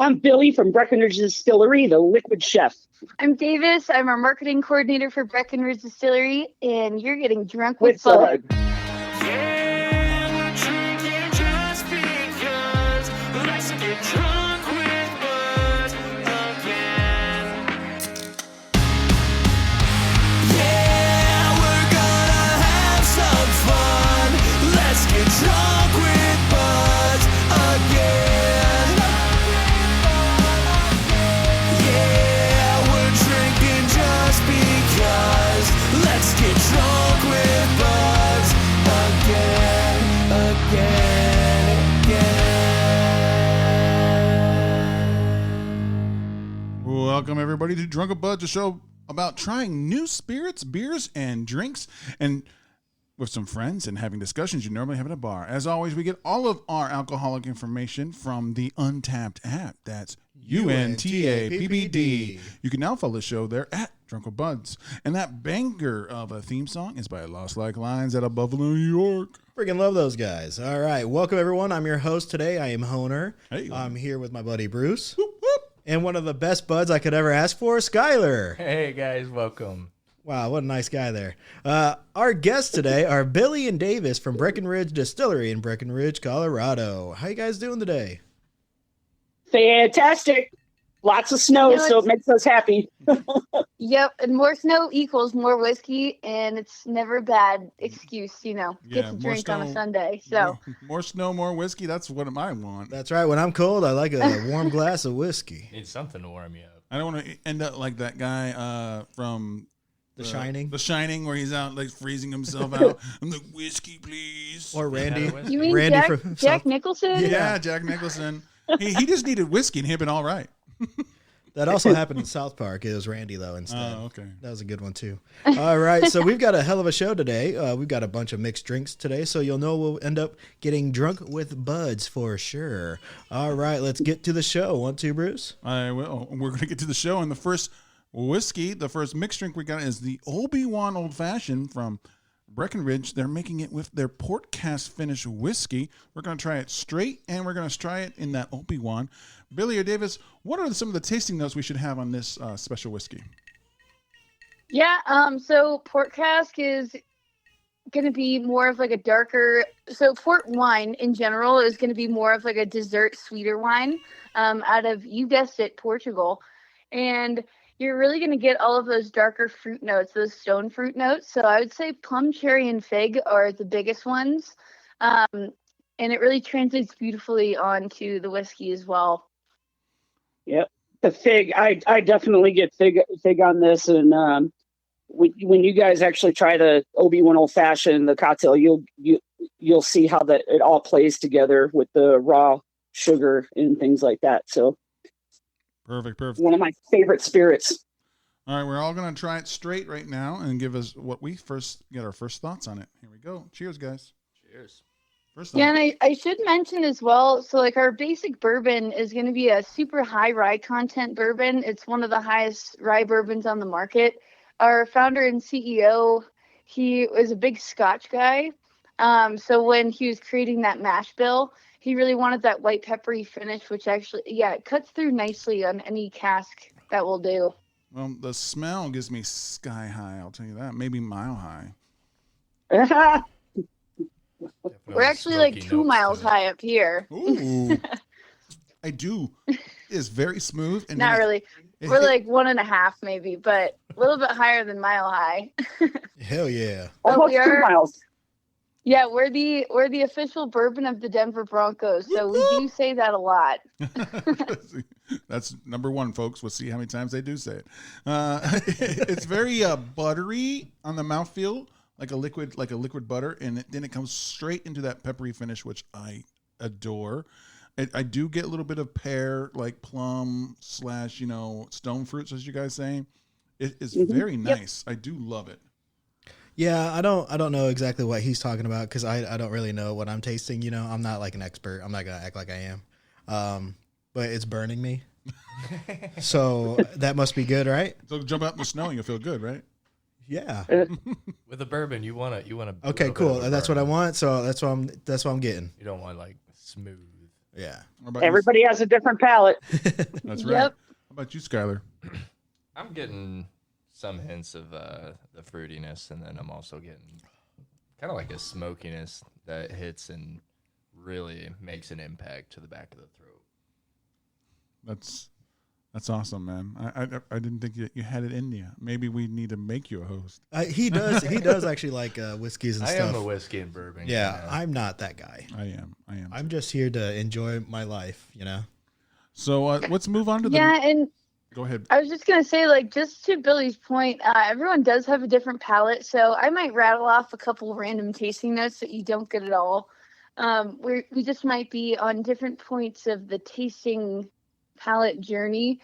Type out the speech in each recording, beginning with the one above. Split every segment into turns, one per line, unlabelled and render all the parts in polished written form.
I'm Billy from Breckenridge Distillery, the liquid chef.
I'm Davis. I'm our marketing coordinator for Breckenridge Distillery, and you're getting drunk with
With
Bud.
Yeah, we're drinking just because. Let's get drunk with Bud again. Yeah, we're gonna have some fun. Let's get drunk with Bud again. Yeah, we're drinking just because. Let's get drunk with Buds again, again.
Welcome, everybody, to Drunk with Buds, a show about trying new spirits, beers, and drinks, and with some friends and having discussions you normally have at a bar. As always, we get all of our alcoholic information from the Untapped app. That's UNTAPPD. You can now follow the show there at Drunk with Buds. And that banger of a theme song is by Lost Like Lines out of Buffalo, New York.
Freaking love those guys. All right. Welcome, everyone. I'm your host today. I am Honer.
Hey.
I'm here with my buddy Bruce.
Whoop, whoop.
And one of the best buds I could ever ask for, Skyler.
Hey guys, welcome.
Wow, what a nice guy there. Our guests today are Billie and Davis from Breckenridge Distillery in Breckenridge, Colorado. How you guys doing today?
Fantastic. Lots of snow, so it makes us happy.
Yep, and more snow equals more whiskey, and it's never a bad excuse, get
Yeah,
to
more
drink on a
snow.
Sunday. So
More snow, more whiskey. That's what I want.
That's right. When I'm cold, I like a warm glass of whiskey.
Need something to warm you up.
I don't want to end up like that guy from
The Shining.
The Shining, where he's out like freezing himself out. I'm like, whiskey, please.
Or Randy.
you mean
Randy
Jack,
from
Jack
South-
Nicholson?
Yeah, Jack Nicholson. he just needed whiskey and he'd been all right.
That also happened in South Park. It was Randy, though, instead.
Oh, okay.
That was a good one, too. All right, so we've got a hell of a show today. We've got a bunch of mixed drinks today, so you'll know we'll end up getting drunk with buds for sure. All right, let's get to the show. 1, 2, Bruce?
I will. We're going to get to the show. And the first whiskey, the first mixed drink we got is the Obi Wan Old Fashion from Breckenridge. They're making it with their Port Cask Finish whiskey. We're going to try it straight, and we're going to try it in that Obi Wan. Billy or Davis, what are some of the tasting notes we should have on this special whiskey?
Yeah, so port cask is going to be more of like a darker, so port wine in general is going to be more of like a dessert sweeter wine out of, you guessed it, Portugal. And you're really going to get all of those darker fruit notes, those stone fruit notes. So I would say plum, cherry, and fig are the biggest ones. And it really translates beautifully onto the whiskey as well.
Yep. The fig, I definitely get fig on this. And when you guys actually try the Obi Wan Old Fashion, the cocktail, you'll see how that it all plays together with the raw sugar and things like that. So
Perfect.
one of my favorite spirits.
All right, we're all going to try it straight right now and give us what we first get our first thoughts on it. Here we go. Cheers, guys.
Cheers.
First
Yeah,
thought.
and I should mention as well, so like our basic bourbon is going to be a super high rye content bourbon. It's one of the highest rye bourbons on the market. Our founder and CEO, he was a big Scotch guy. So when he was creating that mash bill, he really wanted that white peppery finish, which actually, it cuts through nicely on any cask that will do.
Well, the smell gives me sky high, I'll tell you that. Maybe mile high.
We're actually like 2 miles high up here.
Ooh. I do. It's very smooth. And
Not
then
really. We're like 1.5 maybe, but a little bit higher than mile high.
Hell yeah.
Almost
we are-
2 miles.
Yeah, we're the official bourbon of the Denver Broncos, so we do say that a lot.
That's number one, folks. We'll see how many times they do say it. It's very buttery on the mouthfeel, like a liquid butter, and then it comes straight into that peppery finish, which I adore. I do get a little bit of pear, like plum / stone fruits, as you guys say. It is very nice. I do love it.
Yeah, I don't know exactly what he's talking about because I don't really know what I'm tasting. I'm not like an expert. I'm not going to act like I am. But it's burning me. So that must be good, right?
So jump out in the snow and you'll feel good, right?
Yeah.
With a bourbon, you want
Okay, cool. That's what I want. So that's what I'm getting.
You don't want like smooth.
Yeah.
What about
Everybody has a different palate.
That's right.
Yep.
How about you, Skylar?
I'm getting some hints of the fruitiness, and then I'm also getting kind of like a smokiness that hits and really makes an impact to the back of the throat.
That's awesome, man. I didn't think you had it in you. Maybe we need to make you a host.
He does actually like whiskeys and
I
stuff.
am a whiskey and bourbon.
Yeah,
kinda.
I'm not that guy.
I am.
I'm just here to enjoy my life, you know.
So let's move on to the.
Yeah, and
Go ahead.
I was just gonna say, like, just to Billy's point, everyone does have a different palate, so I might rattle off a couple random tasting notes that you don't get at all. We just might be on different points of the tasting palate journey,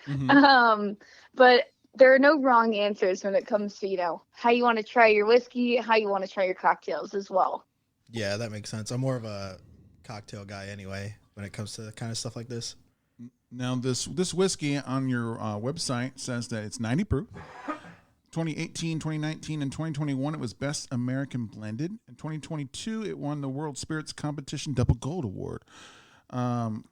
but there are no wrong answers when it comes to, you know, how you want to try your whiskey, how you want to try your cocktails as well.
Yeah, that makes sense. I'm more of a cocktail guy anyway when it comes to kind of stuff like this.
Now, this whiskey on your website says that it's 90 proof. 2018, 2019, and 2021, it was Best American Blended. In 2022, it won the World Spirits Competition Double Gold Award.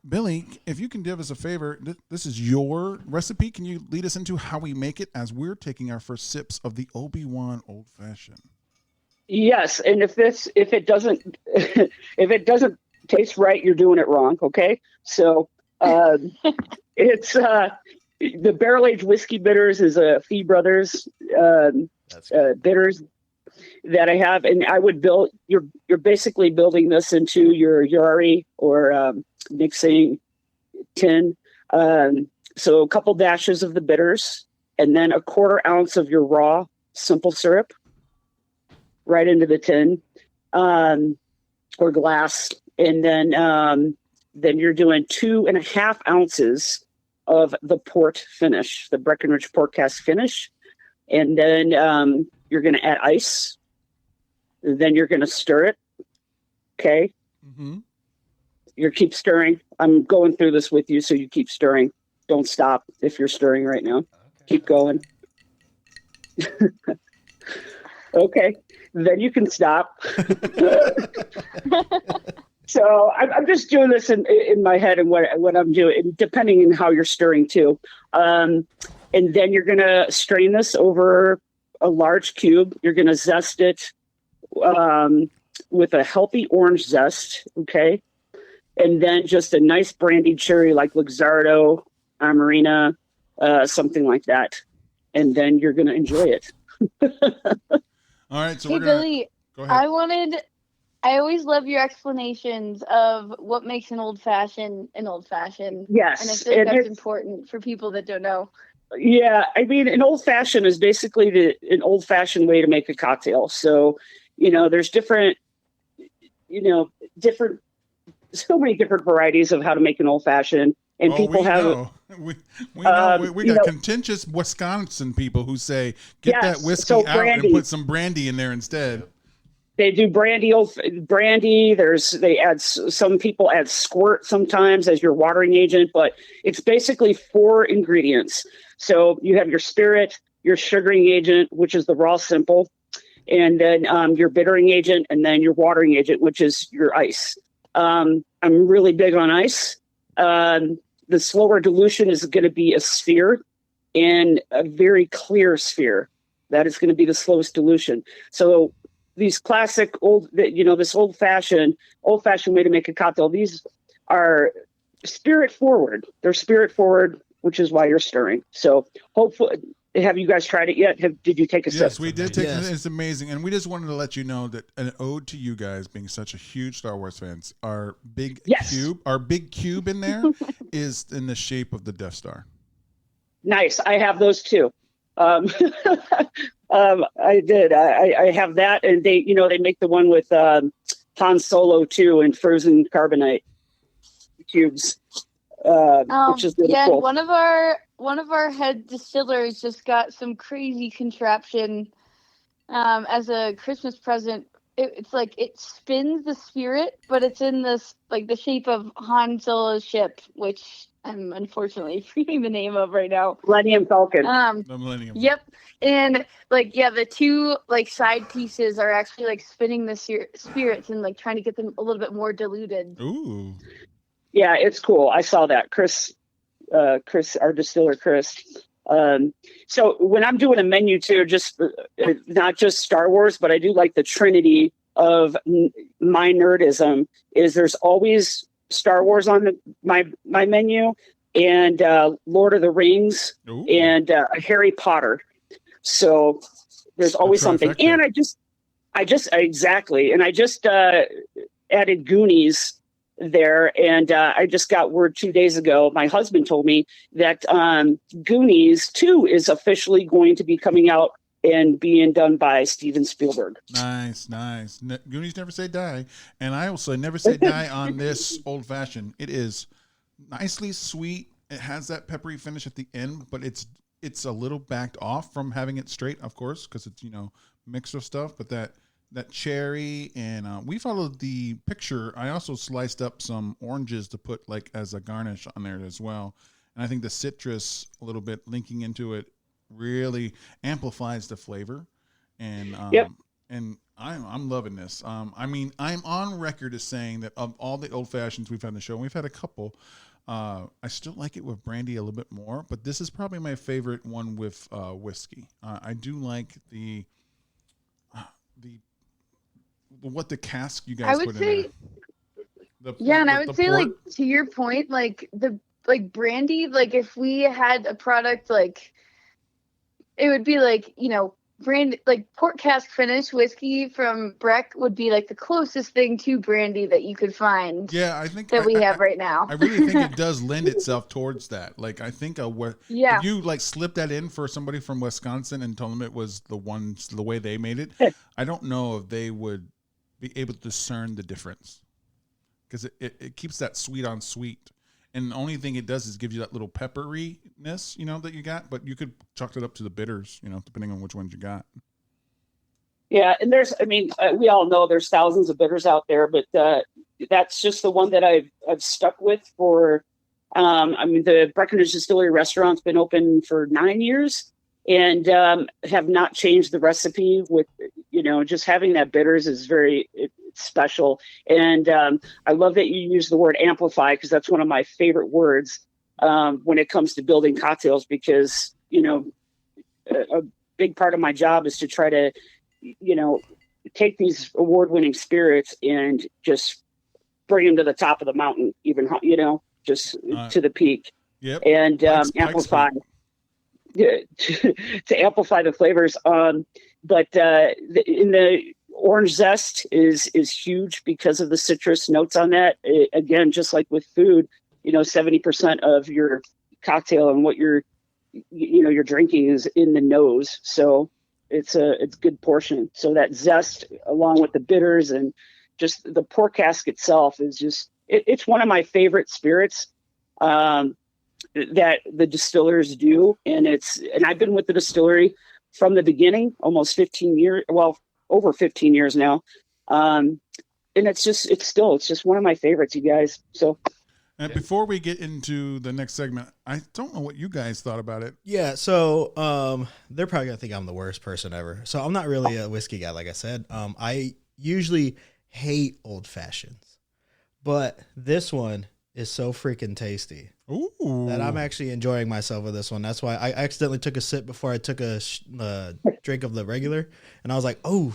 Billy, if you can do us a favor, this is your recipe. Can you lead us into how we make it as we're taking our first sips of the Obi Wan Old Fashion?
Yes, and if it doesn't if it doesn't taste right, you're doing it wrong. Okay, so it's the barrel aged whiskey bitters is a Fee Brothers bitters that I have, and I would build. You're basically building this into your Yari or mixing tin. So a couple dashes of the bitters, and then a 1/4 ounce of your raw simple syrup right into the tin or glass, and then you're doing 2.5 ounces of the port finish, the Breckenridge Port Cask Finish, and then you're going to add ice. Then you're going to stir it. Okay.
Mm-hmm.
You keep stirring. I'm going through this with you, so you keep stirring. Don't stop if you're stirring right now.
Okay.
Keep going. Okay. Then you can stop. So I'm just doing this in my head and what I'm doing, depending on how you're stirring too. And then you're going to strain this over a large cube. You're going to zest it with a healthy orange zest, okay? And then just a nice brandied cherry like Luxardo, Amarena, something like that. And then you're going to enjoy it.
All right, so
Hey,
we're gonna
Billy,
go ahead.
I always love your explanations of what makes an old fashioned an old fashioned.
Yes.
And I think that's important for people that don't know.
Yeah, I mean, an old fashioned is basically an old fashioned way to make a cocktail. So, there's so many different varieties of how to make an old fashioned. And people have.
We got contentious Wisconsin people who say, get that whiskey out and put some brandy in there instead.
They do brandy. Some people add squirt sometimes as your watering agent, but it's basically 4 ingredients. So you have your spirit, your sugaring agent, which is the raw simple, and then your bittering agent, and then your watering agent, which is your ice. I'm really big on ice. The slower dilution is going to be a sphere and a very clear sphere. That is going to be the slowest dilution. So these classic this old fashioned way to make a cocktail, these are spirit forward. They're spirit forward, which is why you're stirring. So hopefully, have you guys tried it yet? Did you take a sip?
Yes, we did take it. It's amazing. And we just wanted to let you know that an ode to you guys being such a huge Star Wars fans. Our big cube in there is in the shape of the Death Star. Nice.
I have those too. I did. I have that, and they make the one with Han Solo too in frozen carbonite cubes, which is really cool.
One of our head distillers just got some crazy contraption as a Christmas present. It's like it spins the spirit, but it's in this like the shape of Han Solo's ship, which I'm unfortunately forgetting the name of right now.
Millennium Falcon.
The Millennium.
Yep. And the 2 side pieces are actually spinning the spirits and trying to get them a little bit more diluted.
Ooh.
Yeah, it's cool. I saw that. Chris, our distiller, Chris. So when I'm doing a menu too, just not just Star Wars, but I do like the trinity of my nerdism is there's always Star Wars on my menu and Lord of the Rings
Ooh.
and Harry Potter. So there's always something. And I just exactly. And I just added Goonies there. And I just got word 2 days ago. My husband told me that Goonies 2 is officially going to be coming out and being done by Steven Spielberg.
Nice. Goonies never say die. And I also never say die on this old fashioned. It is nicely sweet. It has that peppery finish at the end, but it's a little backed off from having it straight, of course, because it's, mixed with stuff. But that cherry and we followed the picture. I also sliced up some oranges to put like as a garnish on there as well. And I think the citrus a little bit linking into it really amplifies the flavor. And and I'm loving this. I mean, I'm on record as saying that of all the old fashions we've had on the show, and we've had a couple. I still like it with brandy a little bit more, but this is probably my favorite one with whiskey. I do like the what the cask you guys put in there.
And I would say
port.
like to your point, like the brandy, like if we had a product like it would be like, brandy, like Port Cask Finish whiskey from Breck would be like the closest thing to brandy that you could find.
Yeah, I think
that we have right now.
I really think it does lend itself towards that. Like I think if you like slip that in for somebody from Wisconsin and told them it was the way they made it, I don't know if they would be able to discern the difference because it keeps that sweet on sweet. And the only thing it does is give you that little pepperiness, that you got. But you could chalk it up to the bitters, depending on which ones you got.
Yeah, and we all know there's thousands of bitters out there, but that's just the one that I've stuck with for. The Breckenridge Distillery restaurant's been open for 9 years, and have not changed the recipe. With just having that bitters is very special. And I love that you use the word amplify because that's one of my favorite words when it comes to building cocktails, because a big part of my job is to try to take these award-winning spirits and just bring them to the top of the mountain, even just to the peak.
Yep.
And amplify to amplify the flavors. But in the orange zest is huge because of the citrus notes on that. Again, just like with food, 70% of your cocktail and what you're drinking is in the nose. So it's a good portion. So that zest along with the bitters and just the port cask itself is just, it's one of my favorite spirits that the distillers do. And I've been with the distillery from the beginning, almost 15 years, well, over 15 years now. And it's just one of my favorites, you guys. So.
And before we get into the next segment, I don't know what you guys thought about it.
Yeah, so they're probably gonna think I'm the worst person ever. So I'm not really a whiskey guy, like I said. I usually hate old fashions, but this one is so freaking tasty.
Ooh.
That I'm actually enjoying myself with this one. That's why I accidentally took a sip before I took a drink of the regular, and I was like, oh,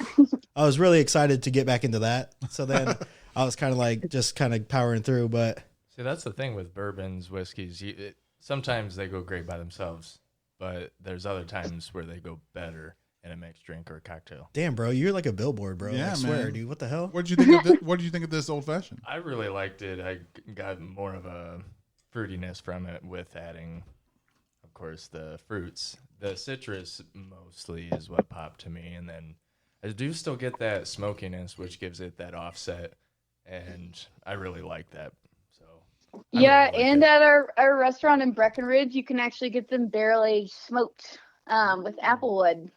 I was really excited to get back into that. So then I was kind of powering through, but.
See, that's the thing with bourbons, whiskeys. Sometimes they go great by themselves, but there's other times where they go better in a mixed drink or a cocktail.
Damn, bro, you're like a billboard, bro.
Yeah,
I swear,
man.
dude. What the hell?
What did you think of this? What did you think of this old fashioned?
I really liked it. I got more of a fruitiness from it with adding, of course, the fruits. The citrus mostly is what popped to me, and then I do still get that smokiness, which gives it that offset, and I really like that.
Yeah, and at our restaurant in Breckenridge, you can actually get them barrel aged smoked with applewood.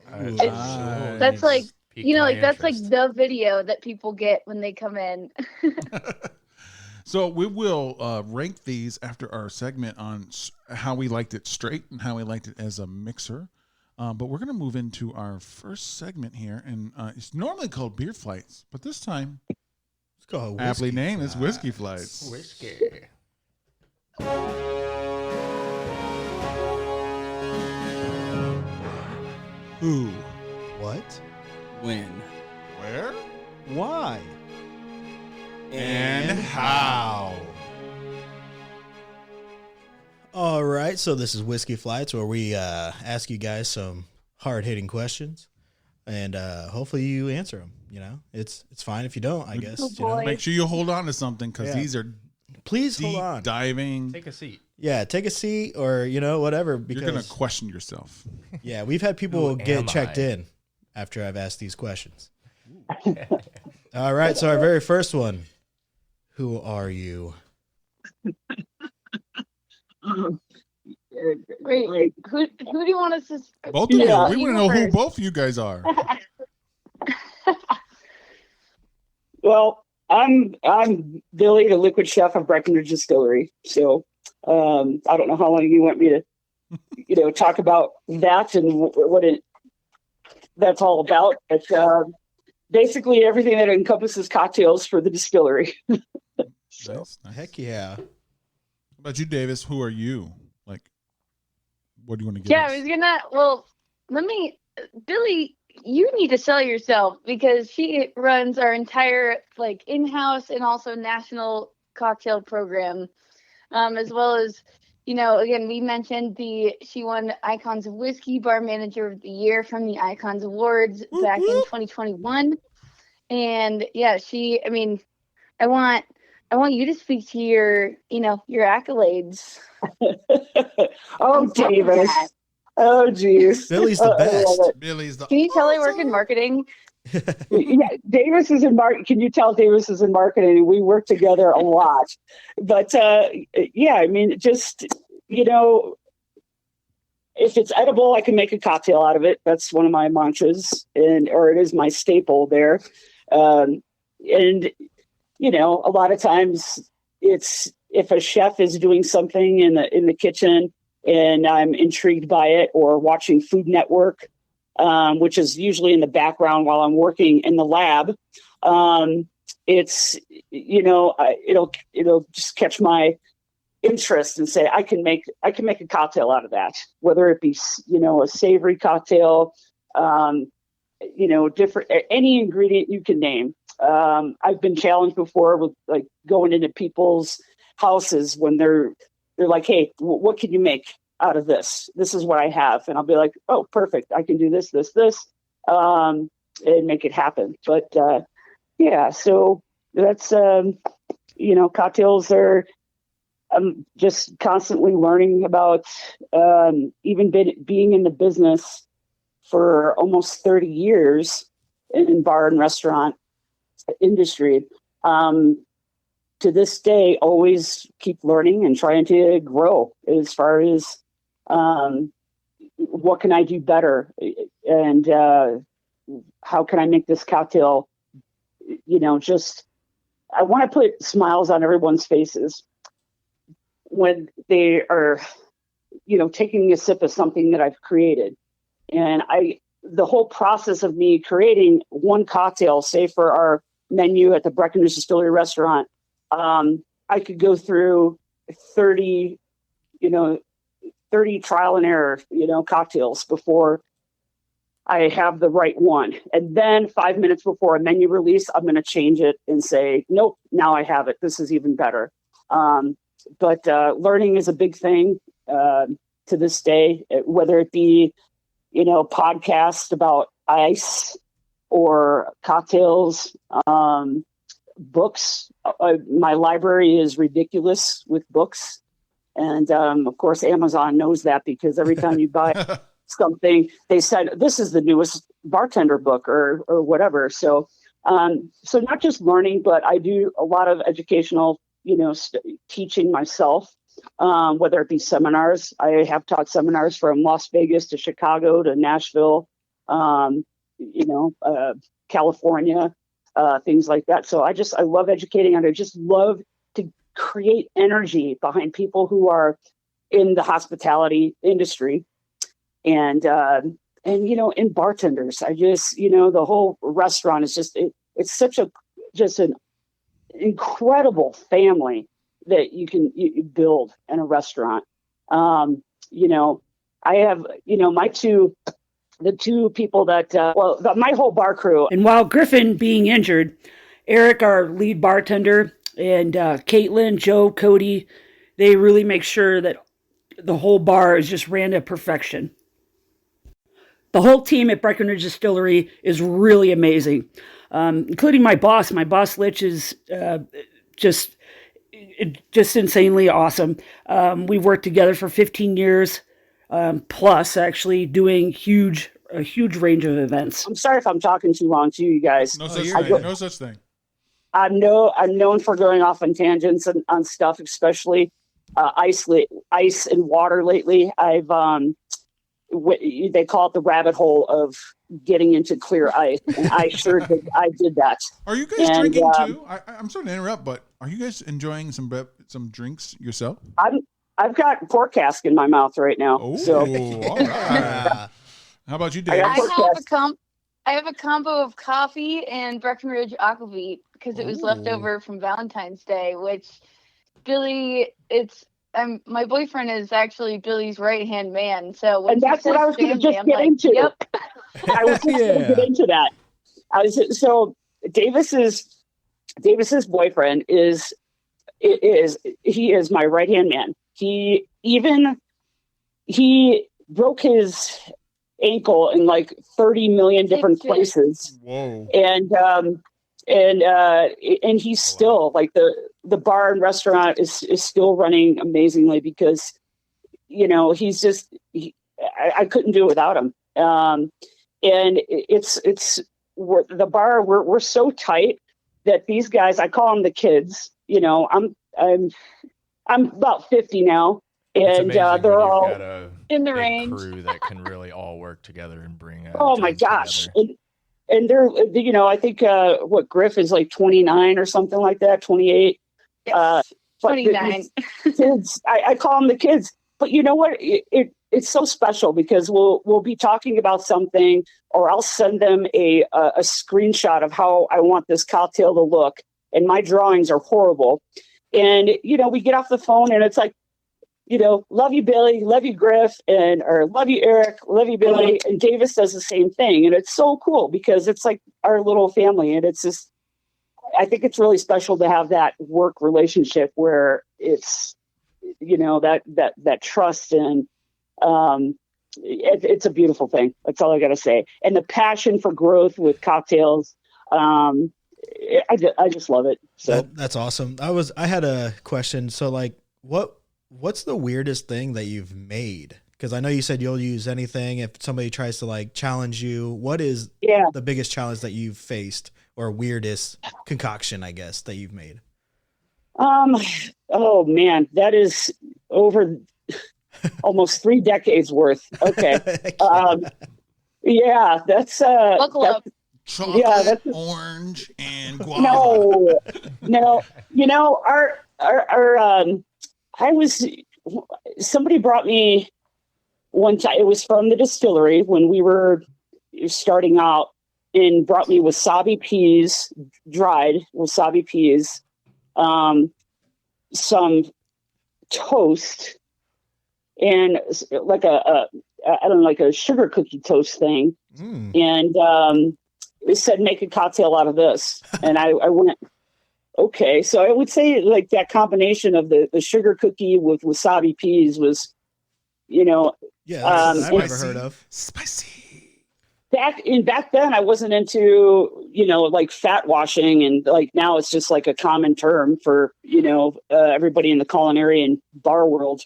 That's like that's like the video that people get when they come in.
So we will rank these after our segment on how we liked it straight and how we liked it as a mixer. But we're going to move into our first segment here, and it's normally called Beer Flights, but this time
Let's go.
Aptly named. It's Whiskey Flights.
Whiskey.
Who?
What?
When?
Where?
Why?
And how?
All right, so this is Whiskey Flights, where we ask you guys some hard-hitting questions, and hopefully you answer them. You know, it's fine if you don't, I guess.
Oh,
you know?
boy.
Make sure you hold on to something because
Yeah.
these are
Please
deep
hold on.
diving.
Take a seat.
Yeah, take a seat or, you know, whatever. Because,
You're going to question yourself.
yeah, we've had people
Who
get
am
checked
I?
in after I've asked these questions. All right, so our very first one. Who are you?
Wait, who do you want us to?
Both of
Yeah.
you. We want to know who both of you guys are.
Well, I'm Billy, the liquid chef of Breckenridge Distillery. So I don't know how long you want me to, talk about that and what that's all about. But basically, everything that encompasses cocktails for the distillery.
Nice, nice.
Heck yeah.
How about you, Davis? Who are you? Like, what do you want to give
Yeah,
us?
I was gonna. Well, Billy. You need to sell yourself because she runs our entire in-house and also national cocktail program, as well as, again, we mentioned she won Icons of Whiskey Bar Manager of the Year from the Icons Awards back in 2021. And yeah, I want you to speak to your accolades.
Oh, Davis. Oh, geez.
Billy's the
I love
best.
it.
Billy's the.
Can you tell I work in marketing?
Yeah, Davis is in marketing. Can you tell Davis is in marketing? We work together a lot. But just, if it's edible, I can make a cocktail out of it. That's one of my mantras, or it is my staple there. A lot of times it's if a chef is doing something in the kitchen and I'm intrigued by it, or watching Food Network, which is usually in the background while I'm working in the lab. It's, it'll just catch my interest and say, I can make a cocktail out of that, whether it be, a savory cocktail, different, any ingredient you can name. I've been challenged before with going into people's houses when they're like, hey, what can you make out of this? This is what I have. And I'll be like, oh, perfect. I can do this, and make it happen. But so that's, cocktails are, I'm just constantly learning about, even being in the business for almost 30 years in bar and restaurant industry. To this day, always keep learning and trying to grow as far as what can I do better, and how can I make this cocktail, I want to put smiles on everyone's faces when they are, taking a sip of something that I've created. And the whole process of me creating one cocktail, say for our menu at the Breckenridge Distillery restaurant, I could go through 30 trial and error, cocktails before I have the right one. And then 5 minutes before a menu release, I'm going to change it and say, nope, now I have it. This is even better. But learning is a big thing to this day, whether it be, podcasts about ice or cocktails, books. My library is ridiculous with books. And of course, Amazon knows that because every time you buy something, they said, this is the newest bartender book or whatever. So not just learning, but I do a lot of educational, teaching myself, whether it be seminars. I have taught seminars from Las Vegas to Chicago to Nashville, California, things like that. So I love educating, and I just love to create energy behind people who are in the hospitality industry and in bartenders. I just, the whole restaurant is just, it's such an incredible family that you build in a restaurant. You know, I have, you know, the two people that, my whole bar crew. And while Griffin being injured, Eric, our lead bartender, and Caitlin, Joe, Cody, they really make sure that the whole bar is just ran to perfection. The whole team at Breckenridge Distillery is really amazing, including my boss. My boss, Litch, is just insanely awesome. We've worked together for 15 years plus, actually, doing a huge range of events. I'm sorry if I'm talking too long to you guys.
No such thing. No such thing.
I'm known for going off on tangents on stuff, especially ice and water lately. I've they call it the rabbit hole of getting into clear ice, and I did that.
Are you guys drinking too? I'm sorry to interrupt, but are you guys enjoying some drinks yourself?
I've got Port Cask in my mouth right now.
Oh,
so.
All right. How about you, Dave?
I have a combo of coffee and Breckenridge Aquavit because it was left over from Valentine's Day, which Billy, my boyfriend is actually Billy's right-hand man. So
and that's what I was going to just get into. Yep. I was just going to get into that. Davis's boyfriend is my right-hand man. He broke his ankle in like 30 million different places.
Whoa.
And he's still like the bar and restaurant is still running amazingly because, you know, he's just, I couldn't do it without him. And the bar, we're so tight that these guys, I call them the kids, you know, I'm about 50 now. And they're all
in the range.
Crew that can really all work together and bring.
Oh my gosh! And they're, you know, I think Griff is like 29 or something like that, 28.
29.
Kids, I call them the kids. But you know what? It's so special because we'll be talking about something, or I'll send them a screenshot of how I want this cocktail to look, and my drawings are horrible. And you know, we get off the phone, and it's like, you know, love you, Billy, love you, Griff, or love you, Eric, love you, Billy. And Davis does the same thing. And it's so cool because it's like our little family. And it's just, I think it's really special to have that work relationship where it's, you know, that trust, and it's a beautiful thing. That's all I got to say. And the passion for growth with cocktails. I just love it. So
that's awesome. I had a question. So like, what's the weirdest thing that you've made? Because I know you said you'll use anything if somebody tries to like challenge you. What is the biggest challenge that you've faced, or weirdest concoction, I guess, that you've made?
Oh man, that is over almost 3 decades worth. Okay. Yeah, that's
buckle up.
Chocolate, orange, and guava.
No. You know, somebody brought me one time, it was from the distillery when we were starting out, and brought me wasabi peas, dried wasabi peas, some toast, and like a sugar cookie toast thing. And it said, make a cocktail out of this. And I went, okay. So I would say like that combination of the sugar cookie with wasabi peas was, you know,
I've never heard of.
Spicy.
Back then I wasn't into, you know, like fat washing, and like now it's just like a common term for, you know, everybody in the culinary and bar world.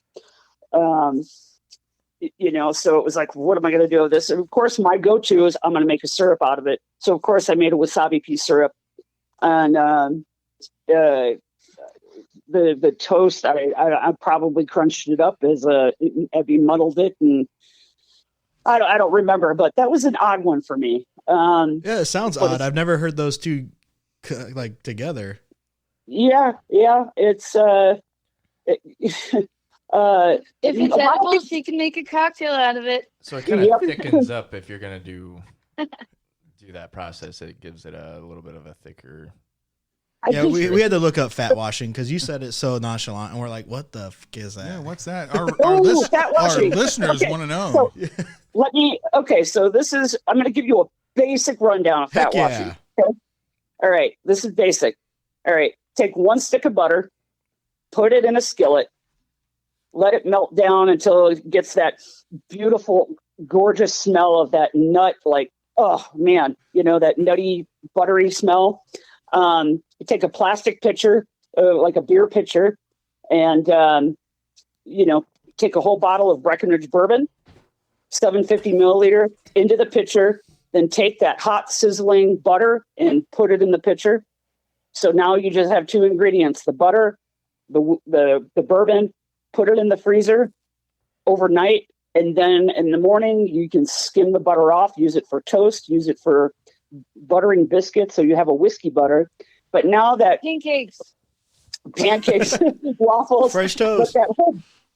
You know, so it was like, what am I going to do with this? And of course my go-to is I'm going to make a syrup out of it. So of course I made a wasabi pea syrup, and the toast, I probably crunched it up as Abby muddled it, and I don't remember, but that was an odd one for me.
It sounds odd. I've never heard those two like together.
Yeah. It's
if it's edible, she can make a cocktail out of it.
So it kind of thickens up if you're gonna do that process. It gives it a little bit of a thicker
Yeah, we had to look up fat washing because you said it so nonchalant, and we're like, "What the f is that?"
Yeah, what's that?
Fat
Our
washing.
listeners
Okay,
want to know.
So this is, I'm going to give you a basic rundown of fat
Heck
washing.
yeah.
Okay? All right, this is basic. All right, take 1 stick of butter, put it in a skillet, let it melt down until it gets that beautiful, gorgeous smell of that nut, like, oh man, that nutty, buttery smell. You take a plastic pitcher, like a beer pitcher, and, take a whole bottle of Breckenridge bourbon, 750 milliliter into the pitcher, then take that hot sizzling butter and put it in the pitcher. So now you just have 2 ingredients, the butter, the bourbon, put it in the freezer overnight. And then in the morning, you can skim the butter off, use it for toast, use it for buttering biscuits. So you have a whiskey butter. But now that pancakes, waffles,
Fresh toast.
But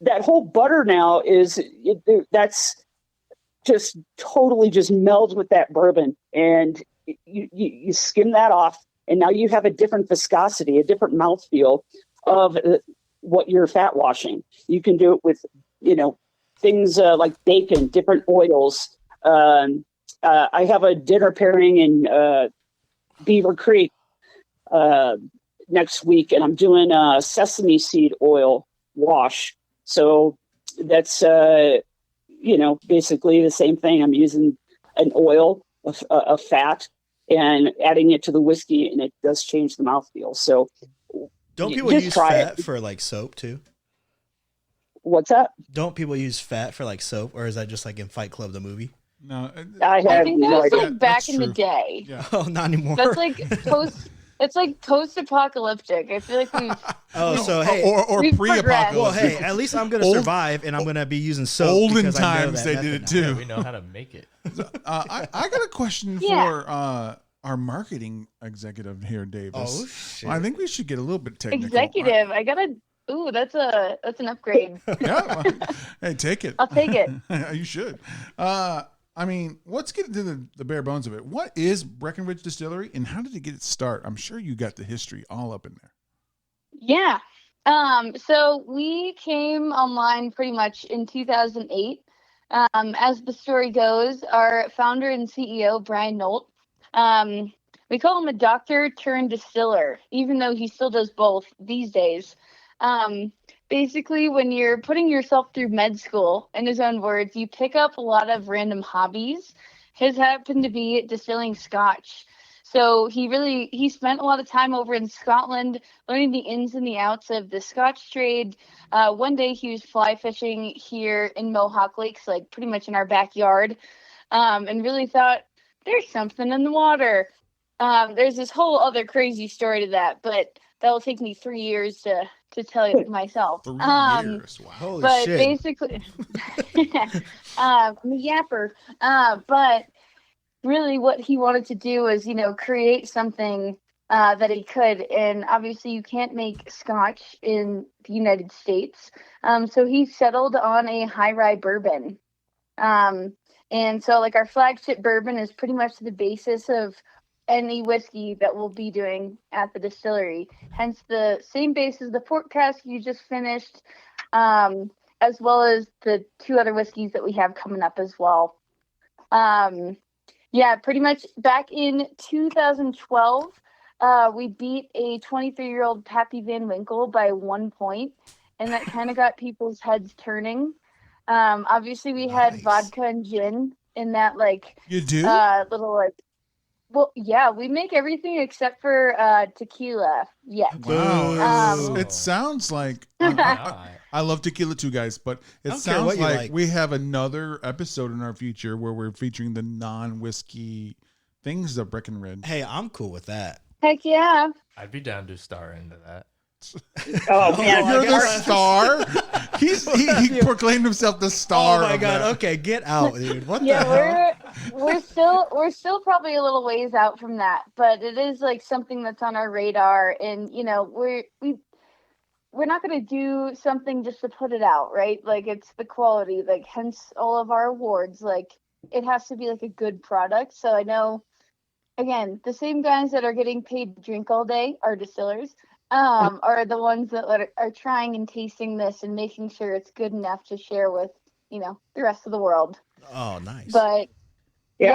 that whole butter now that's just totally just melds with that bourbon, and you skim that off, and now you have a different viscosity, a different mouthfeel of what you're fat washing. You can do it with things like bacon, different oils. I have a dinner pairing in Beaver Creek next week, and I'm doing a sesame seed oil wash. So that's basically the same thing. I'm using an oil of fat and adding it to the whiskey, and it does change the mouthfeel. So
don't people use fat for like soap too?
What's that?
Don't people use fat for like soap, or is that just like in Fight Club the movie?
No,
I think that was like back in the day.
Yeah.
Oh, not anymore.
That's like post. It's like post-apocalyptic. I feel like we've.
or
we've
pre-apocalyptic.
Well, hey, at least I'm gonna survive, and I'm gonna be using soap.
Olden
because I know
times
that
they did it
method
too.
Yeah, we know how to make it.
I got a question for our marketing executive here, Davis.
Oh shit!
I think we should get a little bit technical.
Executive. I gotta. Ooh, that's an upgrade.
Yeah. Hey, take it.
I'll take it.
You should. Let's get into the bare bones of it. What is Breckenridge Distillery, and how did it get its start? I'm sure you got the history all up in there.
Yeah. So we came online pretty much in 2008. As the story goes, our founder and CEO, Brian Nolt, we call him a doctor turned distiller, even though he still does both these days. Basically, when you're putting yourself through med school, in his own words, you pick up a lot of random hobbies. His happened to be distilling scotch. So he spent a lot of time over in Scotland learning the ins and the outs of the scotch trade. One day he was fly fishing here in Mohawk Lakes, like pretty much in our backyard, and really thought, there's something in the water. There's this whole other crazy story to that, but that will take me 3 years to tell you myself.
3 years. Wow.
Holy
But
shit!
basically, I'm a yapper. But really what he wanted to do was, create something that he could. And obviously you can't make scotch in the United States. So he settled on a high rye bourbon. And so like our flagship bourbon is pretty much the basis of any whiskey that we'll be doing at the distillery. Hence the same base as the port cask you just finished, as well as the 2 other whiskeys that we have coming up as well. Pretty much back in 2012, we beat a 23-year-old Pappy Van Winkle by 1 point, and that kind of got people's heads turning. Obviously we had vodka and gin in that
You do?
little well, yeah, we make everything except for tequila. Yeah.
Wow. It sounds like I love tequila too, guys, but it sounds like we have another episode in our future where we're featuring the non-whiskey things of Breckenridge.
Hey, I'm cool with that.
Heck yeah.
I'd be down to star into that.
Oh man,
You're the star. He proclaimed himself the star.
Oh my
of
god!
that.
Okay, get out, dude. What the hell?
Yeah, we're still probably a little ways out from that, but it is like something that's on our radar, and we're not going to do something just to put it out, right? Like it's the quality, like hence all of our awards. Like it has to be like a good product. So I know again, the same guys that are getting paid to drink all day, our distillers, are the ones that are trying and tasting this and making sure it's good enough to share with, the rest of the world.
Oh, nice.
But
Yeah,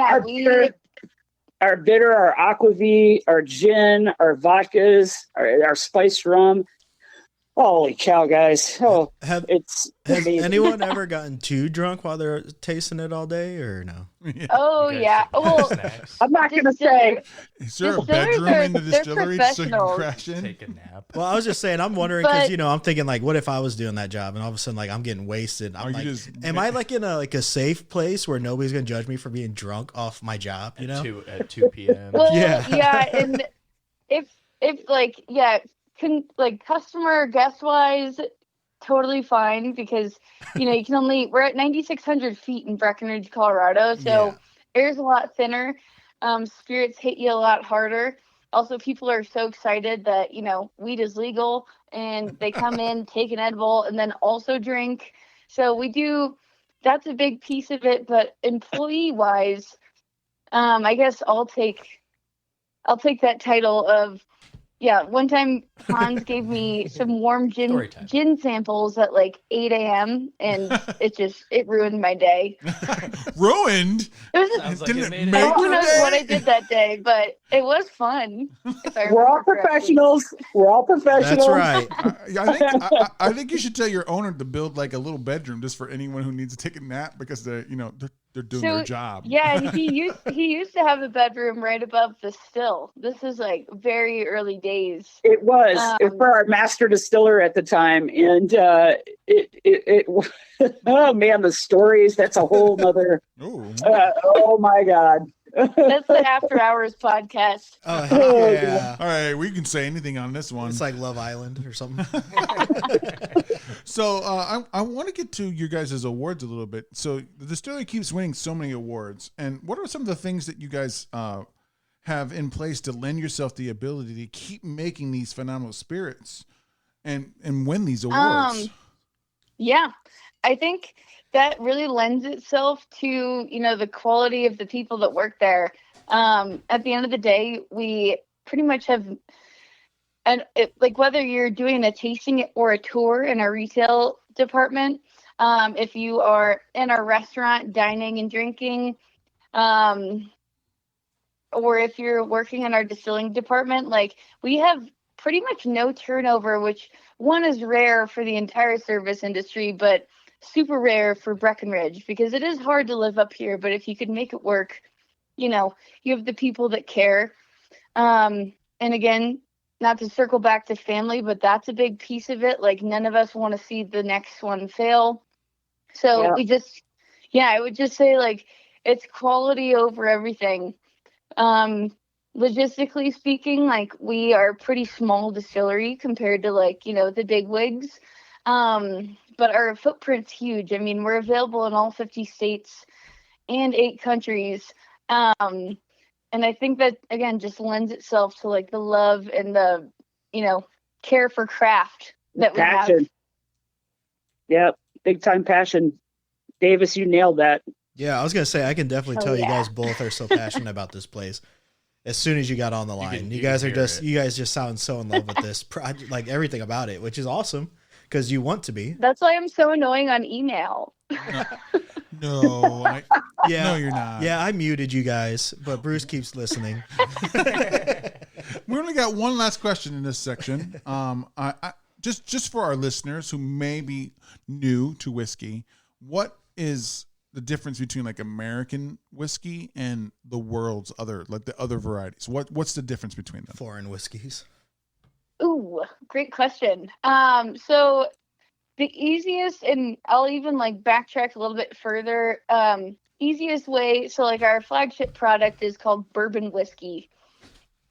our bitter, our aquavit, our gin, our vodkas, our spiced rum. Holy cow, guys! Oh,
Has
amazing.
anyone ever gotten too drunk while they're tasting it all day, or no?
Oh
You guys
yeah.
should bring
Well,
snacks.
I'm not gonna say.
Is there a
Distillers
bedroom in the
they're
distillery just so you can
professionals.
crash in?
Take a nap.
Well, I was just saying, I'm wondering because
But-
I'm thinking like, what if I was doing that job and all of a sudden like I'm getting wasted?
Are
I'm
you
like,
just-
am I like in a safe place where nobody's gonna judge me for being drunk off my job?
At 2 p.m.
Well,
Yeah.
yeah, and if like customer guest wise, totally fine because you can we're at 9,600 feet in Breckenridge, Colorado, so
Yeah.
air's a lot thinner. Spirits hit you a lot harder. Also, people are so excited that weed is legal and they come in, take an edible, and then also drink. So we do. That's a big piece of it. But employee wise, I guess I'll take that title of, yeah. One time Hans gave me some warm
Story time.
gin samples at like 8 a.m. and it ruined my day.
Ruined?
It was
Sounds like
Didn't
it
it
made
make
it.
who
your
knows
day?
what I did that day, but it was fun. if I
We're all
remember correctly.
professionals. We're all professionals.
That's right.
I think you should tell your owner to build like a little bedroom just for anyone who needs to take a nap because they're doing their job.
Yeah, and he used to have a bedroom right above the still. This is like very early days.
It was for our master distiller at the time, and it oh man, the stories. That's a whole nother.
Ooh.
Oh my god.
That's the After Hours podcast.
Oh, heck yeah.
All right, we can say anything on this one.
It's like Love Island or something.
So I want to get to you guys' awards a little bit. So the distillery keeps winning so many awards, and what are some of the things that you guys have in place to lend yourself the ability to keep making these phenomenal spirits and win these awards?
Yeah, I think that really lends itself to the quality of the people that work there. At the end of the day, we pretty much have, like whether you're doing a tasting or a tour in our retail department, if you are in our restaurant dining and drinking, or if you're working in our distilling department, like we have pretty much no turnover, which one is rare for the entire service industry, but super rare for Breckenridge because it is hard to live up here. But if you could make it work, you have the people that care. And again, not to circle back to family, but that's a big piece of it. Like none of us want to see the next one fail. So I would just say like it's quality over everything. Logistically speaking, like we are a pretty small distillery compared to like, the big wigs. But our footprint's huge. I mean, we're available in all 50 states and 8 countries. And I think that, again, just lends itself to like the love and the, care for craft that we have.
Passion. Yep, big time passion. Davis, you nailed that.
Yeah, I was gonna say I can definitely
Oh,
tell you
yeah.
guys both are so passionate about this place. As soon as you got on the line, you guys
can
are
hear
just
it.
you guys just sound so in love with this project, like everything about it, which is awesome because you want to be.
That's why I'm so annoying on email.
No,
Yeah,
no, you're not.
Yeah, I muted you guys, but Bruce keeps listening.
We only got one last question in this section. I just for our listeners who may be new to whiskey, what is the difference between like American whiskey and the world's other varieties? What's the difference between them?
Foreign whiskeys.
Ooh, great question. So the easiest, and I'll even like backtrack a little bit further. Easiest way, so like our flagship product is called bourbon whiskey.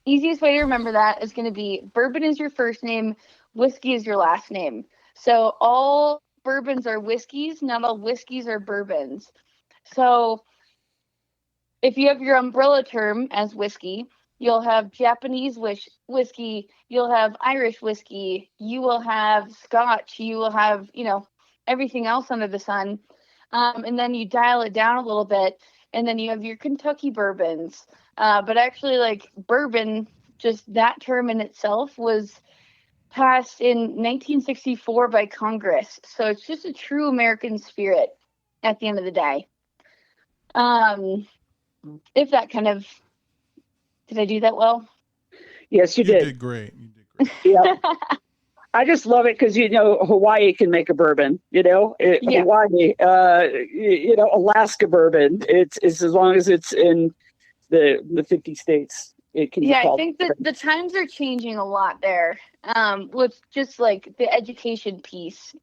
Easiest way to remember that is going to be bourbon is your first name, whiskey is your last name. So all bourbons are whiskeys, not all whiskeys are bourbons. So if you have your umbrella term as whiskey, you'll have Japanese whiskey, you'll have Irish whiskey, you will have Scotch, you will have, everything else under the sun. And then you dial it down a little bit, and then you have your Kentucky bourbons. But actually, like bourbon, just that term in itself was passed in 1964 by Congress. So it's just a true American spirit at the end of the day. If that kind of, did I do that well?
Yes, you
You
did.
did great. You did great.
Yeah. I just love it because Hawaii can make a bourbon.
Yeah.
Hawaii, Alaska bourbon. It's as long as it's in the 50 states, it can.
Yeah,
be
I
called
think that
bourbon.
the times are changing a lot there. With just like the education piece,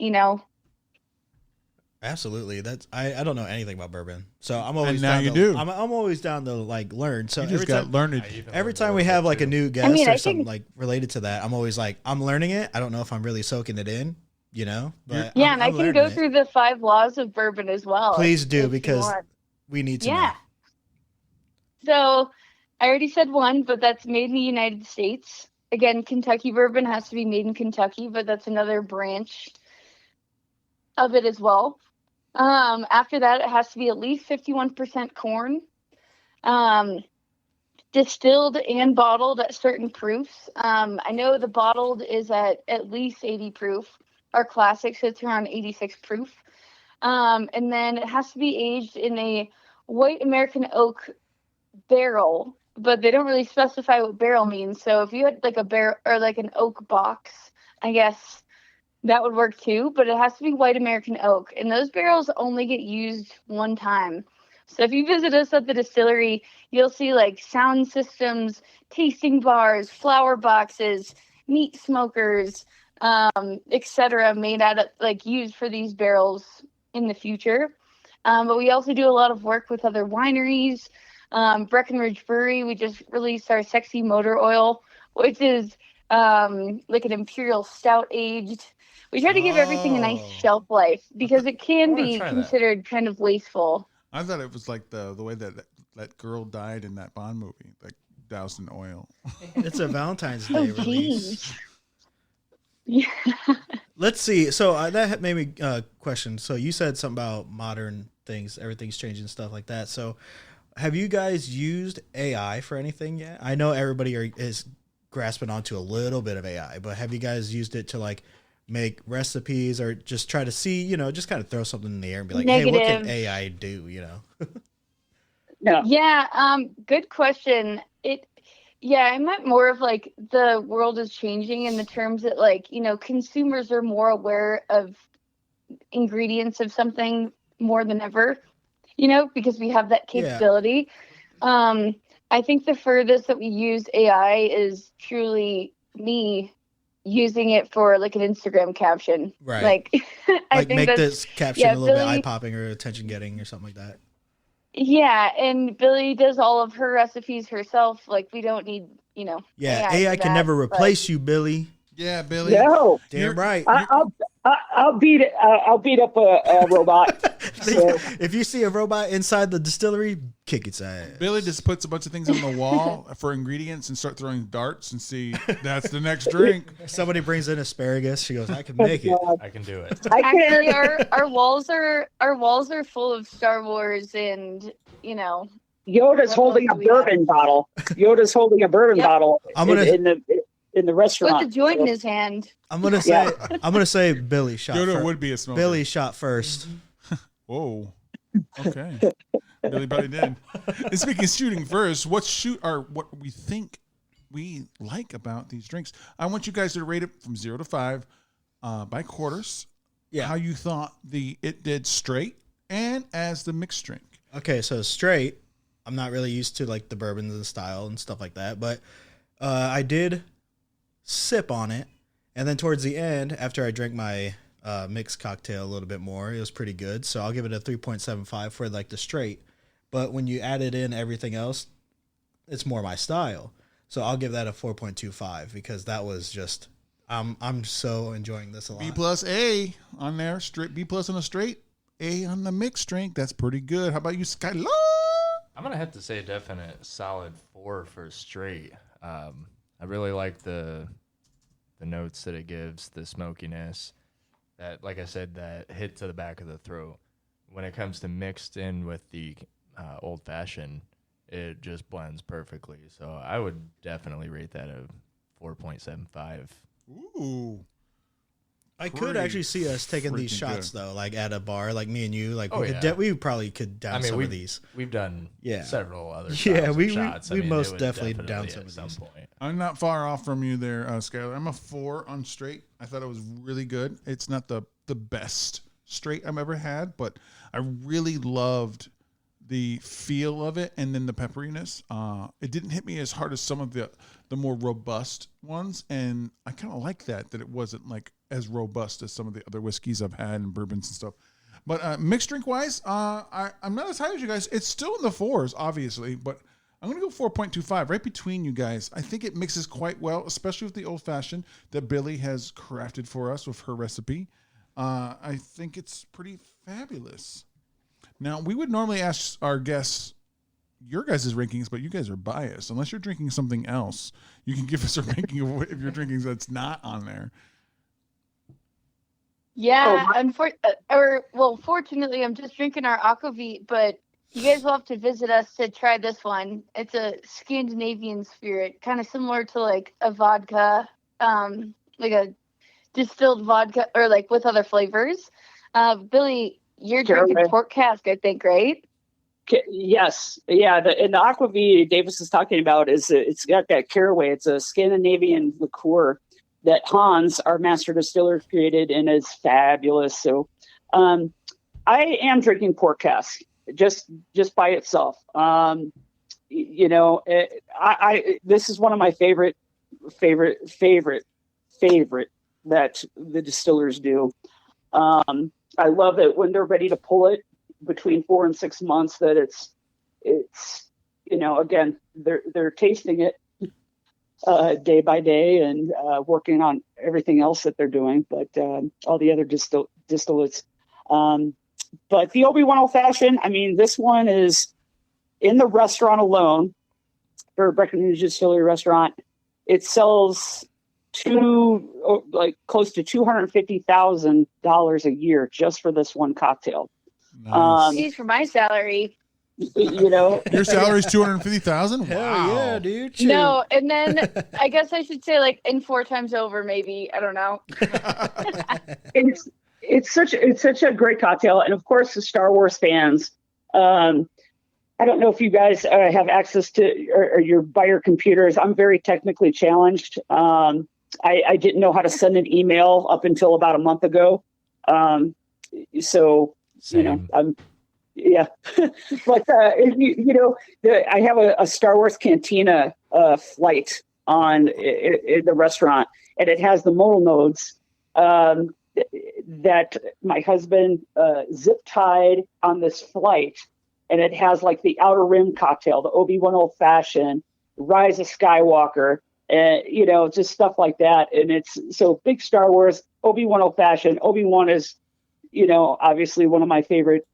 Absolutely. That's I don't know anything about bourbon, so I'm always
now
down
you
to,
do.
I'm always down to like learn. So
You
every
just got
time,
learned.
every time we have like a new guest
mean,
or
I
something
think-
like related to that, I'm always like, I'm learning it. I don't know if I'm really soaking it in, But
Yeah,
I'm
and I can
learning
go
it.
through the 5 laws of bourbon as well.
Please do,
if you
because
want.
we need to
Yeah.
know.
So I already said one, but that's made in the United States. Again, Kentucky bourbon has to be made in Kentucky, but that's another branch of it as well. After that, it has to be at least 51% corn, distilled and bottled at certain proofs. I know the bottled is at least 80 proof. Our classic sits around 86 proof. And then it has to be aged in a white American oak barrel, but they don't really specify what barrel means. So if you had like a barrel or like an oak box, I guess that would work too, but it has to be white American oak. And those barrels only get used one time. So if you visit us at the distillery, you'll see like sound systems, tasting bars, flower boxes, meat smokers, etc. made out of like used for these barrels in the future. But we also do a lot of work with other wineries. Breckenridge Brewery, we just released our Sexy Motor Oil, which is like an imperial stout aged. We try to give everything a nice
Oh.
shelf life because it can
wanna
be
try that.
considered kind of wasteful.
I thought it was like the way that girl died in that Bond movie, like doused in oil.
It's a Valentine's
Oh,
Day release.
jeez. Yeah.
Let's see. So that made me question. So you said something about modern things, everything's changing, stuff like that. So have you guys used AI for anything yet? I know everybody is grasping onto a little bit of AI, but have you guys used it to like make recipes or just try to see, just kind of throw something in the air and be like, hey, what can
Negative.
AI do?
No.
Yeah, good question. I meant more of like the world is changing in the terms that like, consumers are more aware of ingredients of something more than ever, because we have that
Yeah.
capability. I think the furthest that we use AI is truly me using it for like an Instagram caption.
Right.
Like, I
Like
think
make
that's,
this caption
yeah,
a little bit
Billy-
eye-popping or attention-getting or something like that.
yeah. And Billy does all of her recipes herself. Like we don't need,
Yeah,
AI
AI
for
can
that,
never
but-
replace you, Billy.
Yeah, Billy.
No.
Damn right.
I'll beat it. I'll beat up a robot. So,
If you see a robot inside the distillery, kick its ass.
Billy just puts a bunch of things on the wall for ingredients and start throwing darts and see that's the next drink.
Somebody brings in asparagus. She goes, I can make it.
I can do it.
I
Actually,
can't.
our walls are full of Star Wars and
Yoda's holding a bourbon bottle. Yoda's holding a bourbon
Yep.
bottle
I'm gonna-
in the
with
restaurant.
a joint in
So,
his hand.
I'm gonna say Billy shot
Yoda
first.
would be a smoker.
Billy shot first.
Whoa. Okay. Billy probably did. And speaking of shooting first, what we think we like about these drinks. I want you guys to rate it from 0 to 5 by quarters.
Yeah.
How you thought it did straight and as the mixed drink.
Okay, so straight. I'm not really used to like the bourbons and style and stuff like that, but I did sip on it, and then towards the end, after I drank my mixed cocktail a little bit more, it was pretty good. So I'll give it a 3.75 for like the straight. But when you added in everything else, it's more my style. So I'll give that a 4.25 because that was just I'm so enjoying this a lot.
B plus A on there, straight B plus on a straight, A on the mixed drink. That's pretty good. How about you, Skylar?
I'm gonna have to say a definite solid 4 for straight. I really like the notes that it gives, the smokiness, that, like I said, that hit to the back of the throat. When it comes to mixed in with the old fashioned, it just blends perfectly. So I would definitely rate that a 4.75.
Ooh.
I could
Pretty
actually see us taking these
freaking
shots
good.
though, like at a bar, like me and you. Like
Oh,
we,
yeah.
we probably could down some of these.
We've done
Yeah.
several other
Yeah,
styles of
we
shots. I mean,
most
it would
definitely down
at
some of
some
these.
point.
I'm not far off from you there, Skylar. I'm a 4 on straight. I thought it was really good. It's not the best straight I've ever had, but I really loved the feel of it and then the pepperiness. It didn't hit me as hard as some of the more robust ones, and I kind of like that it wasn't like as robust as some of the other whiskeys I've had and bourbons and stuff. But mixed drink wise, I'm not as high as you guys. It's still in the 4s, obviously, but I'm going to go 4.25, right between you guys. I think it mixes quite well, especially with the old fashioned that Billie has crafted for us with her recipe. I think it's pretty fabulous. Now, we would normally ask our guests your guys' rankings, but you guys are biased. Unless you're drinking something else, you can give us a ranking of what if you're drinking that's not on there.
Yeah, fortunately, I'm just drinking our aquavit, but you guys will have to visit us to try this one. It's a Scandinavian spirit, kind of similar to like a vodka, like a distilled vodka, or like with other flavors. Billy, you're drinking
Caraway.
port cask, I think, right?
Yes, yeah. And the aquavit Davis is talking about it's got that caraway. It's a Scandinavian liqueur that Hans, our master distiller, created, and is fabulous. So, I am drinking port cask just by itself. You know, this is one of my favorite that the distillers do. I love it when they're ready to pull it between 4 and 6 months, that it's, you know, again, they're tasting it day by day and working on everything else that they're doing, but all the other distillates. But the Obi Wan Old Fashion, I mean, this one is in the restaurant alone for a Breckenridge Distillery restaurant. It sells close to $250,000 a year just for this one cocktail.
Nice.
Geez, for my salary.
You know,
Your salary's $250,000?
Hell
Wow.
yeah, dude. Shoot.
No, and then I guess I should say like in 4 times over, maybe. I don't know.
it's such a great cocktail, and of course the Star Wars fans. I don't know if you guys have access to or you're by your computers. I'm very technically challenged. I didn't know how to send an email up until about a month ago. So
Same.
you know, yeah, but you know, I have a Star Wars Cantina flight on in the restaurant, and it has the modal nodes that my husband zip tied on this flight, and it has like the Outer Rim cocktail, the Obi Wan Old Fashion, Rise of Skywalker, and you know, just stuff like that. And it's so big Star Wars, Obi Wan Old Fashion. Obi Wan is, you know, obviously one of my favorite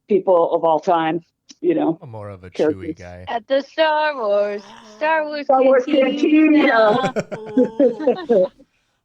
people of all time. You know,
I'm more of a
Characters.
chewy guy.
At the Star Wars
Cantina.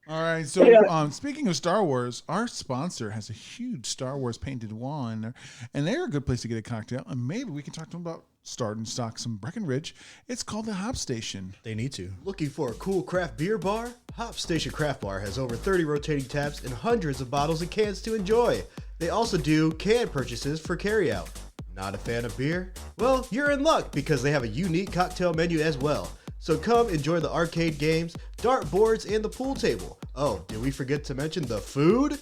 All right, so
Yeah.
Speaking of Star Wars, our sponsor has a huge Star Wars painted wall in there, and they're a good place to get a cocktail, and maybe we can talk to them about starting to stock some Breckenridge. It's called the Hop Station.
They need to.
Looking for a cool craft beer bar? Hop Station Craft Bar has over 30 rotating taps and hundreds of bottles and cans to enjoy. They also do can purchases for carryout. Not a fan of beer? Well, you're in luck because they have a unique cocktail menu as well. So come enjoy the arcade games, dart boards, and the pool table. Oh, did we forget to mention the food?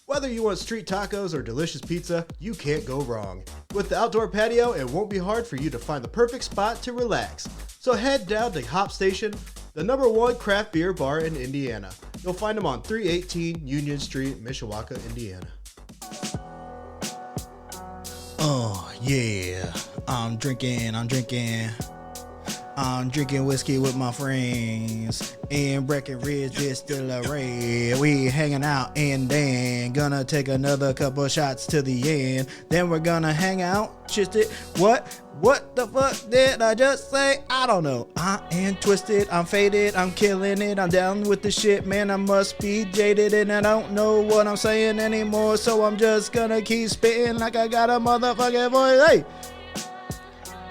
Whether you want street tacos or delicious pizza, you can't go wrong. With the outdoor patio, it won't be hard for you to find the perfect spot to relax. So head down to Hop Station, the #1 craft beer bar in Indiana. You'll find them on 318 Union Street, Mishawaka, Indiana.
Oh, yeah. I'm drinking whiskey with my friends in Breckenridge Distillery. We hanging out and then gonna take another couple shots to the end. Then we're gonna hang out. Just it. What the fuck did I just say? I don't know. I am twisted. I'm faded. I'm killing it. I'm down with the shit, man. I must be jaded and I don't know what I'm saying anymore. So I'm just gonna keep spitting like I got a motherfucking voice. Hey.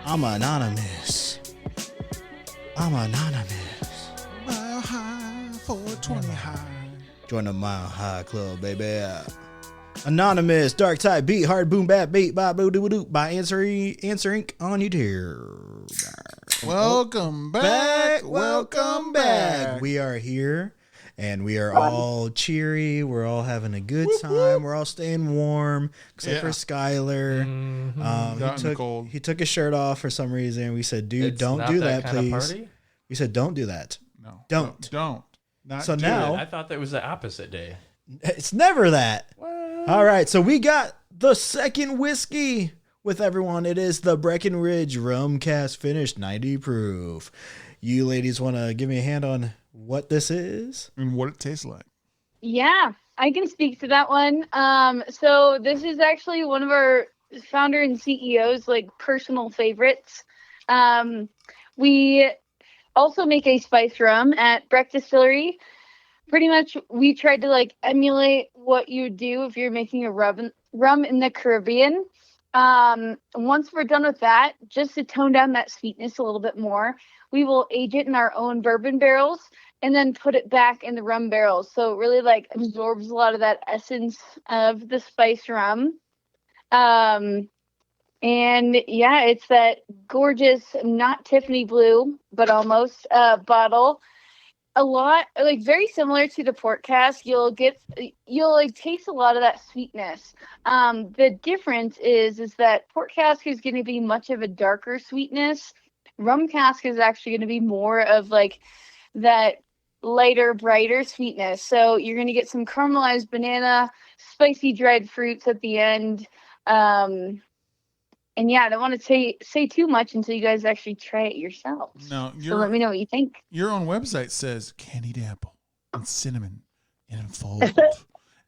I'm anonymous. I'm anonymous.
Mile high, 420 high.
Join the Mile High Club, baby. Anonymous, dark type beat, hard boom bap beat by Boo Doo Doo by Answer Inc. on YouTube.
Welcome back. Welcome back.
We are here and we are all cheery. We're all having a good time. We're all staying warm, except for Skylar. He took his shirt off for some reason. We said, dude, don't do that, please. We said, don't do that.
No.
Don't.
Not
so
do
now,
I thought that was the opposite day.
it's never that. What? All right, so we got the second whiskey with everyone. It is the Breckenridge Rum Cask Finish 90 proof. You ladies want to give me a hand on what this is?
And what it tastes like.
Yeah, I can speak to that one. So this is actually one of our founder and CEO's like personal favorites. We also make a spice rum at Breck Distillery. Pretty much, we tried to like emulate what you would do if you're making a rum in the Caribbean. Once we're done with that, just to tone down that sweetness a little bit more, we will age it in our own bourbon barrels and then put it back in the rum barrels. So it really like absorbs a lot of that essence of the spice rum. And yeah, it's that gorgeous, not Tiffany blue, but almost bottle. A lot, like very similar to the port cask, you'll like taste a lot of that sweetness. The difference is that port cask is going to be much of a darker sweetness. Rum cask is actually going to be more of like that lighter, brighter sweetness. So you're going to get some caramelized banana, spicy dried fruits at the end. And yeah, I don't want to say too much until you guys actually try it yourselves.
No,
so let me know what you think.
Your own website says candied apple and cinnamon enfold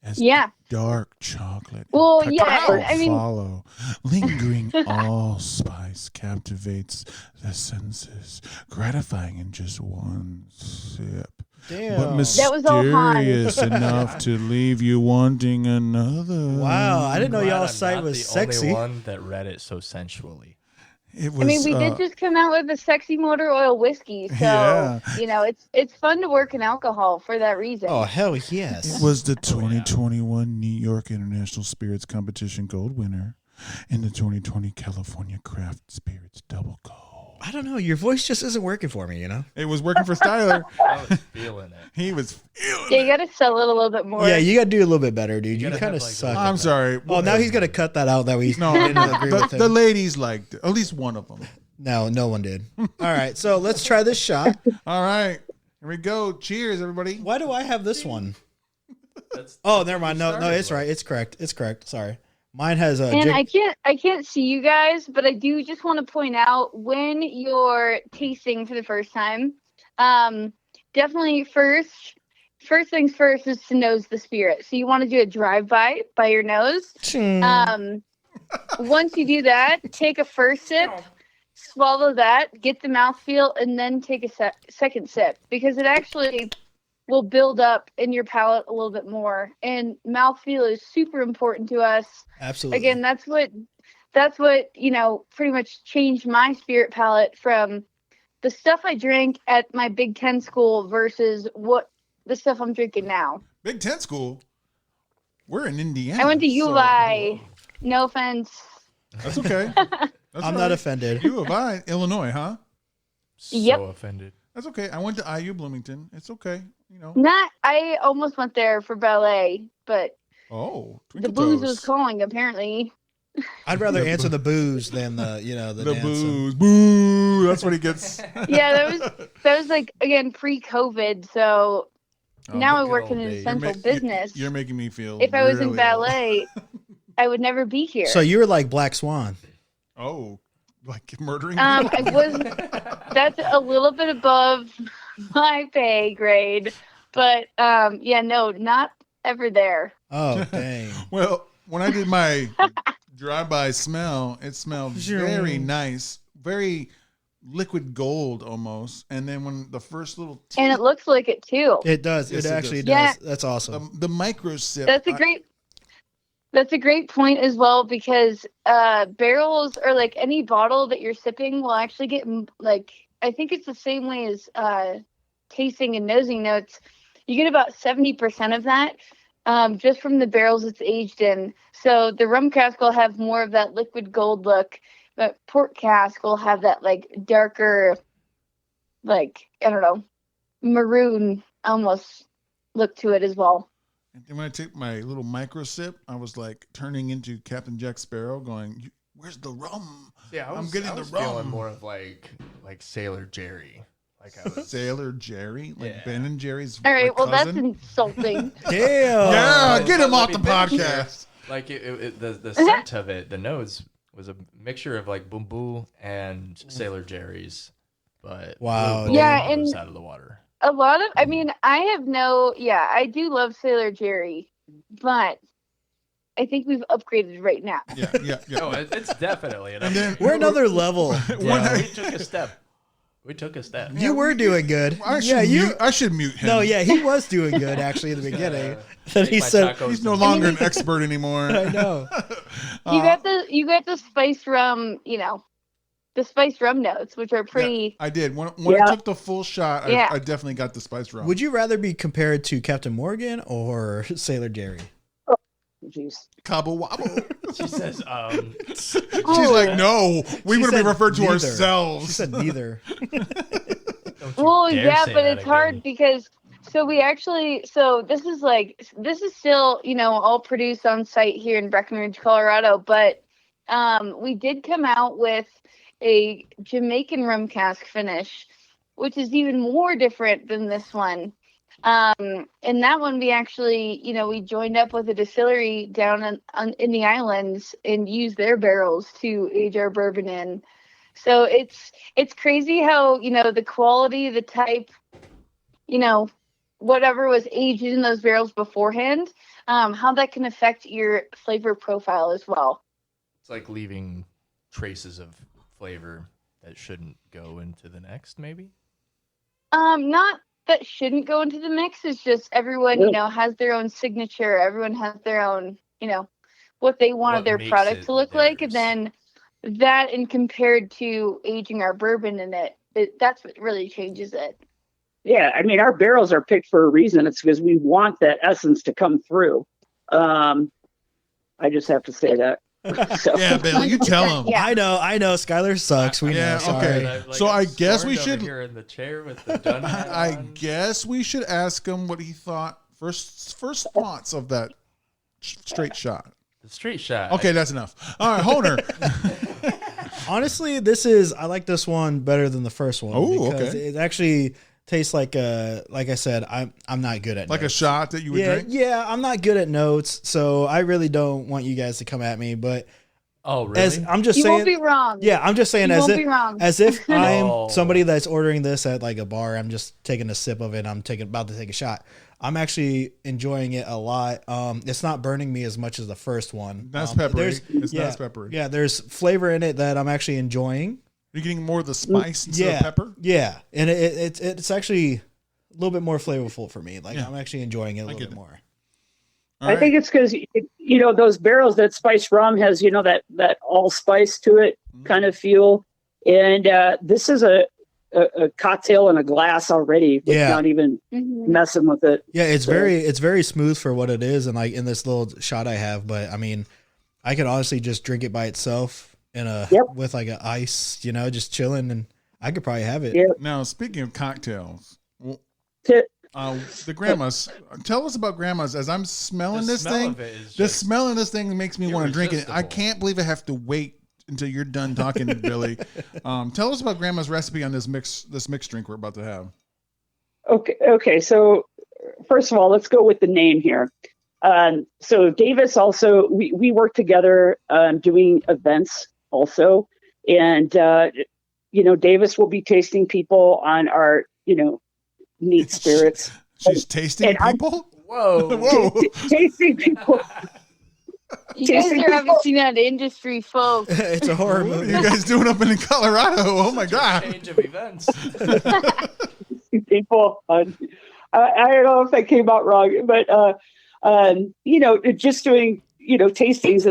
as dark chocolate.
Well, yeah, I mean,
follow. Lingering allspice captivates the senses, gratifying in just one sip.
Damn.
But mysterious enough to leave you wanting another.
Wow, I didn't know y'all's site was sexy.
Only one that read it so sensually.
It was,
I mean, we did just come out with a sexy motor oil whiskey, so you know it's fun to work in alcohol for that reason.
Oh hell yes!
It was the 2021 New York International Spirits Competition Gold winner and the 2020 California Craft Spirits Double Gold.
I don't know. Your voice just isn't working for me, you know?
It was working for Styler.
I was feeling it.
He was feeling
it. You got to sell it a little bit more.
Yeah, you got to do a little bit better, dude. You kind of suck.
I'm sorry.
Oh, now he's going to cut that out that we didn't agree with him.
The ladies liked it. At least one of them.
No, no one did. All right, so let's try this shot.
All right. Here we go. Cheers, everybody.
Why do I have this one? Oh, never mind. No, it's right. It's correct. It's correct. Sorry. Mine has a.
And I can't see you guys, but I do just want to point out when you're tasting for the first time, definitely first things first is to nose the spirit. So you want to do a drive-by by your nose. Once you do that, take a first sip, swallow that, get the mouthfeel, and then take a second sip because it actually will build up in your palate a little bit more. And mouthfeel is super important to us.
Absolutely.
Again, that's what, pretty much changed my spirit palate from the stuff I drank at my Big Ten school versus what the stuff I'm drinking now.
Big Ten school? We're in Indiana.
I went to U of I. No offense.
That's okay.
I'm not offended.
U of I, Illinois, huh?
Yep.
Offended.
That's okay. I went to IU Bloomington. It's okay. You know.
I almost went there for ballet, but the booze was calling apparently.
I'd rather answer the booze than the
booze. Boo. That's what he gets.
Yeah, that was like again pre-COVID, so now I work in an essential business.
You're making me feel.
If I was in ballet, I would never be here.
So you were like Black Swan.
Oh, like murdering?
I was. That's a little bit above my pay grade, but no, not ever there.
Oh dang.
Well, when I did my drive-by smell, it smelled very nice, very liquid gold almost. And then when the first little
and it looks like it too.
It does. Yes, it actually does.
Yeah.
That's awesome.
The micro sip.
That's a great. That's a great point as well, because barrels or like any bottle that you're sipping will actually get like, I think it's the same way as tasting and nosing notes. You get about 70% of that just from the barrels it's aged in. So the rum cask will have more of that liquid gold look, but port cask will have that like darker, like, I don't know, maroon almost look to it as well.
And when I took my little micro sip, I was like turning into Captain Jack Sparrow, going, "Where's the rum?
Yeah,
I'm getting
I
the
was
rum."
feeling more of like Sailor Jerry. Like I was
Sailor Jerry, like Ben and Jerry's.
All right,
like,
well,
cousin?
that's insulting.
Damn.
Yeah, get him
Let
off
me
the
finish here.
podcast.
Like the scent of it, the nose was a mixture of like Boom Boo and Sailor Jerry's, but
Wow.
blew
Yeah,
both of us
and-
out of the water.
A lot of, I mean, I do love Sailor Jerry, but I think we've upgraded right now.
Yeah.
No, it's definitely an
And then
We're another level.
yeah, we took a step. We took a step.
You were doing good.
I should mute him.
No, yeah, he was doing good actually in the beginning. Then he said,
He's no longer an expert anymore.
I know.
You got the spiced rum, the spiced rum notes, which are pretty.
I did. When I took the full shot,
Yeah.
I definitely got the spice rum.
Would you rather be compared to Captain Morgan or Sailor Jerry?
Jeez.
Cobble wobble.
She says,
She's like, no, we
She
would be
said
referred to
neither.
ourselves.
She said neither.
Well,
dare
yeah,
say
but
that
it's hard
again.
because this is still, all produced on site here in Breckenridge, Colorado, but we did come out with a Jamaican rum cask finish, which is even more different than this one. And that one we actually, we joined up with a distillery down in the islands and used their barrels to age our bourbon in. So it's crazy how, the quality, the type, whatever was aged in those barrels beforehand, how that can affect your flavor profile as well.
it's like leaving traces of flavor that shouldn't go into the next, maybe?
Not that shouldn't go into the mix. It's just everyone, has their own signature. Everyone has their own, what they wanted
What
their
makes
product
it
to look like. And
theirs.
then that, and compared to aging our bourbon in it, that's what really changes it.
Yeah, I mean, our barrels are picked for a reason. It's because we want that essence to come through. I just have to say that. So,
Yeah, Bill, you tell him.
Yeah.
I know. Skylar sucks. We
Yeah,
know. Sorry.
okay. So I guess we
Soren over
should-
here in the chair with the dun hat
I
on.
guess we should ask him what he thought. First thoughts of that straight shot.
The straight shot.
Okay, that's enough. All right, Honer.
Honestly, I like this one better than the first one.
Oh,
because
okay.
it actually tastes like I said, I'm not good at
Like a
notes.
shot that you would
Yeah,
drink?
yeah, I'm not good at notes, so I really don't want you guys to come at me. But
Oh, really?
as I'm just
You
saying,
won't be wrong.
yeah, I'm just saying
You
as
won't
if
be wrong.
as if I'm
No.
somebody that's ordering this at like a bar. I'm just taking a sip of it. I'm about to take a shot. I'm actually enjoying it a lot. It's not burning me as much as the first one.
That's peppery.
there's-
It's
yeah,
nice peppery.
Yeah, there's flavor in it that I'm actually enjoying.
You're getting more of the spice instead
Yeah,
of pepper?
yeah, and it's actually a little bit more flavorful for me. Like
Yeah.
I'm actually enjoying it a
I
little
get
bit
it.
more.
All
I think it's because those barrels, that spiced rum has that allspice to it kind of feel, and this is a cocktail in a glass already. With
Yeah.
not even
Mhm.
messing with it.
Yeah, it's
So-
very smooth for what it is, and like in this little shot I have. But I mean, I could honestly just drink it by itself with like an ice, just chilling, and I could probably have it.
Yeah.
Now, speaking of cocktails, well,
T-
the grandmas, tell us about grandmas. As I'm smelling
The
this
smell
thing,
of it is
the
just
smell of this thing makes me want to drink it. I
irresistible.
can't believe I have to wait until you're done talking, Billy. Tell us about grandma's recipe on this mixed drink we're about to have.
Okay. So first of all, let's go with the name here. So Davis also, we work together doing events also, and Davis will be tasting people on our neat spirits.
She's tasting
And I'm-
people.
Whoa.
Whoa!
Tasting people.
You guys are obviously not industry folks.
It's a horror
What are
movie.
you guys doing up in Colorado? Oh my god!
Change of events.
People. I don't know if that came out wrong, but just doing tastings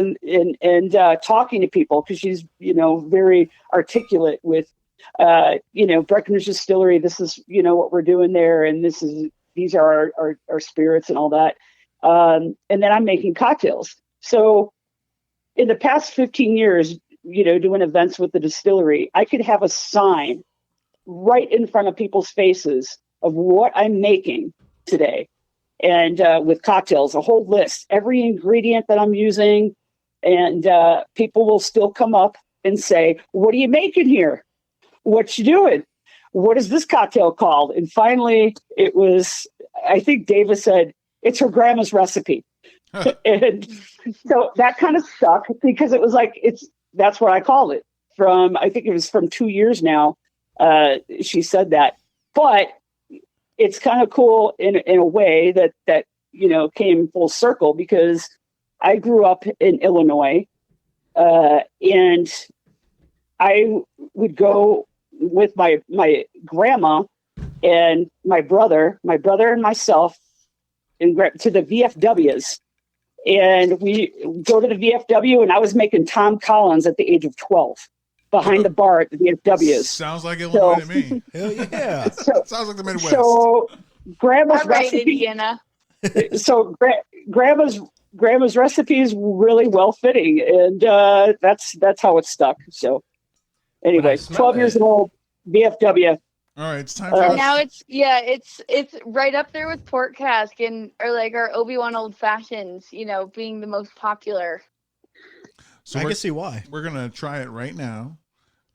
and talking to people, because she's, very articulate with, Breckenridge Distillery. This is, what we're doing there. And these are our spirits and all that. And then I'm making cocktails. So in the past 15 years, doing events with the distillery, I could have a sign right in front of people's faces of what I'm making today. And with cocktails, a whole list, every ingredient that I'm using. And people will still come up and say, what are you making here? What you doing? What is this cocktail called? And finally, it was, I think Davis said, it's her grandma's recipe. And so that kind of stuck, because it was like, that's what I called it I think it was from 2 years now. She said that, but it's kind of cool in a way that came full circle, because I grew up in Illinois, and I would go with my grandma and my brother and myself to the VFWs. And we go to the VFW, and I was making Tom Collins at the age of 12 behind the bar at the VFWs.
Sounds like Illinois to me.
Hell yeah.
Sounds like the Midwest.
So grandma's
All right,
recipe.
Indiana.
So grandma's recipe is really well fitting, and that's how it stuck. So anyway, 12 years old, VFW.
All right, it's time for
Now it's right up there with Port Cask and our Obi Wan Old Fashions, being the most popular.
So
I can see why.
We're gonna try it right now.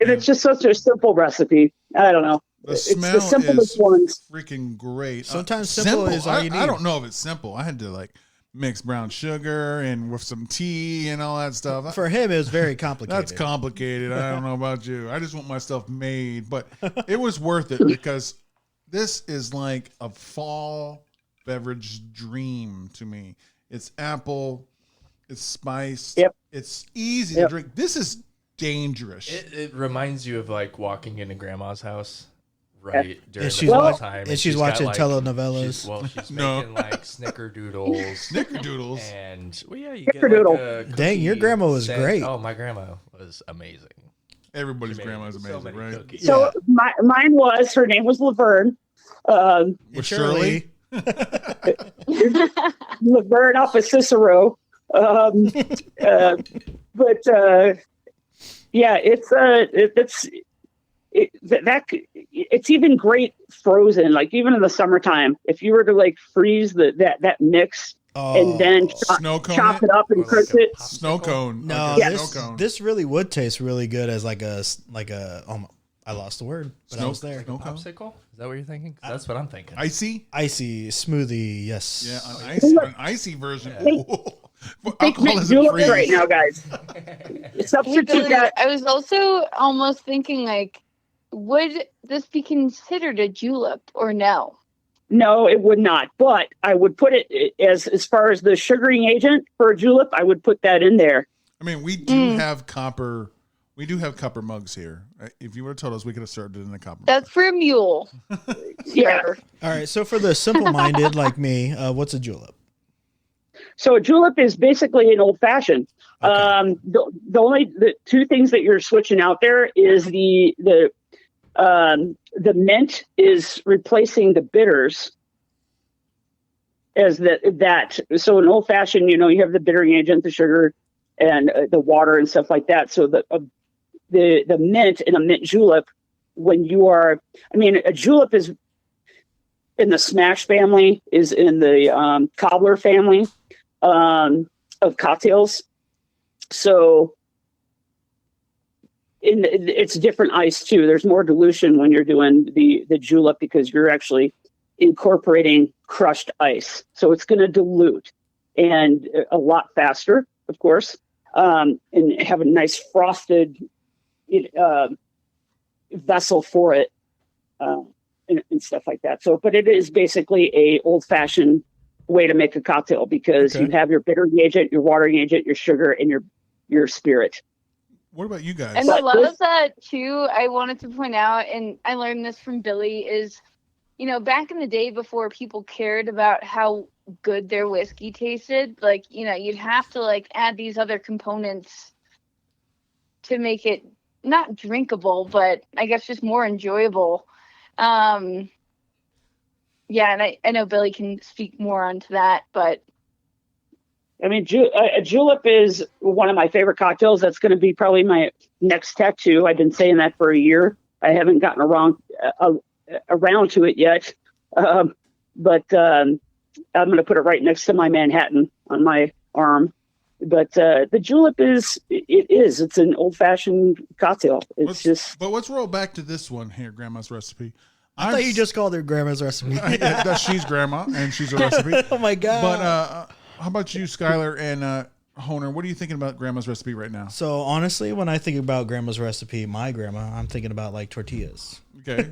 And it's just such a simple recipe. I don't know.
The smell
it's the simplest
is
ones.
freaking great.
Sometimes simple is all you need.
I don't know if it's simple. I had to mix brown sugar and with some tea and all that stuff.
For him, it was very complicated.
That's complicated. I don't know about you. I just want my stuff made, but it was worth it, because this is like a fall beverage dream to me. It's apple, it's spiced, it's easy to drink. This is dangerous.
It reminds you of walking into grandma's house. Right during
she's
the time,
and she's watching telenovelas.
She's making snickerdoodles.
Snickerdoodles.
And you
Snickerdoodle.
get a
Dang, your grandma was great.
Oh, my grandma was amazing.
Everybody's grandma is amazing, right?
Cookies.
So mine her name was Laverne.
With Shirley.
Laverne off of Cicero. It's even great frozen. Even in the summertime, if you were to freeze that mix and then chop it up and cook it.
Snow cone.
No, this really would taste really good as I lost the word, but I was there.
Popsicle? Is that what you're thinking? That's what I'm thinking.
Icy
smoothie. Yes.
Yeah, an icy version.
Yeah.
Alcoholism free
right now, guys. Substitute that.
I was also almost thinking would this be considered a julep or no?
No, it would not. But I would put it as far as the sugaring agent for a julep. I would put that in there.
I mean, we do have copper. We do have copper mugs here. If you would have told us, we could have served it in a copper mug.
That's for a mule.
Yeah.
All right. So for the simple-minded like me, what's a julep?
So a julep is basically an old fashioned.
Okay.
The two things that you're switching out there is the mint is replacing the bitters as that. So an old fashioned, you have the bittering agent, the sugar, and the water and stuff like that. So the mint in a mint julep, a julep is in the smash family, is in the cobbler family of cocktails. So it's different ice too. There's more dilution when you're doing the julep, because you're actually incorporating crushed ice. So it's going to dilute and a lot faster, of course, and have a nice frosted vessel for it and stuff like that. So, but it is basically a old fashioned way to make a cocktail, because you have your bittering agent, your watering agent, your sugar, and your spirit.
What about you guys?
And I love that too. I wanted to point out, and I learned this from Billy, is, back in the day before people cared about how good their whiskey tasted. Like, you know, you'd have to like add these other components to make it not drinkable, but I guess just more enjoyable. Yeah, and I know Billy can speak more onto that, but
I mean, julep is one of my favorite cocktails. That's going to be probably my next tattoo. I've been saying that for a year. I haven't gotten around to it yet, but I'm going to put it right next to my Manhattan on my arm. But the julep it's an old fashioned cocktail.
Let's roll back to this one here, Grandma's recipe.
I thought you just called her Grandma's recipe.
She's Grandma, and she's a recipe.
Oh my god!
But how about you, Skylar and Honer? What are you thinking about Grandma's recipe right now?
So honestly, when I think about Grandma's recipe, my grandma, I'm thinking about like tortillas.
Okay.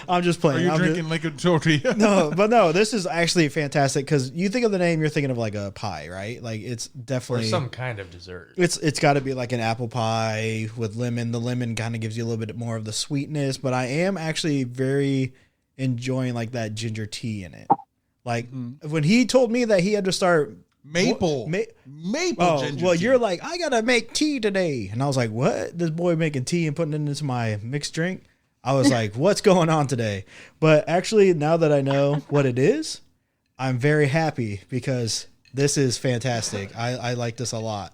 I'm just playing.
Are you drinking liquid tortilla?
No, this is actually fantastic because you think of the name, you're thinking of like a pie, right? Like it's definitely
or some kind of dessert.
It's got to be like an apple pie with lemon. The lemon kind of gives you a little bit more of the sweetness, but I am actually very enjoying like that ginger tea in it. Like when he told me that he had to start
maple ginger tea.
You're like, I gotta make tea today, and I was like, what? This boy making tea and putting it into my mixed drink? I was like, what's going on today? But actually, now that I know what it is, I'm very happy because this is fantastic. I like this a lot.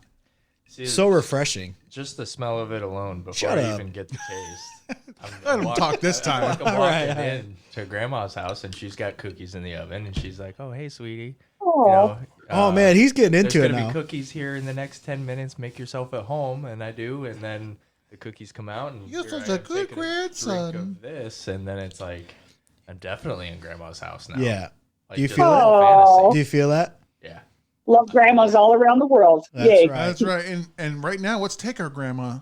See,
so refreshing.
Just the smell of it alone before I even get the taste.
Let him talk this time.
I'm walking in to Grandma's house and she's got cookies in the oven and she's like, "Oh, hey, sweetie."
Oh man, he's getting into it now.
There's gonna be cookies here in the next 10 minutes. Make yourself at home, and I do, and then the cookies come out, and
you're such a good grandson.
Drink of this, and then it's like, I'm definitely in Grandma's house now.
Yeah.
Like,
do you feel that?
Fantasy.
Do you feel that?
Yeah.
Love grandmas all around the world.
That's
Yay.
right.
That's right. And right now, let's take our grandma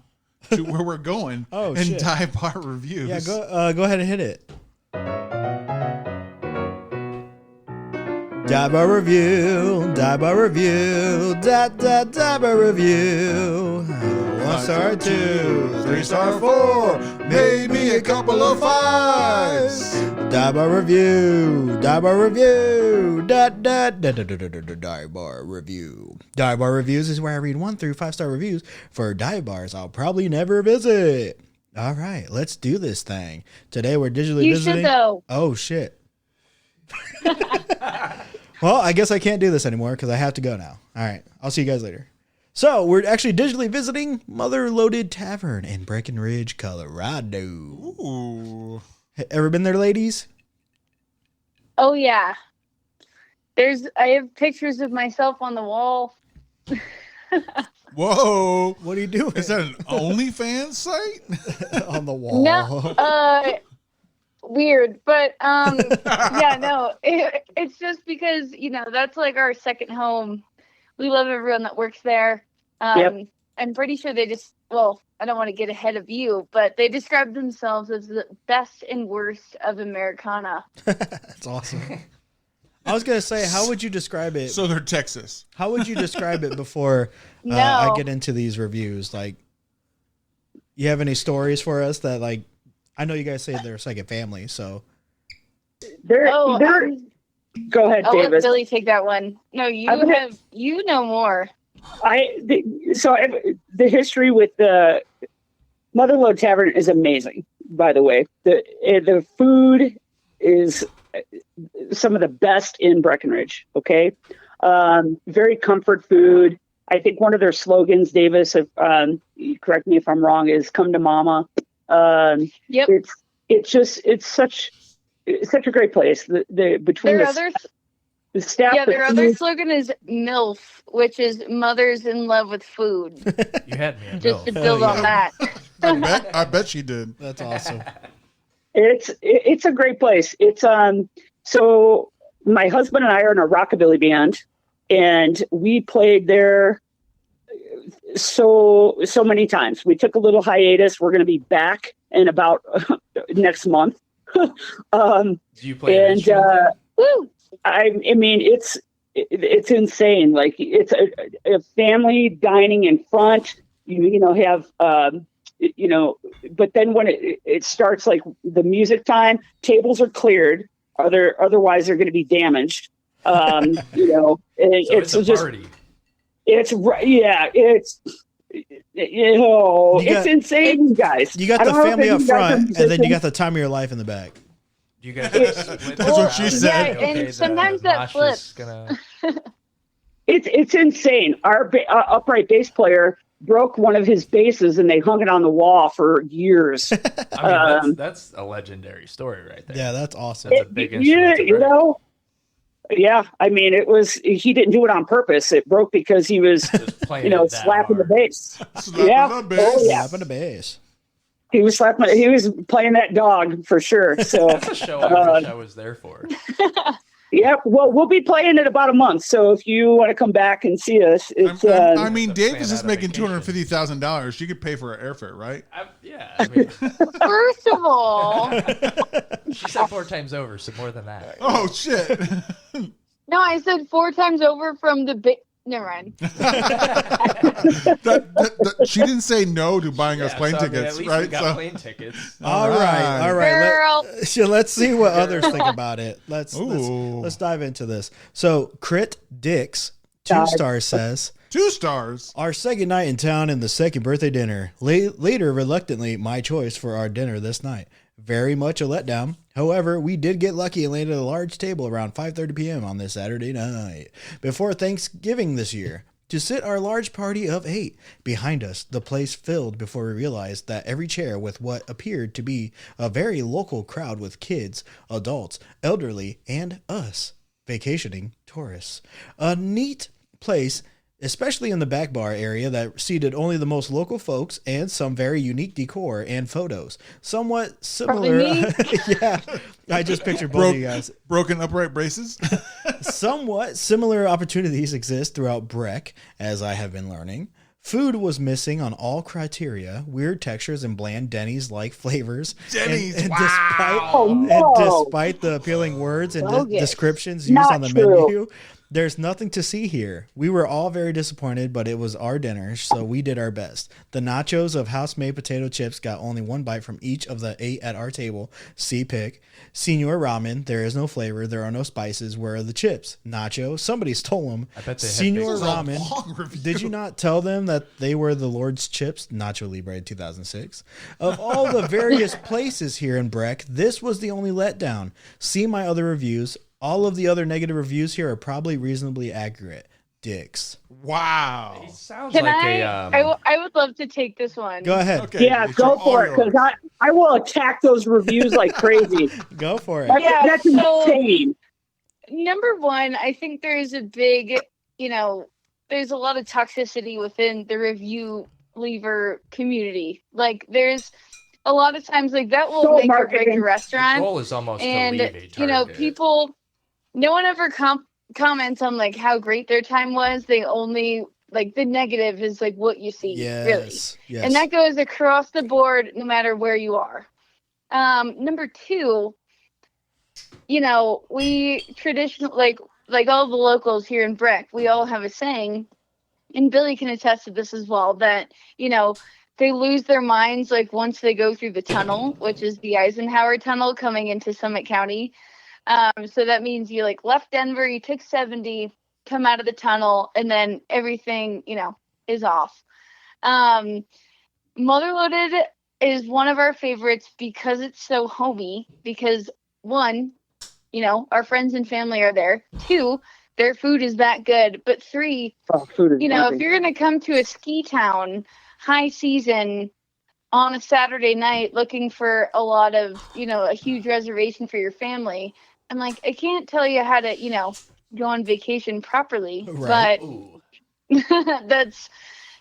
to where we're going.
Shit.
Dive bar reviews.
Yeah, go ahead and hit it. Dive bar review, dive bar review, dive bar review. 1 star, 2, 3 star, 4,
maybe a couple of 5s.
Dive bar review, dive bar review, dive bar review. Dive bar reviews is where I read 1 through 5 star reviews for dive bars I'll probably never visit. All right, let's do this thing. Today we're digitally visiting.
You should though.
Oh shit. Well, I guess I can't do this anymore because I have to go now. All right, I'll see you guys later. So we're actually digitally visiting Mother Loaded Tavern in Breckenridge, Colorado.
Ooh.
Ever been there, ladies?
Oh yeah. I have pictures of myself on the wall.
Whoa.
What are you doing?
Is that an OnlyFans site?
On the wall.
No, weird, but yeah, no, it's just because, you know, that's like our second home. We love everyone that works there.
Yep.
I'm pretty sure they I don't want to get ahead of you, but they describe themselves as the best and worst of Americana.
That's awesome. I was going to say, how would you describe it?
So they're Texas.
How would you describe it before
No.
I get into these reviews? Like, you have any stories for us that, like, I know you guys say they're a second family, so.
Go ahead,
I'll let
Davis.
Billy take that one. No, you know more.
The history with the Mother Load Tavern is amazing, by the way. The food is some of the best in Breckenridge, okay? Very comfort food. I think one of their slogans, Davis, if correct me if I'm wrong, is "Come to Mama."
Yep.
It's such a great place. The staff.
Yeah, their other slogan is MILF, which is Mothers in Love with Food.
You had me at
Just to
MILF.
build on that.
I bet she did.
That's awesome.
It's a great place. It's so my husband and I are in a rockabilly band, and we played there so many times. We took a little hiatus. We're going to be back in about next month.
Do you play an instrument?
Woo!
I mean, it's insane. Like, it's a family dining in front. You have but then when it starts, like the music time, tables are cleared. Otherwise they're going to be damaged. You know,
So
it's
a
just
party.
it's right. Yeah, it's you know,
You got-
it's insane, you guys.
You got
I
the
don't know if
family
any
up
of you guys are
front, and then you
musicians.
got the time of your life in the back.
You guys
That's
what she said.
Yeah, and sometimes that flips.
Gonna...
It's insane. Our upright bass player broke one of his basses, and they hung it on the wall for years.
I mean, that's a legendary story right there.
Yeah, that's awesome.
That's a big
Yeah,
instrument to
you
break.
know. Yeah, I mean, he didn't do it on purpose. It broke because he was,
Just playing
you know,
it that
slapping the
hard.
bass.
Slapping
Yeah.
the bass.
Oh, yeah.
Slapping the bass.
He was playing that dog for sure. So
That's a show I wish I was there for.
yeah, well, we'll be playing in about a month. So if you want to come back and see us, it's
I mean,
That's a
Davis
fan
is
out of
making
vacation.
$250,000. She could pay for her airfare, right?
Yeah, I mean,
First of all,
she said 4 times over, so more than that.
Oh shit!
no, I said 4 times over from the big. Never mind.
She didn't say no to buying us plane
so, I mean,
tickets,
at least
right?
we got
So-
plane tickets.
All right.
Girl.
Let's see what others think about it. Let's
Ooh.
dive into this. So, Crit Dix, 2 stars, says
2 stars.
our second night in town and the second birthday dinner. Later, reluctantly, my choice for our dinner this night. Very much a letdown. However, we did get lucky and landed a large table around 5:30 p.m. on this Saturday night before Thanksgiving this year to sit our large party of 8. Behind us, the place filled before we realized that every chair with what appeared to be a very local crowd with kids, adults, elderly, and us, vacationing tourists. A neat place, especially in the back bar area that seated only the most local folks and some very unique decor and photos. Somewhat similar. Yeah, I just pictured both of you guys.
Broken upright braces.
Somewhat similar opportunities exist throughout Breck, as I have been learning. Food was missing on all criteria, weird textures and bland Denny's-like flavors.
Denny's,
and
wow.
despite the appealing words and
Bogus.
descriptions used
Not
on the
true.
menu, there's nothing to see here. We were all very disappointed, but it was our dinner, so we did our best. The nachos of house-made potato chips got only 1 bite from each of the 8 at our table. See pic. Senior ramen, there is no flavor, there are no spices. Where are the chips? Nacho, somebody stole them.
I bet they had
Senior
big-
This is a
ramen.
long review.
Did you not tell them that they were the Lord's chips? Nacho Libre 2006. Of all the various places here in Breck, this was the only letdown. See my other reviews. All of the other negative reviews here are probably reasonably accurate. Dicks.
Wow.
He sounds
Can
like
I would love to take this one.
Go ahead.
Okay.
Yeah,
it's
go
all
for it, because
yours.
I will attack those reviews like crazy.
Go for it.
Yeah,
That's
so-
insane.
Number one, I think there's a big, there's a lot of toxicity within the review lever community. Like, there's a lot of times like that will
So
make or break
marketing.
a
the
restaurant.
goal is almost
And
to leave a target.
people, no one ever comments on like how great their time was. They only like the negative is like what you see, really.
Yes.
And that goes across the board no matter where you are. Number two, we traditionally like all the locals here in Breck, we all have a saying, and Billy can attest to this as well, that they lose their minds like once they go through the tunnel, which is the Eisenhower Tunnel coming into Summit County. So that means you like left Denver, you took 70, come out of the tunnel, and then everything, is off. Motherloaded is one of our favorites because it's so homey, because 1, our friends and family are there. 2, their food is that good. But 3,
Food is
if
amazing.
you're going to come to a ski town, high season, on a Saturday night looking for a lot of, a huge reservation for your family, I'm like, I can't tell you how to, go on vacation properly.
Right.
But that's,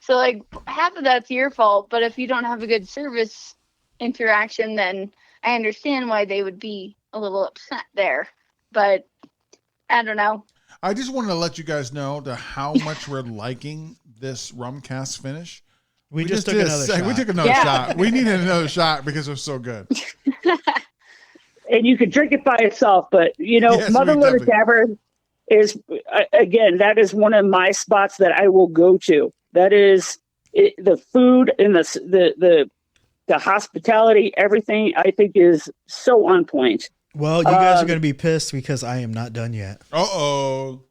so like half of that's your fault. But if you don't have a good service interaction, then I understand why they would be a little upset there. But I don't know.
I just wanted to let you guys know how much we're liking this rum cask finish.
We just took
did
another shot.
We took another
Yeah.
shot. We needed another shot because it was so good.
And you could drink it by itself, but
Yes, we
Motherloaded
definitely-
Tavern is again, that is one of my spots that I will go to. That is the food and the hospitality, everything I think is so on point.
Well, you guys are going to be pissed because I am not done yet.
Uh-oh.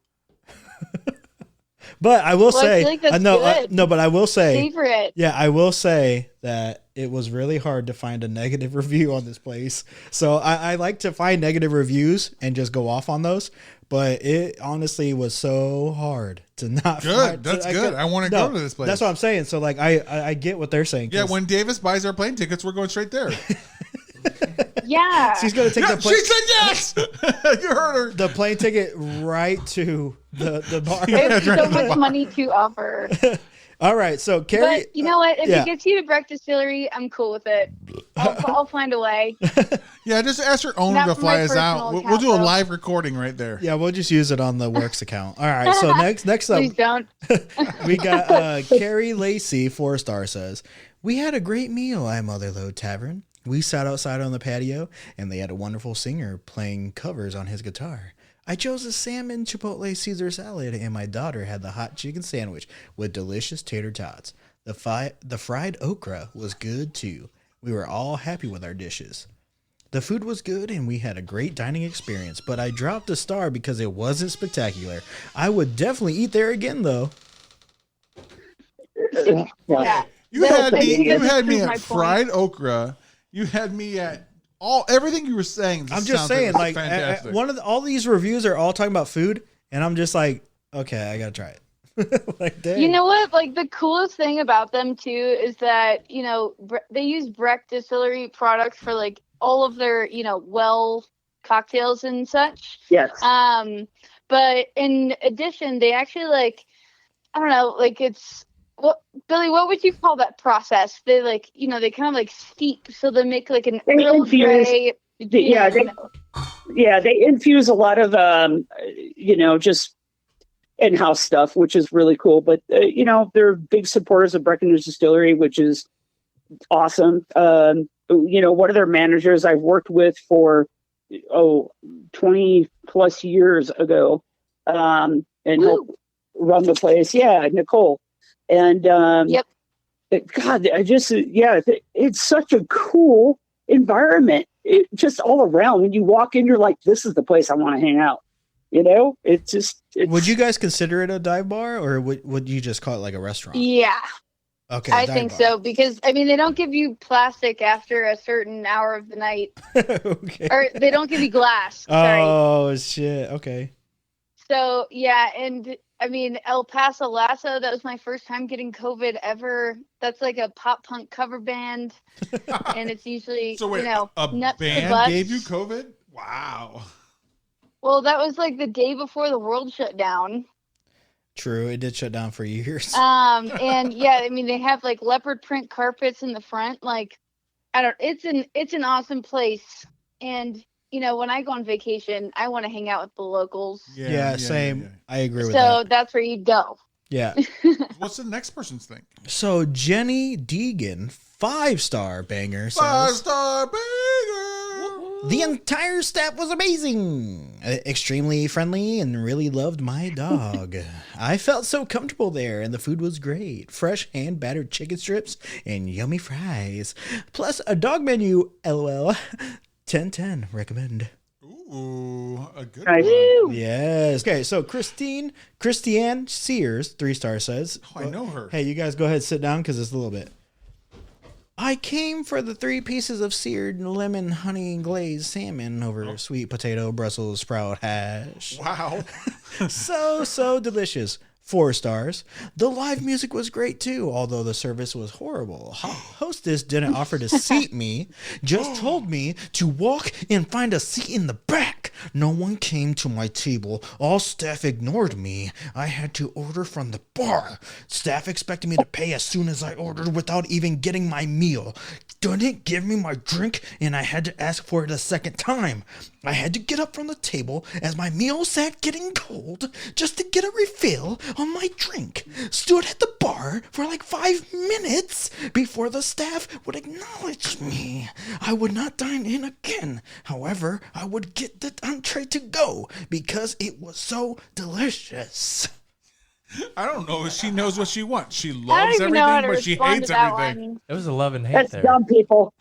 But I will
Well, I
say,
feel like that's good.
no, but I will say,
Favorite.
yeah, I will say that it was really hard to find a negative review on this place. So I like to find negative reviews and just go off on those. But it honestly was so hard to not.
Good. That's good. I want to go to this place.
That's what I'm saying. So like, I get what they're saying.
Yeah, when Davis buys our plane tickets, we're going straight there.
Yeah.
she's going to take the plane.
She said yes. You heard her.
The plane ticket right to the bar.
I have so much money to offer.
All right, so Carrie.
But you know what? If
yeah.
it gets you to Breck Distillery, I'm cool with it. I'll find a way.
Yeah, just ask your owner
Not
to
for
fly
my
us out.
personal
We'll do a
account, though.
live recording right there.
Yeah, we'll just use it on the works account. All right, so next up,
Please don't.
we got Carrie Lacey, 4-star says, we had a great meal at Motherlode Tavern. We sat outside on the patio, and they had a wonderful singer playing covers on his guitar. I chose a salmon chipotle Caesar salad, and my daughter had the hot chicken sandwich with delicious tater tots. The fried okra was good, too. We were all happy with our dishes. The food was good, and we had a great dining experience, but I dropped a star because it wasn't spectacular. I would definitely eat there again, though.
Yeah.
You had
I think
me. You
this
had me
proves my
at
point.
fried okra. You had me at everything you were saying.
I'm just saying, like,
fantastic.
all these reviews are all talking about food, and I'm just like, okay, I gotta try it. Like, dang.
You know what? Like the coolest thing about them too is that they use Breck Distillery products for like all of their well cocktails and such.
Yes.
But in addition, they actually I don't know, it's Billy, what would you call that process? They they kind of like steep, so they make like an
They
Earl
infuse-
Grey.
They infuse a lot of just in-house stuff, which is really cool. But they're big supporters of Breckenridge Distillery, which is awesome. One of their managers I've worked with for 20 plus years ago, and helped run the place. Yeah, Nicole. And
Yep.
God, it's such a cool environment. It just all around. When you walk in, you're like, this is the place I want to hang out. It's
would you guys consider it a dive bar, or would you just call it like a restaurant?
Yeah.
Okay,
I
dive
think
bar.
so, because they don't give you plastic after a certain hour of the night,
Okay.
or they don't give you glass. Sorry.
Oh shit. Okay.
So yeah, and El Paso Lasso, that was my first time getting COVID ever. That's like a pop punk cover band, and it's usually
So wait, a
nuts to
band
butts.
gave you COVID? Wow.
Well, that was like the day before the world shut down.
True, it did shut down for years.
And yeah, they have like leopard print carpets in the front. It's an awesome place. And when I go on vacation, I want to hang out with the locals.
Yeah, same.
yeah.
I agree with
So
that.
that's where you go.
Yeah.
What's the next person's thing?
So Jenny Deegan, 5-star banger, says
5-star banger.
the entire staff was amazing, extremely friendly, and really loved my dog. I felt so comfortable there, and the food was great. Fresh hand battered chicken strips and yummy fries, plus a dog menu. LOL. 10/10 recommend.
Ooh, a good
Nice.
one.
Yes. Okay, so Christiane Sears, 3-star says.
Oh, I know her.
Hey, you guys go ahead and sit down because it's a little bit. I came for the 3 pieces of seared lemon honey glazed salmon over sweet potato Brussels sprout hash.
Wow.
So delicious. 4 stars. The live music was great too, although the service was horrible. Hostess didn't offer to seat me, just told me to walk and find a seat in the back. No one came to my table. All staff ignored me. I had to order from the bar. Staff expected me to pay as soon as I ordered without even getting my meal. Didn't give me my drink, and I had to ask for it a second time. I had to get up from the table as my meal sat getting cold just to get a refill on my drink. Stood at the bar for like 5 minutes before the staff would acknowledge me. I would not dine in again. However, I would get the entree to go because it was so delicious.
I don't know if she knows what she wants. She
I don't
loves
even know how
everything,
to
but she
respond
hates
to that
everything.
one.
It was a love and hate
That's
there.
dumb people.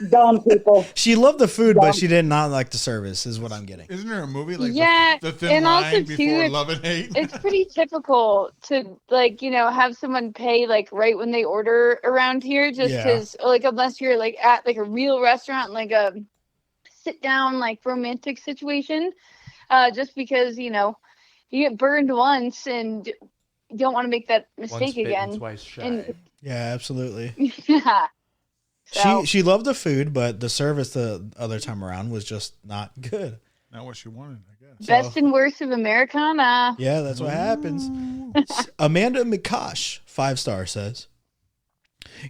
Dumb people.
She loved the food, but she did not like the service. Is what I'm getting.
Isn't there a movie like
Yeah,
the Thin
and
Line
also,
before
too,
Love and Hate?
It's pretty typical to have someone pay right when they order around here, just
Yeah.
because unless you're at a real restaurant, like a sit down romantic situation, just because you get burned once and you don't want to make that
Once
mistake
bitten,
again.
twice shy.
And
Yeah, absolutely.
yeah, so,
She loved the food, but the service the other time around was just not good.
Not what she wanted, I guess.
best and worst of Americana.
Yeah, that's what happens. Amanda McCosh, 5-star, says,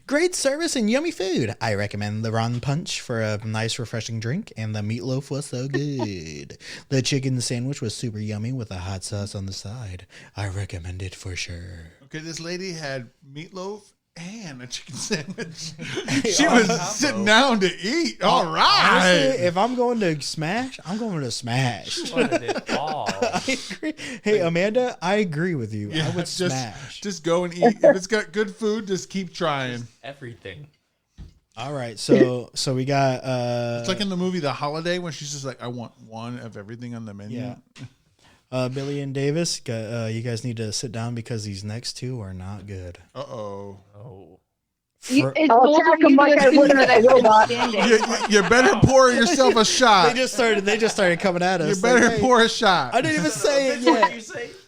great service and yummy food. I recommend the rum punch for a nice refreshing drink, and the meatloaf was so good. The chicken sandwich was super yummy with a hot sauce on the side. I recommend it for sure.
Okay, this lady had meatloaf and a chicken sandwich. She was sitting down to eat. All right.
Honestly, if I'm going to smash, I'm going to smash.
She wanted it all.
I agree. Hey, Amanda, I agree with you. I would smash.
Just go and eat. If it's got good food, just keep trying.
Everything.
All right, so we got
It's like in the movie The Holiday when she's just like, I want one of everything on the menu.
yeah. Billie and Davis, you guys need to sit down because these next two are not good.
Uh-oh.
Oh.
It's
I'll
bold
attack
of you
him
to
like I
assume
would
that
a
I've been
robot.
standing.
You better pour yourself a shot.
They just started coming at us.
You better
Like, hey,
pour a shot.
I didn't even say it yet.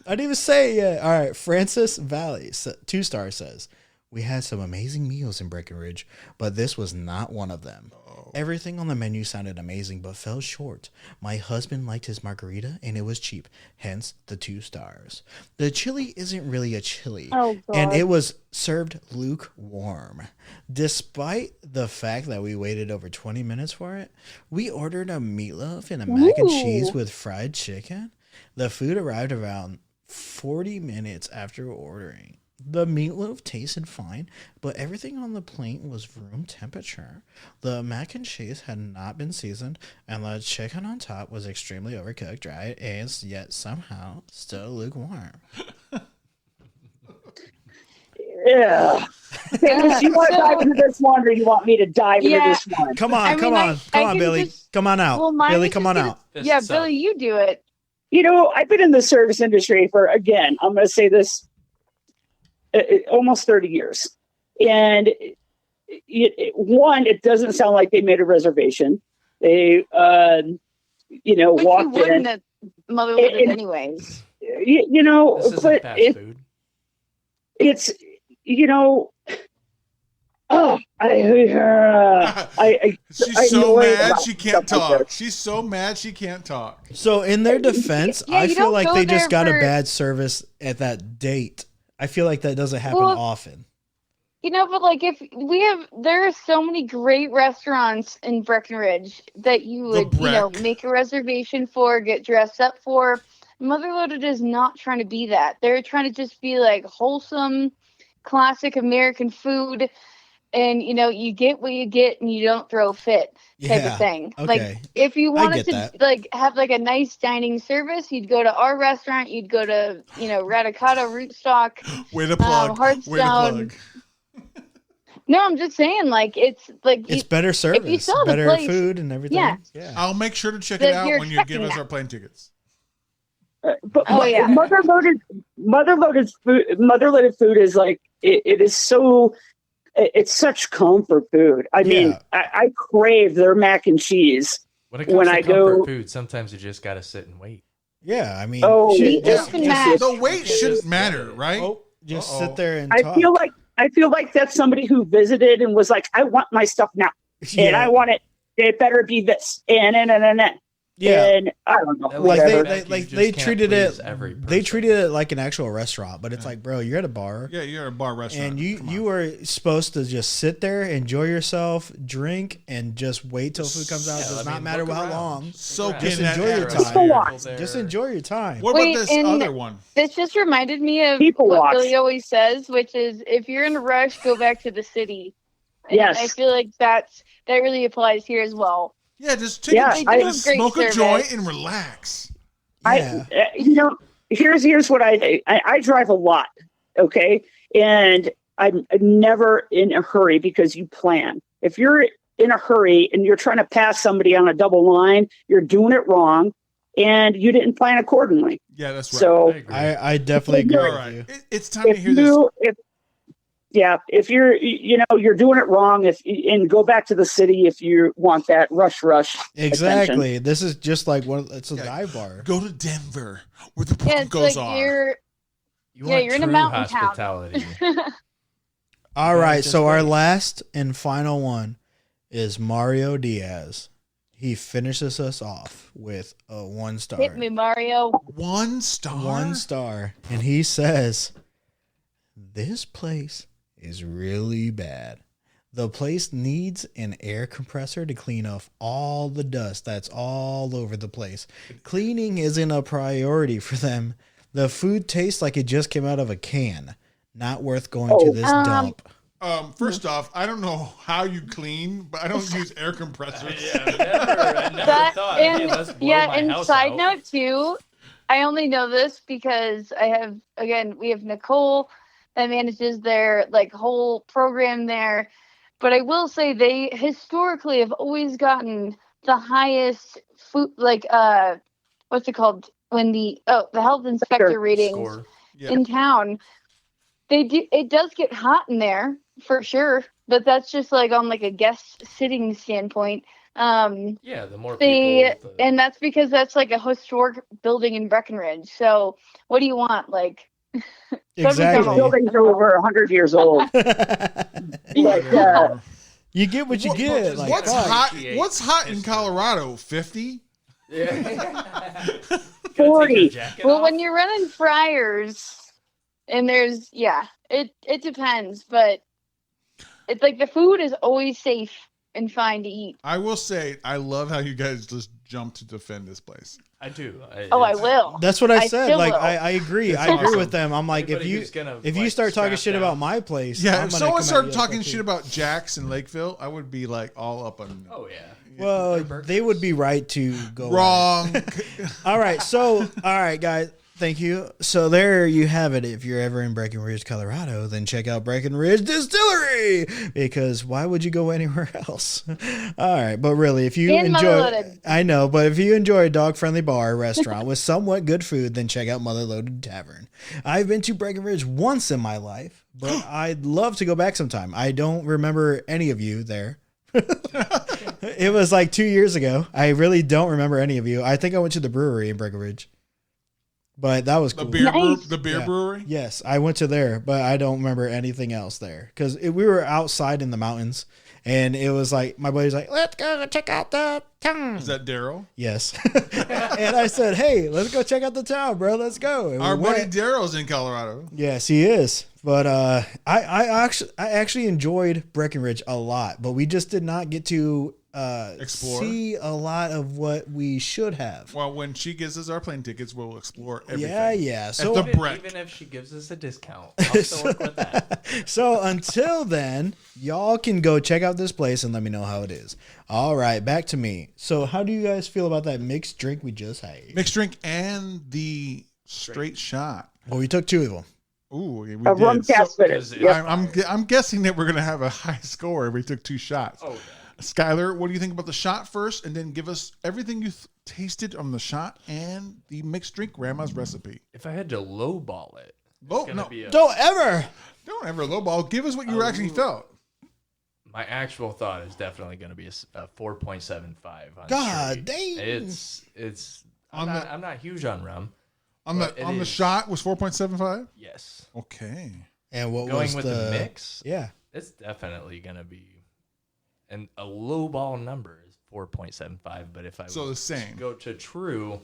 I didn't even say it yet. All right, Francis Valley, 2-star, says, we had some amazing meals in Breckenridge, but this was not one of them. Everything on the menu sounded amazing, but fell short. My husband liked his margarita, and it was cheap, hence the 2 stars. The chili isn't really a chili,
Oh, God.
and it was served lukewarm. Despite the fact that we waited over 20 minutes for it, we ordered a meatloaf and a mac and cheese with fried chicken. The food arrived around 40 minutes after ordering. The meatloaf tasted fine, but everything on the plate was room temperature. The mac and cheese had not been seasoned, and the chicken on top was extremely overcooked, dry, and yet somehow still lukewarm.
Yeah. Hey, you want to dive into this one, or you want me to dive into this one?
Come on,
I
come
mean,
on,
I
come on,
can
Billy.
just-
Come on out.
Well, mine
Billy,
is
come
just
on
gonna-
out.
Yeah,
Fists up.
Billy, you do it.
I've been in the service industry for, again, I'm going to say this, almost 30 years. And it doesn't sound like they made a reservation. They,
Which you
walked
wouldn't
in.
at Mother Wooded anyways.
This isn't
But
fast food.
it's, oh,
She's
I
so
annoy
mad
about
she can't
stuff like
talk.
that.
She's so mad she can't talk.
So, in their defense,
Yeah,
I
you
feel
don't
like
go
they just
there
got a
for-
bad service at that date. I feel like that doesn't happen
Well,
often.
But there are so many great restaurants in Breckenridge that you would,
Breck.
make a reservation for, get dressed up for. Mother Loaded is not trying to be that. They're trying to just be wholesome, classic American food. And, you get what you get and you don't throw a fit type
Yeah,
of thing.
okay.
If you wanted
get
to, have a nice dining service, you'd go to our restaurant, you'd go to, Radicata, Rootstock.
Way to plug. Way to
Hearthstone.
plug.
No, I'm just saying,
It's better service,
saw the
better
place-
food, and everything.
Yeah.
I'll make sure to check
That
it out
you're
when you give
expecting
us
that.
our plane tickets.
But
Oh, yeah.
mother loaded food is it is so, it's such comfort food. I mean,
Yeah.
I crave their mac and cheese.
When it comes
when
to
I
comfort
go-
food, sometimes you just gotta sit and wait.
Yeah, I mean,
Oh,
shit,
yeah.
just,
Can match.
The weight shouldn't matter, right?
just
Uh-oh.
sit there and
I
talk.
feel like that's somebody who visited and was like, I want my stuff now, and I want it. It better be this, and.
yeah.
And I don't know.
That
Like
way
Whatever.
back, you
they
just
they
can't
treated
please
it
every
they
person.
treated it like an actual restaurant, but it's like, bro, you're at a bar.
Yeah, you're at a bar restaurant.
And you
Come on.
you were supposed to just sit there, enjoy yourself, drink, and just wait till food comes out.
Yeah,
It does
I
not
mean,
matter
look
how
around.
long.
Soak
Just
in that
enjoy your
atmosphere.
time.
People watch.
Just enjoy your time.
What about
Wait,
this
and-
other one?
This just reminded me of
People
what
watch.
Billy always says, which is if you're in a rush, go back to the city. And
Yes.
I feel like that really applies here as well.
Yeah, just take
Yeah,
They
a,
do
I-
have great
smoke a
service.
joint and relax.
Yeah.
here's what I drive a lot, okay, and I'm never in a hurry because you plan. If you're in a hurry and you're trying to pass somebody on a double line, you're doing it wrong, and you didn't plan accordingly.
Yeah, that's right.
So
I definitely agree
All
with
right.
you.
It's time to hear this.
If you're, you're doing it wrong, and go back to the city if you want that rush.
Exactly. This is just like it's a dive bar.
Go to Denver where the
Yeah, it's
Broncos
like
are.
you're in a
true
mountain
hospitality.
town.
All right,
just
so our
wait.
last and final one is Mario Diaz. He finishes us off with a 1 star.
Hit me, Mario.
1 star.
1 star. And he says, this place is really bad. The place needs an air compressor to clean off all the dust that's all over the place. Cleaning isn't a priority for them. The food tastes like it just came out of a can. Not worth going to this dump.
First off, I don't know how you clean, but I don't use air compressors.
I never thought. Hey, let's blow my
And
house
side
out.
note too, I only know this because we have Nicole that manages their whole program there. But I will say they historically have always gotten the highest food, what's it called? When the health inspector ratings
Score.
Yeah.
in town. It does get hot in there for sure, but that's just on a guest sitting standpoint.
Yeah, the more people.
And that's because that's a historic building in Breckenridge. So what do you want?
Exactly.
Buildings are over 100 years old.
You get what you get.
What's
fuck.
hot? What's hot in Colorado? 50?
Yeah.
40.
Well, when you're running fryers, and there's it depends, but it's the food is always safe and fine to eat.
I will say, I love how you guys just jump to defend this place.
I do.
I will.
That's what I
I
said.
still
I
will.
agree.
It's
I agree
awesome.
with them. I'm like,
Anybody
if
who's gonna,
you start talking
strap
shit
down.
about my place,
Yeah,
I'm
if
gonna
someone
come at
started
you
talking
like that
shit
too.
about Jack's and Lakeville, I would be all up on.
Oh yeah.
Well, they would be right to go
Wrong.
All right, all right, guys. Thank you. So there you have it. If you're ever in Breckenridge, Colorado, then check out Breckenridge Distillery, because why would you go anywhere else? All right, but really, if you
And
enjoy,
Mother-Loaded.
I know, but if you enjoy a dog-friendly bar or restaurant with somewhat good food, then check out Mother-Loaded Tavern. I've been to Breckenridge once in my life, but I'd love to go back sometime. I don't remember any of you there. It was 2 years ago. I really don't remember any of you. I think I went to the brewery in Breckenridge. But that was cool.
The beer
Yeah.
brewery?
Yes, I went to there, but I don't remember anything else there because we were outside in the mountains, and it was my buddy's like, "Let's go check out the town."
Is that Daryl?
Yes, and I said, "Hey, let's go check out the town, bro. Let's go." And we
Our buddy
went.
Daryl's in Colorado.
Yes, he is. But I actually enjoyed Breckenridge a lot, but we just did not get to
Explore.
see a lot of what we should have.
Well, when she gives us our plane tickets, we'll explore everything.
Yeah. So
the Breck.
Even if she gives us a discount, I'll still work with that.
So until then, y'all can go check out this place and let me know how it is. All right, back to me. So how do you guys feel about that mixed drink we just had?
Mixed drink and the straight shot.
Well, we took 2 of them.
Ooh, we
A rum
did.
cask finish.
So-
Yep.
I'm guessing that we're gonna have a high score if we took 2 shots.
Oh, yeah.
Skylar, what do you think about the shot first, and then give us everything you tasted on the shot and the mixed drink grandma's recipe?
If I had to lowball it,
Oh,
it's
no.
gonna be
Don't ever.
Don't ever lowball. Give us what you actually felt.
my actual thought is definitely going to be a 4.75 on
God
straight.
dang.
It's
On
I'm not huge on rum.
On
But
the
it
on the
is-
shot was 4.75.
Yes.
Okay.
And what
Going
was
with the mix,
Yeah.
it's definitely going to be, and a low ball number is 4.75. But if I
So the
was to
same.
go to true,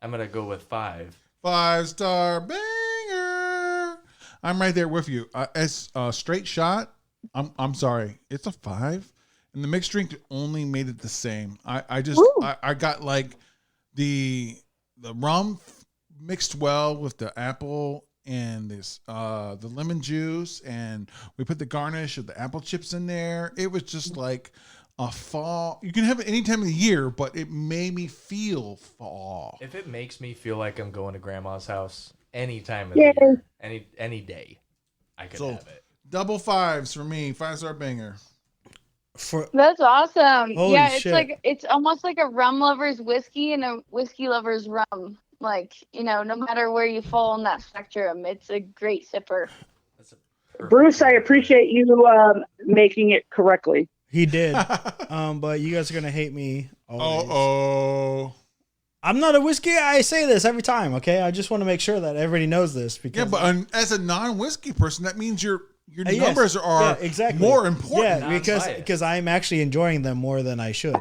I'm going to go with 5.
5-star banger. I'm right there with you. As a straight shot, I'm sorry, it's a 5. And the mixed drink only made it the same. I got the rum mixed well with the apple and this the lemon juice, and we put the garnish of the apple chips in there. It was just a fall. You can have it any time of the year, but it made me feel fall.
If it makes me feel like I'm going to grandma's house any time of the year, any day, I could have it.
Double fives for me. 5-star banger.
That's awesome.
Holy
Yeah, it's
shit.
like it's almost like a rum lover's whiskey and a whiskey lover's rum. Like, no matter where you fall on that spectrum, it's a great sipper.
Bruce, I appreciate you making it correctly.
He did. But you guys are gonna hate me always.
Oh.
I'm not a whiskey. I say this every time. Okay, I just want to make sure that everybody knows this because
Yeah, but as a non-whiskey person, that means your numbers are
exactly
more important.
Yeah, because I'm actually enjoying them more than I should.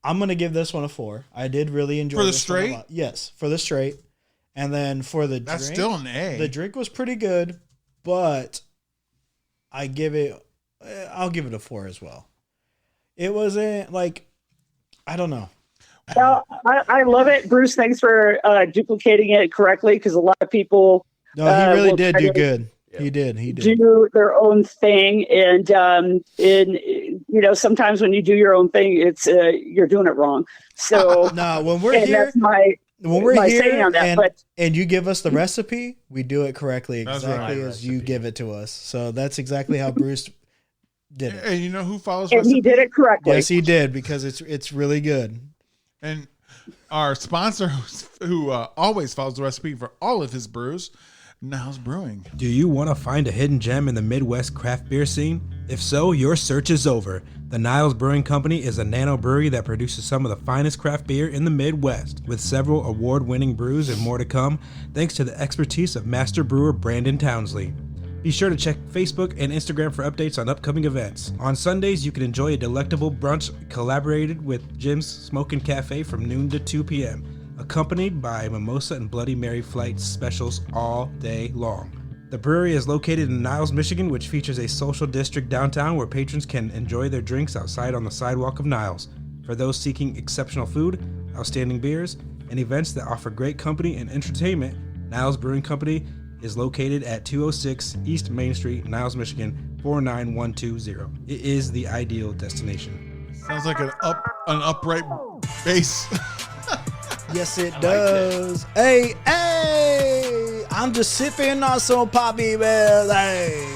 I'm gonna give this one a 4. I did really enjoy
For the
this one a
straight?
lot. Yes, for the straight, and then for the
That's
drink,
still an A.
The drink was pretty good, but I'll give it a 4 as well. It wasn't like, I don't know.
Well, I love it, Bruce. Thanks for duplicating it correctly, because a lot of people
No, he really
will
did
try
do
to
good. He did.
do their own thing, and sometimes when you do your own thing, it's you're doing it wrong. So
No, when we're
and
here,
that's my
here
saying on that.
and you give us the recipe, we do it correctly,
That's
exactly
right.
as you give it to us. So that's exactly how Bruce did it.
And you know who follows
and
recipe?
he did it correctly.
Yes, he did, because it's really good.
And our sponsor, who always follows the recipe for all of his brews, Niles Brewing.
Do you want to find a hidden gem in the Midwest craft beer scene? If so, your search is over. The Niles Brewing Company is a nano brewery that produces some of the finest craft beer in the Midwest, with several award-winning brews and more to come, thanks to the expertise of master brewer Brandon Townsley. Be sure to check Facebook and Instagram for updates on upcoming events. On Sundays, you can enjoy a delectable brunch collaborated with Jim's Smokin' Cafe from noon to 2 p.m., accompanied by mimosa and Bloody Mary flight specials all day long. The brewery is located in Niles, Michigan, which features a social district downtown where patrons can enjoy their drinks outside on the sidewalk of Niles. For those seeking exceptional food, outstanding beers, and events that offer great company and entertainment, Niles Brewing Company is located at 206 East Main Street, Niles, Michigan, 49120. It is the ideal destination.
Sounds like an upright bass.
Yes, it does. Hey, I'm just sipping on some Poppy Bells. Hey,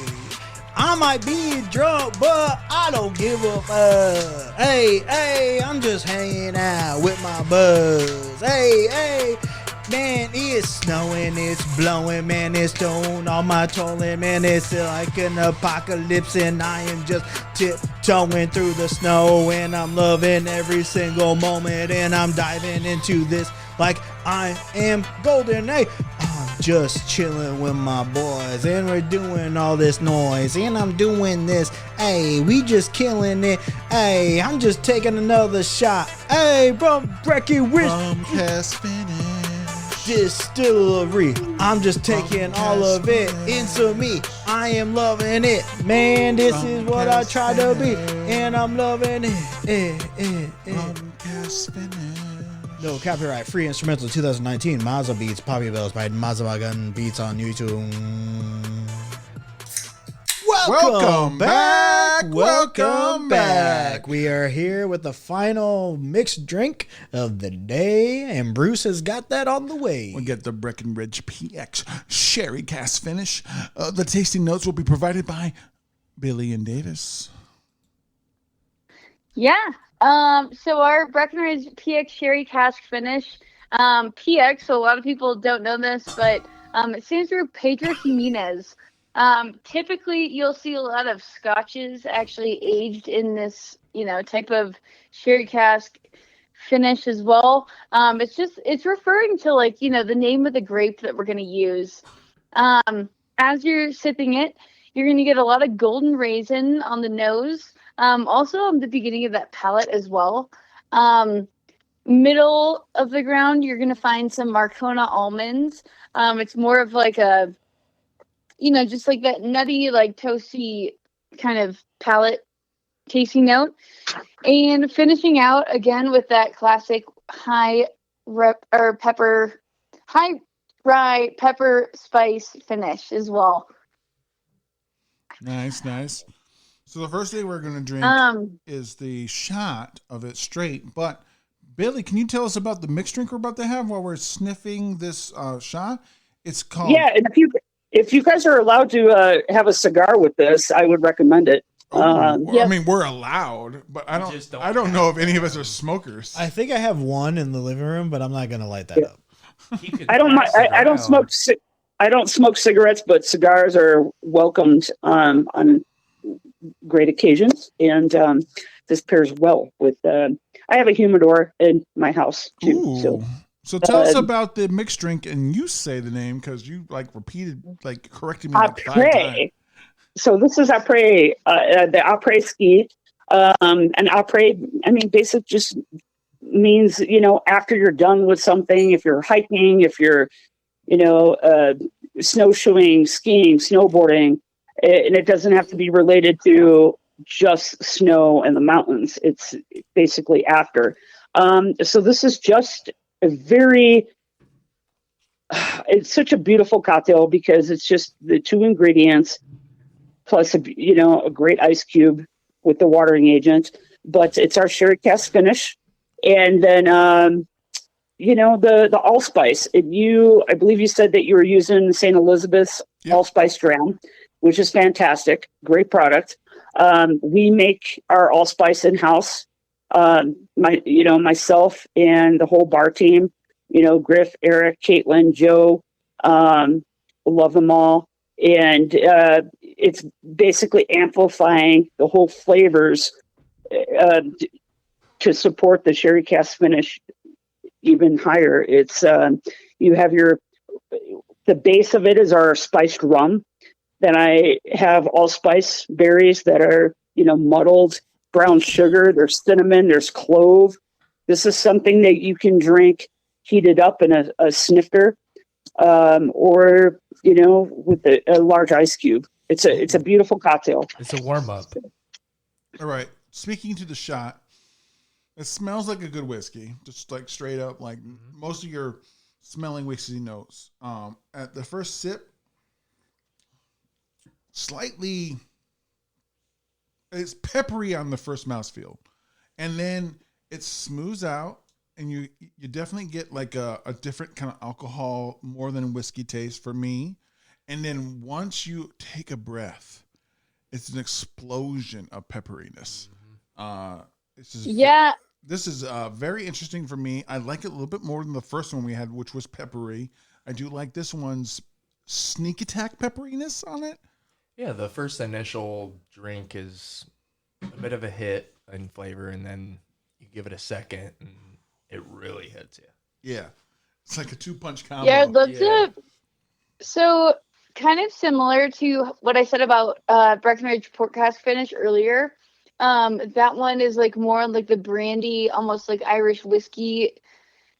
I might be drunk, but I don't give a fuck. Hey, I'm just hanging out with my buzz. Hey, man, it's snowing, it's blowing, man, it's snowing on my trolling, man, it's like an apocalypse, and I am just tiptoeing through the snow, and I'm loving every single moment, and I'm diving into this like I am golden. Hey, I'm just chilling with my boys, and we're doing all this noise, and I'm doing this. Hey, we just killing it. Hey, I'm just taking another shot. Hey, from Breckenridge
Rum Cask Finish.
Distillery. I'm just taking all of it into me. I am loving it. Man, this is what I try to be, and I'm loving it.
Rum Cask Finish.
No copyright, free instrumental 2019. Mazza Beats, Poppy Bells by Mazza Beats on YouTube.
Welcome back.
Welcome back. We are here with the final mixed drink of the day, and Bruce has got that on the way.
We get the Breckenridge PX Sherry Cask Finish. The tasting notes will be provided by Billie and Davis.
Yeah. So our Breckenridge PX Sherry Cask Finish, PX, so a lot of people don't know this, but it stands for Pedro Jimenez. Typically, you'll see a lot of scotches actually aged in this, type of sherry cask finish as well. It's referring to the name of the grape that we're going to use. As you're sipping it, you're going to get a lot of golden raisin on the nose. Also on the beginning of that palate as well. Middle of the ground, you're going to find some Marcona almonds. It's more of like a, just like that nutty, like toasty kind of palate tasting note. And finishing out again with that classic high rye pepper spice finish as well.
Nice. So the first thing we're going to drink is the shot of it straight. But Billy, can you tell us about the mixed drink we're about to have while we're sniffing this shot? It's called.
Yeah, and if you guys are allowed to have a cigar with this, I would recommend it.
I mean, we're allowed, but I don't know if any of us are smokers.
I think I have one in the living room, but I'm not gonna light that up.
I don't smoke. I don't smoke cigarettes, but cigars are welcomed on great occasions, and this pairs well with. I have a humidor in my house too.
Ooh. So tell us about the mixed drink, and you say the name because you corrected me like 5 times.
So this is Apres, the Apres Ski. And Apres, I mean, basic just means, after you're done with something, if you're hiking, if you're, snowshoeing, skiing, snowboarding, and it doesn't have to be related to just snow and the mountains. It's basically after. So this is just it's such a beautiful cocktail because it's just the 2 ingredients plus a great ice cube with the watering agent, but it's our sherry cask finish. And then, the allspice, I believe you said that you were using St. Elizabeth's allspice dram, which is fantastic. Great product. We make our allspice in-house. Myself and the whole bar team, Griff, Eric, Caitlin, Joe, love them all. And it's basically amplifying the whole flavors to support the sherry cask finish even higher. It's you have the base of it is our spiced rum. Then I have allspice berries that are muddled, brown sugar. There's cinnamon. There's clove. This is something that you can drink heated up in a snifter, or with a large ice cube. It's a beautiful cocktail.
It's a warm up.
All right. Speaking to the shot, it smells like a good whiskey, just like straight up, like most of your smelling whiskey notes. At the first sip, slightly, it's peppery on the first mouthfeel, and then it smooths out, and you definitely get like a different kind of alcohol, more than whiskey taste for me. And then once you take a breath, it's an explosion of pepperiness. This is very interesting for me. I like it a little bit more than the first one we had, which was peppery. I do like this one's sneak attack pepperiness on it.
Yeah, the first initial drink is a bit of a hit in flavor, and then you give it a second, and it really hits you.
Yeah. It's like a 2-punch combo.
Yeah, I'd love to. So, kind of similar to what I said about Breckenridge Port Cask Finish earlier. That one is like more like the brandy, almost like Irish whiskey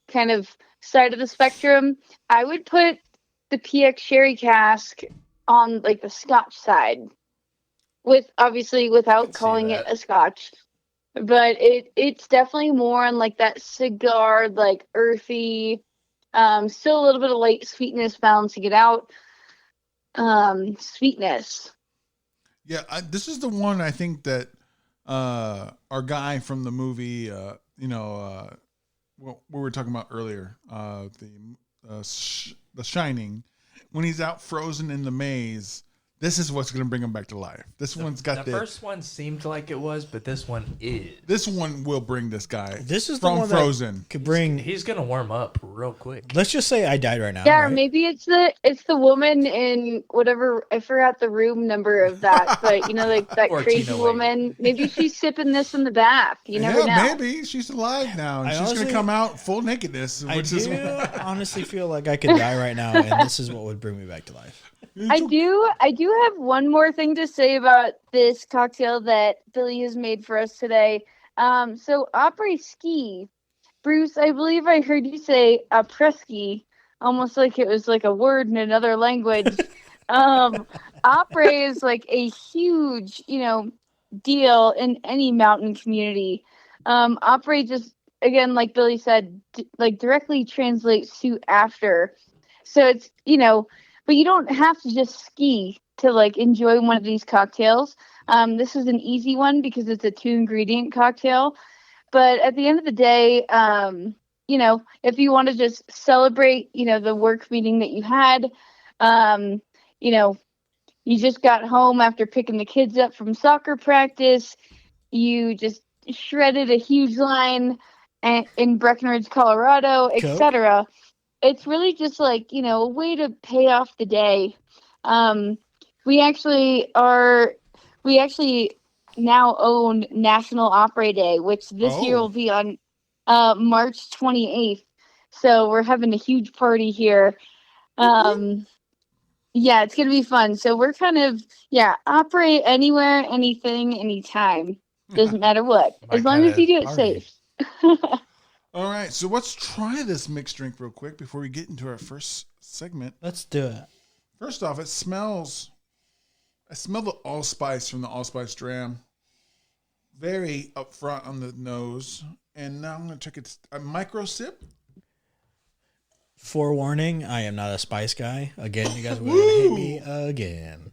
kind of side of the spectrum. I would put the PX Sherry Cask on like the Scotch side, without calling it a Scotch. But it's definitely more on like that cigar, like earthy, still a little bit of light sweetness balancing it out. Sweetness.
Yeah, this is the one I think that our guy from the movie, what we were talking about earlier, the Shining, when he's out frozen in the maze. This is what's going to bring him back to life. This one's got
the first one seemed like it was, but this one is.
This one will bring this guy.
This is
from
the one
Frozen.
That could bring.
He's going to warm up real quick.
Let's just say I died right now.
Yeah,
right?
or maybe it's the woman in whatever. I forgot the room number of that, but like that crazy woman. Maybe she's sipping this in the bath. You never know.
Maybe she's alive now, and she's going to come out full nakedness.
Honestly feel like I could die right now, and this is what would bring me back to life.
I do have one more thing to say about this cocktail that Billy has made for us today. So Apres Ski, Bruce, I believe I heard you say Apres Ski, almost like it was like a word in another language. Apres is like a huge, deal in any mountain community. Apres just, again, like Billy said, like directly translates to after. So it's, but you don't have to just ski to like enjoy one of these cocktails. This is an easy one because it's a 2-ingredient cocktail. But at the end of the day, if you want to just celebrate, the work meeting that you had, you just got home after picking the kids up from soccer practice, you just shredded a huge line in Breckenridge, Colorado, etc. It's really just like, a way to pay off the day. We actually now own National Opera Day, which this year will be on March 28th. So we're having a huge party here. Yeah, it's going to be fun. So we're kind of, operate anywhere, anything, anytime. Doesn't matter what. As long as you do it safe.
All right, so let's try this mixed drink real quick before we get into our first segment.
Let's do it.
First off, I smell the allspice from the allspice dram. Very upfront on the nose. And now I'm going to take a micro sip.
Forewarning, I am not a spice guy. Again, you guys are going to hate me again.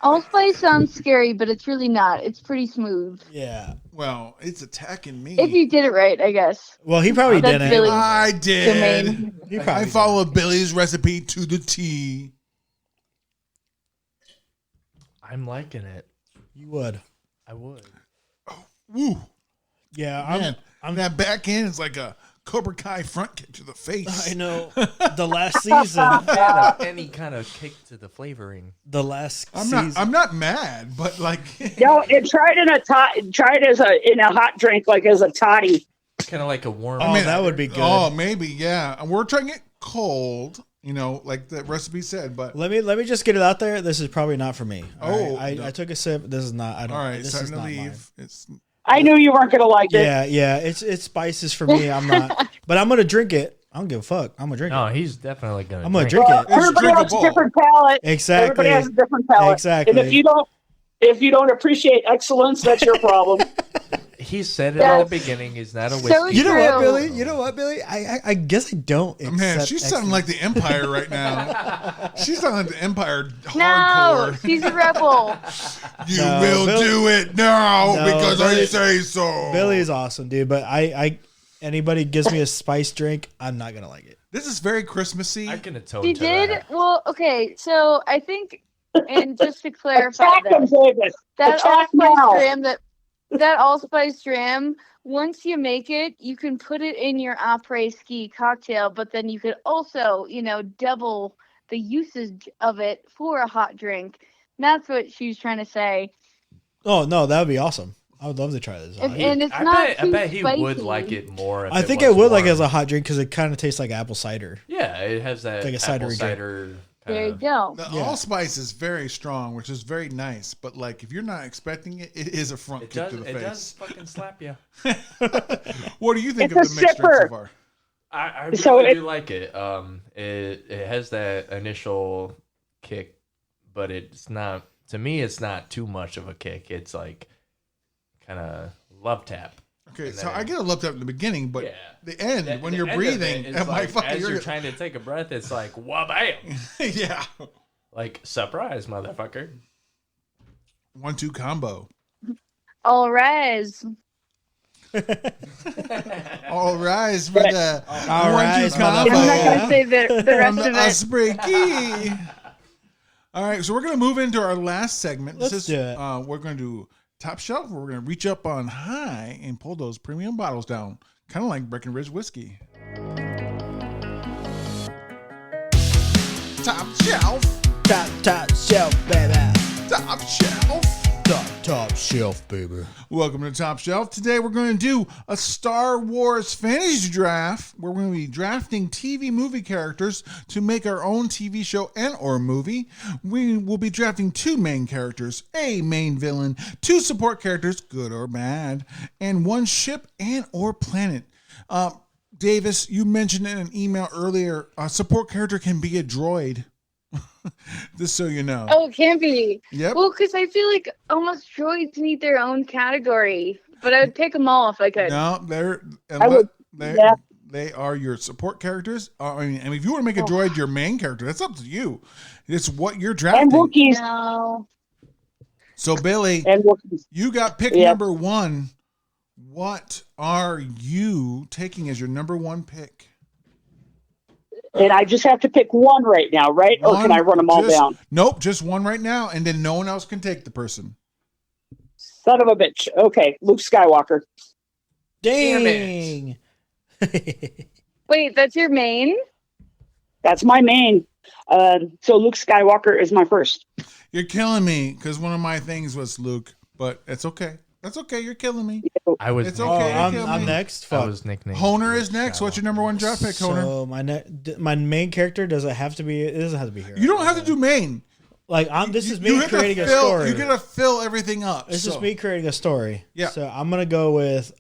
Allspice sounds scary, but it's really not. It's pretty smooth.
Yeah.
Well, it's attacking me.
If you did it right, I guess.
Well, he probably didn't.
Billy's
I did.
domain.
I followed Billy's recipe to the T.
I'm liking it.
You would.
I would.
Oh, woo.
Yeah,
I'm that back end is like a Cobra Kai front kick to the face.
I know. The last season.
Any kind of kick to the flavoring.
The last season.
I'm not mad, but like.
And try it as in a hot drink, like as a toddy.
Kind of like a warm.
That would be good.
Oh, maybe, yeah. And we're trying it cold, like the recipe said. But
let me just get it out there. This is probably not for me.
Oh,
right? I took a sip. This is not. I don't.
All right,
this
it's
is
time to
not
leave.
mine.
I knew you weren't gonna like it.
Yeah. It's spices for me. I'm not. But I'm gonna drink it. I don't give a fuck. I'm gonna drink
No,
it.
he's definitely gonna.
I'm gonna drink it.
Everybody has a different palate.
Exactly.
Everybody has a different palate.
Exactly.
And if you don't appreciate excellence, that's your problem.
He said it at the beginning. He's not a whiskey.
So
You know what,
True.
Billy? You know what, Billy? I guess I don't.
Man, she's sounding like the Empire right now. She's sounding like the Empire
No,
hardcore.
she's a rebel.
You
No,
will
Billy-
do it now
No,
because
Billy-
I say so.
Billy is awesome, dude. But anybody gives me a spice drink, I'm not gonna like it.
This is very Christmassy.
I can atone
She
to
did?
that.
Well, okay, so I think, and just to clarify
Attack them,
this,
Davis.
that
Attack
allspice
now.
dram, that allspice dram, once you make it, you can put it in your Apres Ski cocktail, but then you could also, double the usage of it for a hot drink. And that's what she was trying to say.
Oh no, that would be awesome. I would love to try this.
And it's
I
not
bet,
too
I bet he
spicy.
would like it more. If
I think
it
I would like it
warm.
as a hot drink because it kind of tastes like apple cider.
Yeah, it has that
Like a
apple
cidery
cider.
There you go.
The
Yeah.
allspice is very strong, which is very nice. But like, if you're not expecting it, it is a front
It
kick
does.
to the
It
face.
does fucking slap you.
What do you think
It's
of
a
the mixed drink so
sipper.
far?
I really
So
do like it. It has that initial kick, but it's not. To me, it's not too much of a kick. It's like kind of love tap.
Okay,
And
so
then-
I get a love tap at the beginning, but
Yeah.
the end
The-
when
the
you're
end of
breathing,
it is
am I
like,
fucking?
as you're trying to take a breath, it's like wabam,
Yeah,
like surprise, motherfucker.
1-2 combo.
All rise.
All rise for the
All
1-2
rise,
combo.
I'm not going to say the rest
from the
of it.
Osprey Key. All right, so we're gonna move into our last segment.
Let's do it.
We're gonna do top shelf. Where we're gonna reach up on high and pull those premium bottles down, kind of like Breckenridge whiskey. Top shelf,
Top shelf, baby.
top shelf.
Top shelf, baby.
Welcome to Top Shelf. Today we're going to do a Star Wars fantasy draft where we're going to be drafting TV movie characters to make our own TV show and or movie. We will be drafting 2 main characters, a main villain, 2 support characters, good or bad, and 1 ship and or planet. Davis, you mentioned in an email earlier, a support character can be a droid. Just so you know.
Oh, it can be.
Yep.
Well, because I feel like almost droids need their own category, but I would pick them all if I could.
No, they're
would- yeah.
they are your support characters. I mean, if you want to make a droid your main character, that's up to you. It's what you're drafting.
And Wookiees.
No.
So Billy,
And
you got pick
Yeah.
number 1. What are you taking as your number 1 pick?
and I just have to pick one right now, right? Or can I run them all down?
Nope, just one right now, and then no one else can take the person.
Son of a bitch. Okay, Luke Skywalker.
Dang.
Wait, that's your main?
That's my main. So Luke Skywalker is my first.
You're killing me because one of my things was Luke, but it's okay. That's okay. You're killing me.
I was.
It's
Oh,
okay.
I'm next.
I
Fuck.
was nicknamed.
Honer is next. What's your number 1 draft pick, Honer?
So my main character does it have to be? It doesn't have to be here.
You don't have to do main.
Like this is
You
me
get to
creating a
fill-
story.
You gotta fill everything up.
It's
so.
just me creating a story.
Yeah.
So I'm gonna go with.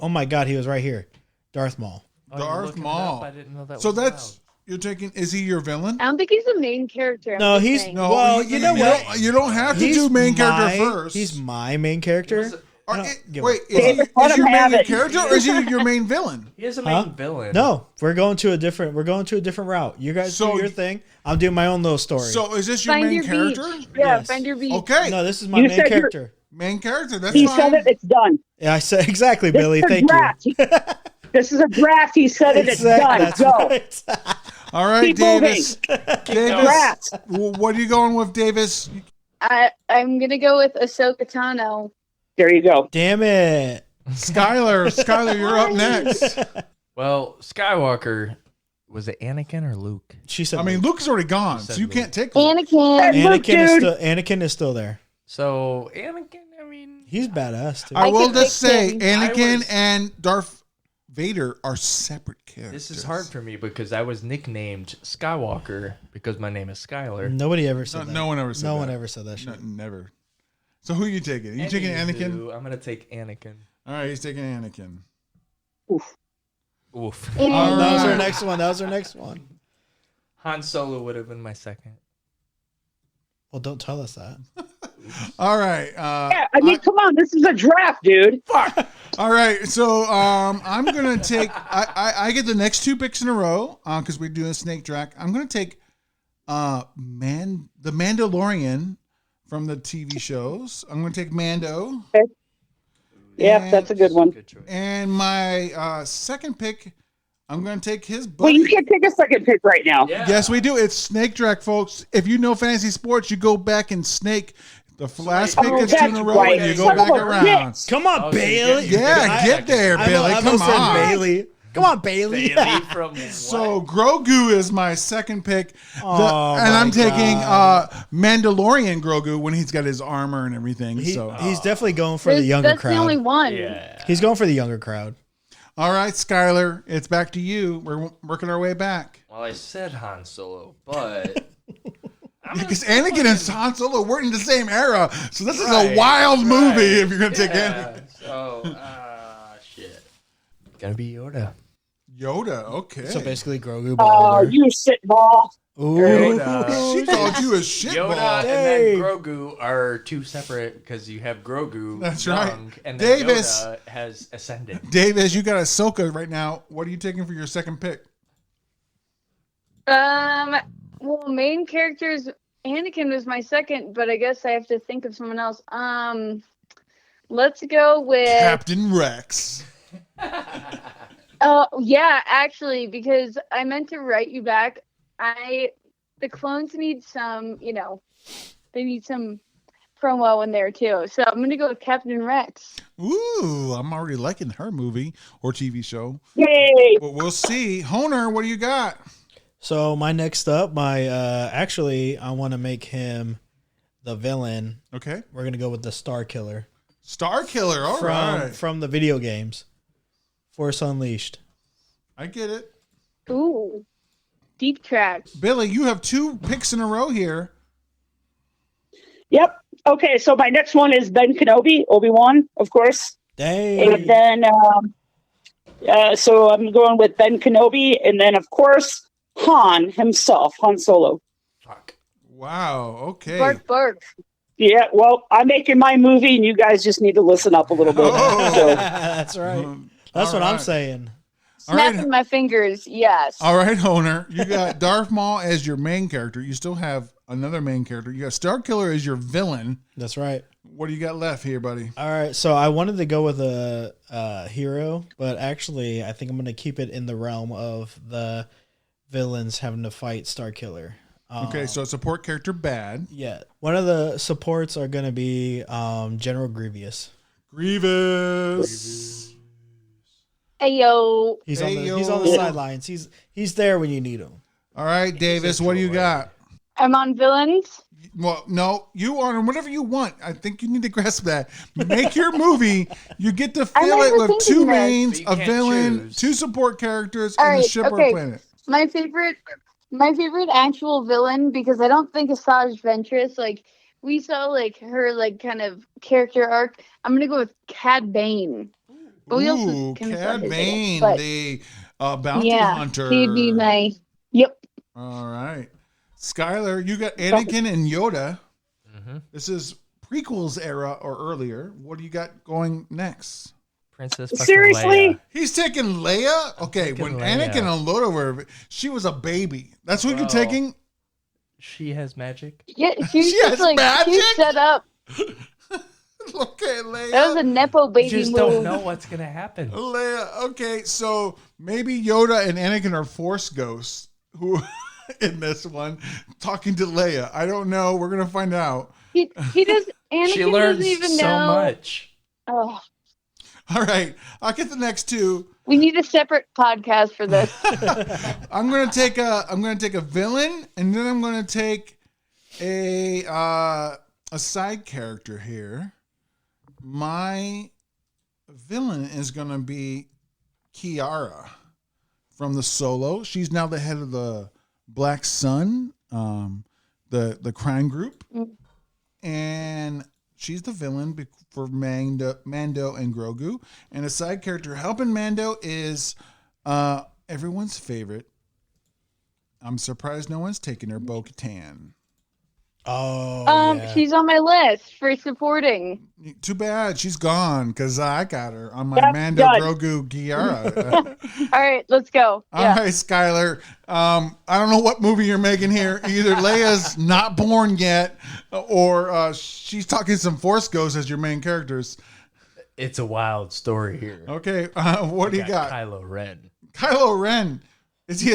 Oh my God, he was right here, Darth Maul.
Oh, you're
Darth
looking it
Maul.
up? I didn't know that.
So
was
that's you're taking. Is he your villain?
I don't think he's the main character. I'm
No,
just
he's
saying.
No.
Well, you know what?
You don't have to
He's
do main character
my-
first.
He's my main character.
Or-
I don't give a
wait,
fuck.
is he
Let him
your
have
main
it.
character or is he your main villain?
He is a
Huh?
main villain.
No, we're going to a different route. You guys
So-
do your thing. I'm doing my own little story.
So is this your
Find
main
your
character?
beach. Yeah,
Yes.
find your beach.
Okay,
no, this is my
You
main
said you're-
character.
main character. That's
He
fine.
said it. It's done.
Yeah, I said exactly,
This
Billy.
is a
Thank
draft.
you.
This is a draft. He said it. It's done.
That's
Go.
right.
All right,
Keep
Davis.
Draft.
Davis, what are you going with, Davis?
I'm gonna go with Ahsoka Tano.
There you go.
Damn it.
Skylar, you're up next.
Well, Skywalker, was it Anakin or Luke?
She said.
I mean, Luke's already gone, so you can't take him.
Anakin.
Luke, dude.
Anakin is still there.
So Anakin, I mean,
He's badass too.
I will
can
just
pick
say,
him.
Anakin and Darth Vader are separate characters.
this is hard for me because I was nicknamed Skywalker because my name is Skylar.
Nobody ever said that.
No one ever said
No
that.
one ever said that shit.
No, never. So who are you taking? Are you taking Anakin?
Anywho, I'm gonna take Anakin.
All right, he's taking Anakin.
Oof.
That was our
right.
next one. That was our next one.
Han Solo would have been my second.
Well, don't tell us that.
All right.
Yeah, I mean, come on. This is a draft, dude.
All right. So I'm gonna take. I get the next 2 picks in a row because we're doing a snake draft. I'm gonna take the Mandalorian from the TV shows. I'm gonna take Mando.
Yeah,
And-
that's a good one.
Good choice.
And my second pick, I'm going to take his
Well,
buddy.
you can't take a second pick right now.
Yeah.
Yes, we do. It's Snake Draft, folks. If you know fantasy sports, you go back and snake. The last pick is 2 in a row,
right.
and you go
Son
back
of a
around.
bitch.
Come on,
Oh, so
Bailey.
Yeah, get there, Billy.
I
Come
almost said
on.
Bailey. Come on, Bailey.
Bailey from
So Grogu is my second pick,
Oh,
and I'm
my
taking
God.
Mandalorian Grogu when he's got his armor and everything.
He's
so,
definitely going for the younger
That's
crowd.
the only one.
Yeah.
He's going for the younger crowd.
all right, Skylar, it's back to you. We're working our way back.
Well, I said Han Solo, but
Because Anakin and Han Solo weren't in the same era, so this is a
Right,
wild movie
right.
if you're gonna take Anakin.
So, shit. Gonna be Yoda.
Yoda, okay.
So basically, Grogu. But
Oh,
older.
you shitball.
Ooh.
Yoda.
She called you a shitball.
Yoda and
Dang.
then Grogu are 2 separate because you have Grogu
That's
young,
right.
and then
Davis.
Yoda has ascended.
Davis, you got Ahsoka right now. What are you taking for your second pick?
Well, main characters. Anakin was my second, but I guess I have to think of someone else. Let's go with.
Captain Rex.
Oh, yeah, actually, because I meant to write you back. The clones need some, they need some promo in there too. So I'm gonna go with Captain Rex.
Ooh, I'm already liking her movie or TV show.
Yay!
But we'll see. Honer, what do you got?
So my next up, actually, I want to make him the villain.
Okay.
We're gonna go with the Star Killer
Star Killer, all right.
from the video games, Force Unleashed.
I get it.
Ooh, deep tracks.
Billy, you have 2 picks in a row here.
Yep. Okay, so my next one is Ben Kenobi, Obi Wan, of course.
Dang.
And then, so I'm going with Ben Kenobi, and then, of course, Han himself, Han Solo.
Fuck.
Wow, okay.
Bark, bark.
Yeah, well, I'm making my movie, and you guys just need to listen up a little bit.
Oh.
So,
That's right. That's
All
what I'm
right.
saying.
All right.
Snapping my fingers. Yes.
All right, Honer. You got Darth Maul as your main character. You still have another main character. You got Starkiller as your villain.
That's right.
What do you got left here, buddy?
All right, so I wanted to go with a hero, but actually, I think I'm going to keep it in the realm of the villains having to fight Starkiller.
Okay, so support character bad.
Yeah, one of the supports are going to be General Grievous.
Grievous.
Ayo.
He's on the sidelines. He's there when you need him.
All right, Davis, what do you got?
I'm on villains.
Well, no, you are on whatever you want. I think you need to grasp that. Make your movie. You get to fill it with two mains, a villain, two support characters, and a ship or a planet.
My favorite actual villain, because I don't think Asajj Ventress, like, we saw, like, her, like, kind of character arc. I'm gonna go with Cad Bane. But we also kind of saw
Cad
his
Bane,
but
the bounty hunter.
He'd be my
All right. Skylar, you got Anakin and Yoda.
Mm-hmm.
This is prequels era or earlier. What do you got going next?
Princess fucking
Seriously?
Leia.
He's taking Leia? Okay, when
Leia.
Anakin and Yoda were, she was a baby. That's what you're taking?
She has magic.
Yeah, she's
She
just
has
like
magic?
she's set up.
Okay, Leia.
That was a nepo
You
baby
just
move.
don't know what's gonna happen.
Leia. Okay, so maybe Yoda and Anakin are Force ghosts who in this one talking to Leia. I don't know. We're gonna find out.
He does. Anakin
She learns
doesn't even
so
know.
much.
Oh,
All right, I'll get the next two.
we need a separate podcast for this.
I'm gonna take a villain, and then I'm gonna take a side character here. My villain is gonna be Kiara from the Solo. She's now the head of the Black Sun, the crime group, and she's the villain for Mando and Grogu. And a side character helping Mando is everyone's favorite. I'm surprised no one's taken her, Bo-Katan.
Oh,
She's on my list for supporting.
Too bad she's gone because I got her on my
That's
Mando
done.
Grogu Kiara.
All right, let's go.
All right, Skylar. I don't know what movie you're making here. Either Leia's not born yet, or she's talking some Force ghosts as your main characters.
It's a wild story here.
Okay, what do you got?
Kylo Ren.
Kylo Ren. Is he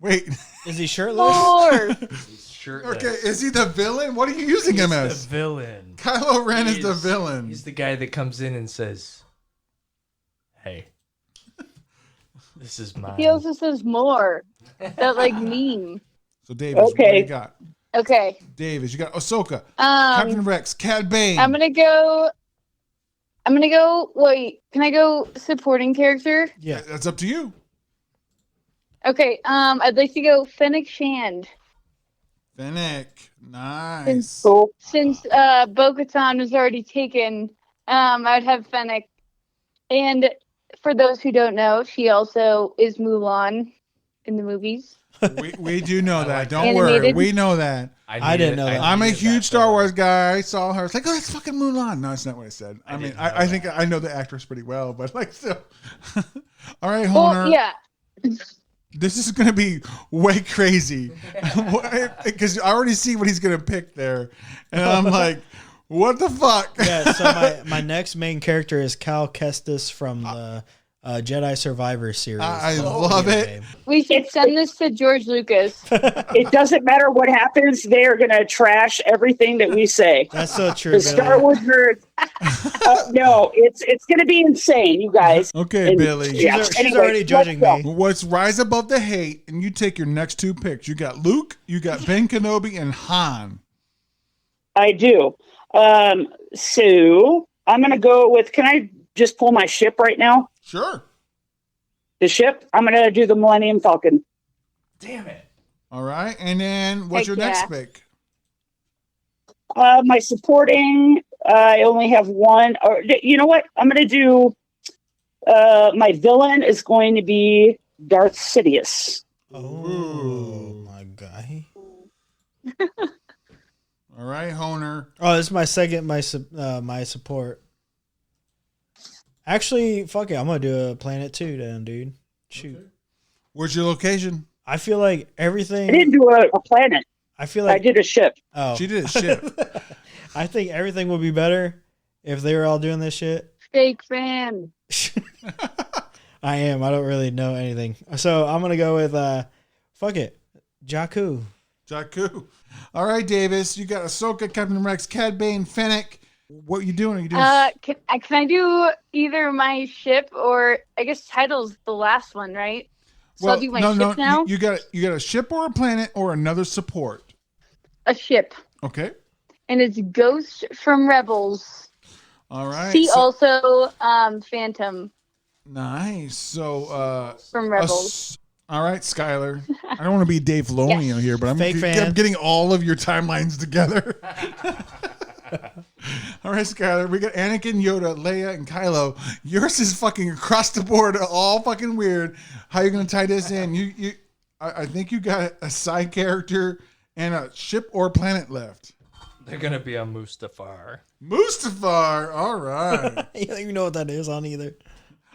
wait?
Is he shirtless?
Or
He's shirtless.
Okay, is he the villain? What are you using him as?
The villain.
Kylo Ren is the villain.
He's the guy that comes in and says, "Hey, this is mine."
he also says more. That like meme.
So Davis, what do
Okay.
you got?
Okay.
Davis, you got Ahsoka, Captain Rex, Cad Bane.
I'm gonna go. Wait, can I go supporting character?
Yeah.
That's up to you.
Okay. I'd like to go Fennec Shand.
Fennec, nice.
Cool.
Since Bo-Katan was already taken, I'd have Fennec. And for those who don't know, she also is Mulan in the movies.
We do know that.
like
Don't
that.
worry.
Animated.
We know that.
I didn't know that.
I'm a
needed
huge
that,
Star
though.
Wars guy. I saw her. It's like, oh, that's fucking Mulan. No, that's not what I said. I mean,
didn't know
I think
that.
I know the actress pretty well, but like, still. All right, Honer.
Well, yeah.
This is going to be way crazy because I already see what he's going to pick there. And I'm like, what the fuck?
Yeah, so my next main character is Cal Kestis from the Jedi Survivor series.
I love
Video
it.
game.
We should send this to George Lucas.
It doesn't matter what happens; they are going to trash everything that we say.
That's so true.
The Star
Billy.
Wars nerds. No, it's going to be insane, you guys.
Okay,
And-
Billy.
yeah.
She's
Anyway,
already
let's
judging
go.
me.
What's rise above the hate, and you take your next two picks. You got Luke, you got Ben Kenobi, and Han.
I do. So I'm going to go with. Can I just pull my ship right now?
Sure.
The ship. I'm going to do the Millennium Falcon.
Damn it.
All right. And then what's
Heck
your next
yeah.
pick?
My supporting. I only have one. Or you know what? I'm going to do. My villain is going to be Darth Sidious.
Oh my guy.
All right, Honer.
Oh, this is my second my support. Actually, fuck it, I'm gonna do a Planet 2 then, dude. Shoot.
Where's your location?
I feel like
I
everything.
didn't do a planet.
I feel
I
like
did a ship.
oh,
She did a ship.
I think everything would be better if they were all doing this shit.
Fake fan.
I am. I don't really know anything, so I'm gonna go with fuck it, Jakku.
Jakku. All right, Davis. You got Ahsoka, Captain Rex, Cad Bane, Fennec. What are you doing? Are you doing?
Can I do either my ship or I guess title's the last one, right? So I'll do my ship now.
You got a ship or a planet or another support.
A ship,
Okay.
and it's Ghost from Rebels.
All right.
See also Phantom
Nice. So
from Rebels.
all right, Skylar. I don't want to be Dave Filoni
Yes.
here, but I'm
Fake fan.
getting all of your timelines together. All right, Skylar. We got Anakin, Yoda, Leia, and Kylo. Yours is fucking across the board, all fucking weird. How you gonna tie this in? I think you got a side character and a ship or planet left.
They're gonna be on Mustafar.
Mustafar. All right.
You don't even know what that is on either.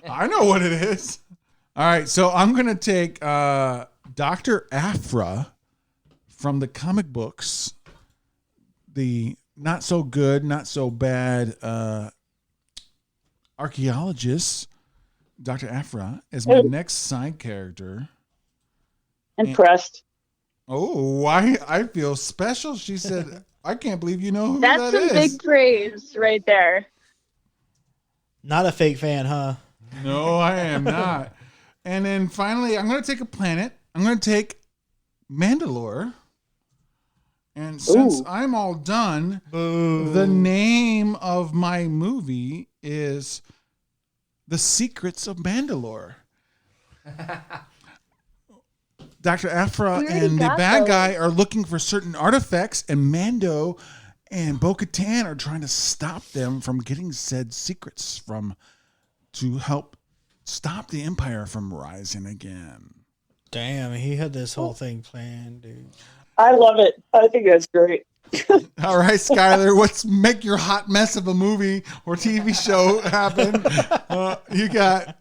I know what it is. All right, so I'm gonna take Dr. Aphra from the comic books, the not so good, not so bad archaeologist. Dr. Aphra is my next side character.
Impressed.
Oh, I feel special. She said, "I can't believe you know who
That's
that
some
is."
big praise right there.
Not a fake fan, huh?
No, I am not. And then finally, I'm going to take a planet. I'm going to take Mandalore. And since I'm all done, the name of my movie is The Secrets of Mandalore. Dr. Aphra and the bad guy are looking for certain artifacts, and Mando and Bo-Katan are trying to stop them from getting said secrets to help stop the Empire from rising again.
Damn, he had this whole thing planned, dude.
I love it. I think that's great.
All right, Skylar, let's make your hot mess of a movie or TV show happen. You got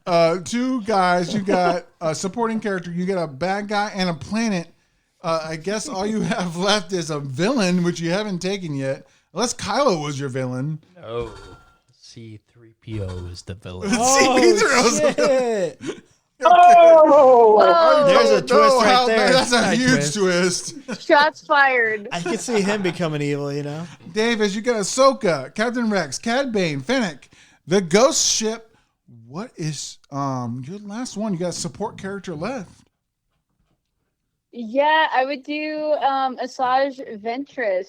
two guys. You got a supporting character. You got a bad guy and a planet. I guess all you have left is a villain, which you haven't taken yet. Unless Kylo was your villain.
No. C-3PO is the villain.
C-3PO's the villain.
Shit.
Oh,
There's a twist right there.
That's a
Side
huge twist.
Shots fired.
I can see him becoming evil, you know?
Davis, you got Ahsoka, Captain Rex, Cad Bane, Fennec, the Ghost Ship. What is your last one? You got a support character left.
Yeah, I would do Asajj Ventress.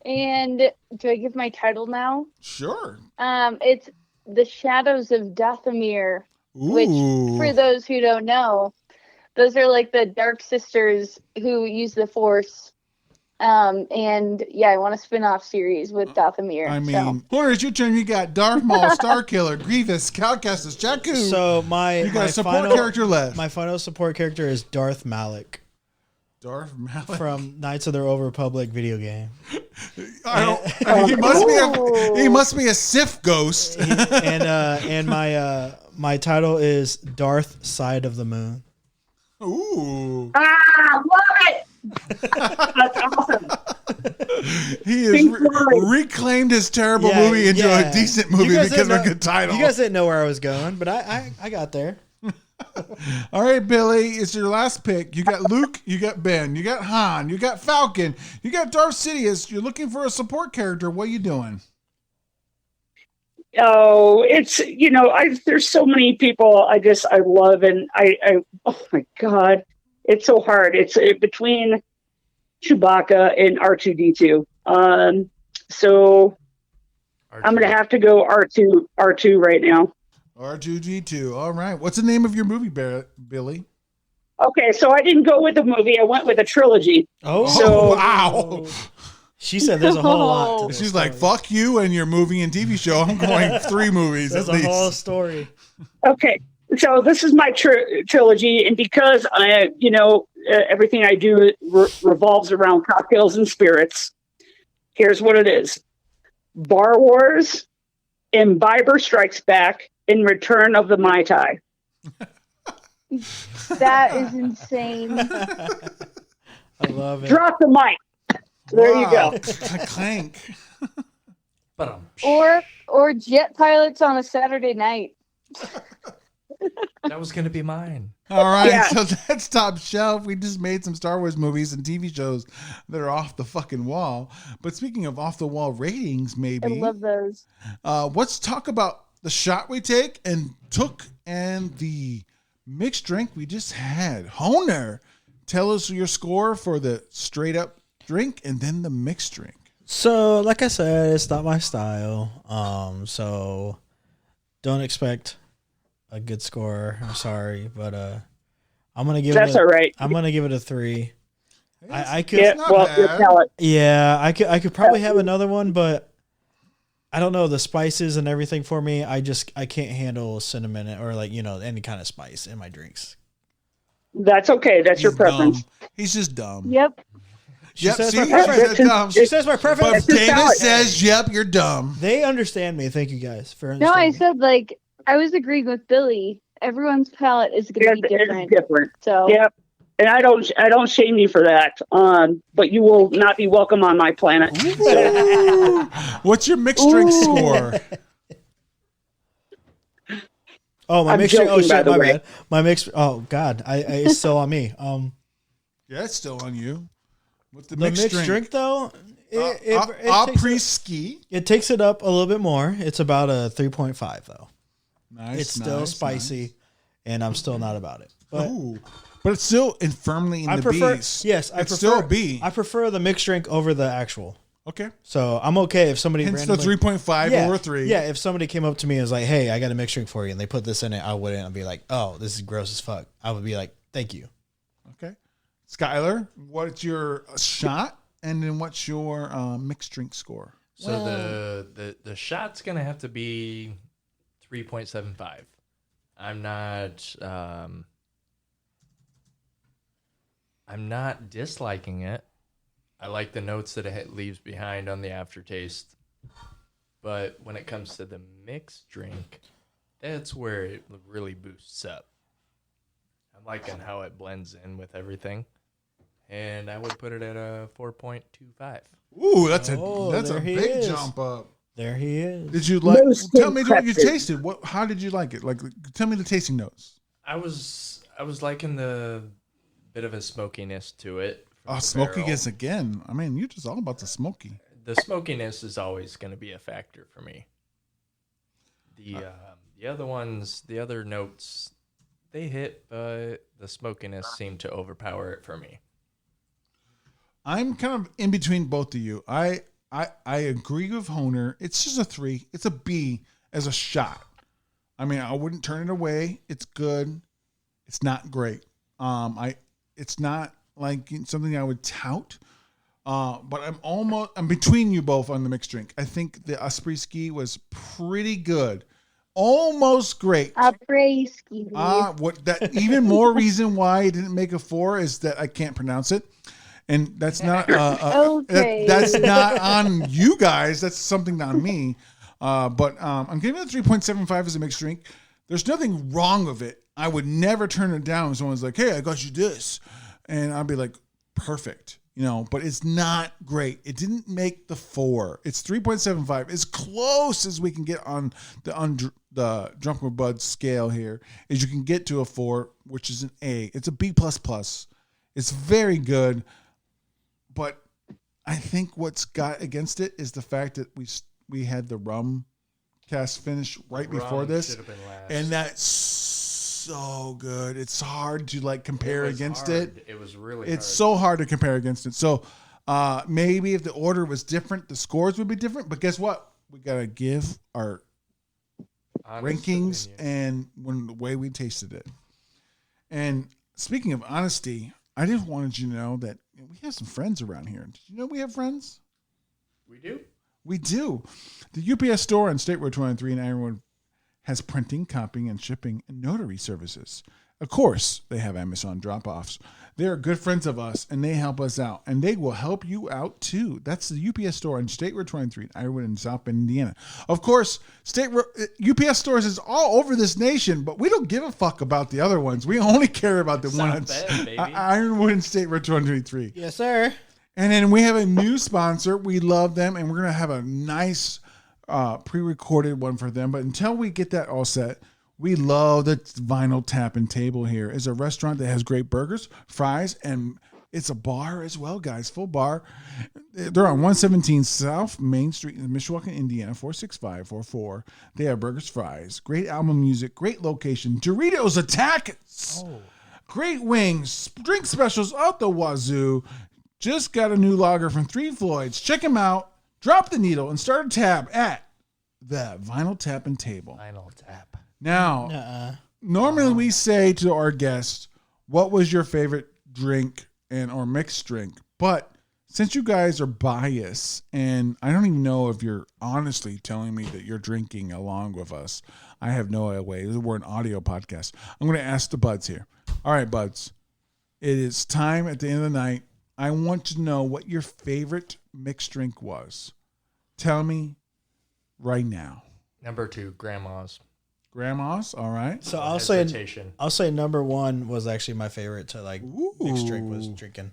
And do I give my title now?
Sure.
It's The Shadows of Dathomir.
Ooh.
Which, for those who don't know, those are like the Dark Sisters who use the Force. And yeah, I want a spin-off series with Dathomir.
I mean, Horner, it's your turn. You got Darth Maul, Starkiller, Grievous, Cal Kestis, Jakku.
So
you got a support character left.
My final support character is Darth Malik
Darth Malik
from Knights of the Old Republic video game.
He must be a Sith ghost.
And my title is Darth Side of the Moon.
Ooh.
love it. That's awesome.
He has reclaimed his terrible movie into a decent movie because of a good title.
You guys didn't know where I was going, but I got there.
All right, Billy, it's your last pick. You got Luke, you got Ben, you got Han, you got Falcon, you got Darth Sidious. You're looking for a support character. What are you doing?
Oh, it's, there's so many people I love, and I oh my God, it's so hard. It's between Chewbacca and R2-D2. So R2. I'm going to have to go R2 right now.
R2-D2. All right. What's the name of your movie, Billy?
Okay, so I didn't go with a movie. I went with a trilogy.
Oh, wow.
She said there's a whole lot. To
She's like, fuck you and your movie and TV show. I'm going 3 movies
There's
at least.
a whole story.
Okay, so this is my trilogy, and because everything I do revolves around cocktails and spirits, here's what it is. Bar Wars, Imbiber Strikes Back, and Return of the Mai Tai.
That is insane.
I love it.
Drop the mic. There you
Wow.
go.
Clank.
But
Or jet pilots on a Saturday night.
that was gonna be mine.
All right,
Yeah.
so that's top shelf. We just made some Star Wars movies and TV shows that are off the fucking wall. But speaking of off the wall ratings,
I
maybe
love those.
let's talk about the shot we take and took and the mixed drink we just had. Honer, tell us your score for the straight up drink and then the mixed drink.
So, like I said, it's not my style. So don't expect a good score. I'm sorry, but I'm gonna give
That's
it.
all right.
I'm gonna give it a 3. I could.
Yeah,
not
well,
bad.
your palate.
Yeah, I could probably have another one, but I don't know the spices and everything for me. I can't handle cinnamon or any kind of spice in my drinks.
That's okay. That's your
He's
preference.
dumb. He's just dumb.
Yep.
Yep,
says
see,
my
he
preference.
said dumb.
She says my preference.
But
That's his
Davis
palate.
says, yep, you're dumb.
They understand me. Thank you guys for
No, I
understanding.
said I was agreeing with Billy. Everyone's palate is going to be
It's
different.
different.
So
Yep. And I don't shame you for that. But you will not be welcome on my planet.
What's your mixed drink score?
Oh, my
I'm
mixed drink. Oh
joking, by
shit,
the
my
way.
bad. My mixed. Oh god, it's still on me.
Yeah, it's still on you. What's the
The
mixed,
mixed drink though, it
Apres Ski.
it takes it up a little bit more. It's about a 3.5 though.
Nice.
It's still
nice,
spicy,
nice.
and I'm still not about it. But
Ooh. But it's still firmly in
I
the
prefer.
B's.
Yes, I
it's
prefer.
still a B.
I prefer the mixed drink over the actual.
Okay.
So I'm okay if somebody
Hence the
randomly.
3.5
Yeah,
or 3.
yeah. If somebody came up to me and was like, "Hey, I got a mixed drink for you," and they put this in it, I wouldn't be like, "Oh, this is gross as fuck." I would be like, "Thank you."
Okay. Skylar, what's your shot? And then what's your mixed drink score?
So the shot's gonna have to be 3.75. I'm not disliking it. I like the notes that it leaves behind on the aftertaste. But when it comes to the mixed drink, that's where it really boosts up. I'm liking how it blends in with everything. And I would put it at a 4.25.
Ooh, that's
Oh,
a
there he
big
is.
jump up.
There he is.
Did you like?
Most
Tell me what you
impressive.
tasted. How did you like it? Like, tell me the tasting notes.
I was liking the bit of a smokiness to it. from
Oh,
the
smokiness
barrel.
again. I mean, you're just all about the smoky.
The smokiness is always going to be a factor for me. The other ones, the other notes, they hit, but the smokiness seemed to overpower it for me.
I'm kind of in between both of you. I agree with Honer. It's just a 3. It's a B as a shot. I mean, I wouldn't turn it away. It's good. It's not great. It's not like something I would tout. But I'm between you both on the mixed drink. I think the Apres Ski was pretty good. Almost great.
Apres Ski.
What that even more reason why I didn't make a 4 is that I can't pronounce it. And that's not
Okay.
that's not on you guys. That's something on me. But I'm giving it a 3.75 as a mixed drink. There's nothing wrong with it. I would never turn it down when someone's like, "Hey, I got you this," and I'd be like, "Perfect," But it's not great. It didn't make the 4. It's 3.75. As close as we can get on the Drunk with Bud scale here is you can get to a 4, which is an A. It's a B++. It's very good. But I think what's got against it is the fact that we had the rum cask finish right before this,
Should have been last.
and that's so good. It's hard to compare
was
against
hard.
it.
It was really
It's
hard.
so hard to compare against it. So maybe if the order was different, the scores would be different. But guess what? We gotta give our
Honest
rankings
opinion.
and the way we tasted it. And speaking of honesty, I just wanted you to know that we have some friends around here. Did you know we have friends?
We do.
We do. The UPS store on State Road 23 in Ironwood has printing, copying, and shipping and notary services. Of course, they have Amazon drop-offs. They're good friends of us, and they help us out, and they will help you out too. That's the UPS store on State Road 23 in Ironwood in South Bend, Indiana. Of course, UPS stores is all over this nation, but we don't give a fuck about the other ones. We only care about the
South
ones
Bend, baby.
Ironwood and State Road 23.
Yes, sir.
And then we have a new sponsor. We love them, and we're going to have a nice pre-recorded one for them. But until we get that all set, we love the Vinyl Tap and Table here. It's a restaurant that has great burgers, fries, and it's a bar as well, guys. Full bar. They're on 117 South Main Street in Mishawaka, Indiana, 46544. They have burgers, fries, great album music, great location. Doritos Attack. Great wings, drink specials out the wazoo. Just got a new lager from Three Floyds. Check them out. Drop the needle and start a tab at the Vinyl Tap and Table.
Vinyl Tap.
Now, normally we say to our guests, what was your favorite drink or mixed drink? But since you guys are biased, and I don't even know if you're honestly telling me that you're drinking along with us, I have no way. We're an audio podcast. I'm going to ask the buds here. All right, buds. It is time at the end of the night. I want to know what your favorite mixed drink was. Tell me right now.
Number 2, Grandma's.
Grandma's, all right.
So I'll say number 1 was actually my favorite to like mixed drink was drinking.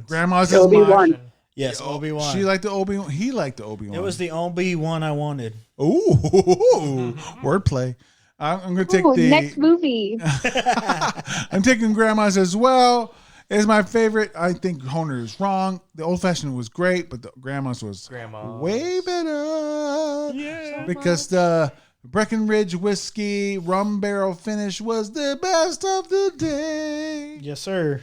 Grandma's is
Obi-Wan.
mine.
Yes, Obi-Wan.
She liked the Obi-Wan. He liked the Obi-Wan.
It was the Obi-Wan I wanted.
Ooh, wordplay. I'm going to take the
next movie.
I'm taking Grandma's as well. It's my favorite. I think Honer is wrong. The Old Fashioned was great, but the Grandma's was way better. Yeah, because the Breckenridge whiskey rum barrel finish was the best of the day.
Yes, sir.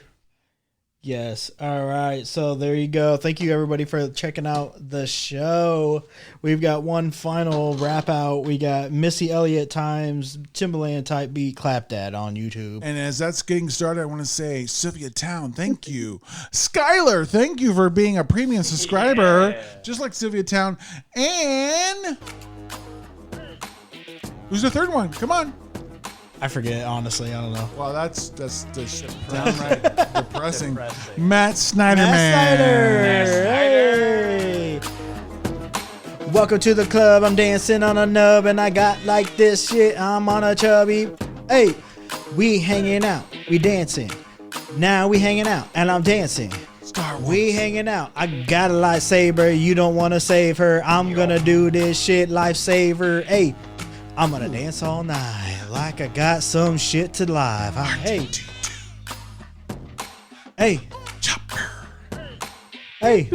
Yes. All right. So there you go. Thank you, everybody, for checking out the show. We've got one final wrap out. We got Missy Elliott times Timbaland type beat Clap That on YouTube.
And as that's getting started, I want to say, Sylvia Town, thank you. Skylar, thank you for being a premium subscriber, just like Sylvia Town. And who's the third one? Come on.
I forget, honestly. I don't know.
Well, that's downright depressing. Matt Snyder,
Hey. Welcome to the club. I'm dancing on a nub and I got like this shit. I'm on a chubby. Hey, we hanging out. We dancing. Now we hanging out and I'm dancing.
Star Wars.
We hanging out. I got a lightsaber. You don't want to save her. I'm gonna do this shit, lifesaver. Hey, I'm gonna dance all night like I got some shit to live. Hey. Hey.
Chopper.
Hey.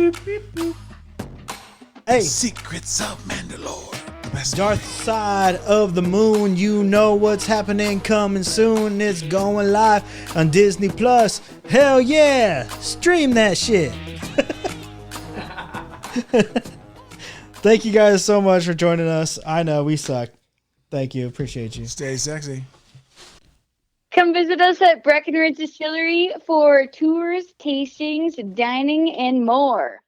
Hey.
Secrets of Mandalore. The best
Darth Side of the Moon. You know what's happening coming soon. It's going live on Disney Plus. Hell yeah. Stream that shit. Thank you guys so much for joining us. I know we suck. Thank you. Appreciate you.
Stay sexy.
Come visit us at Breckenridge Distillery for tours, tastings, dining, and more.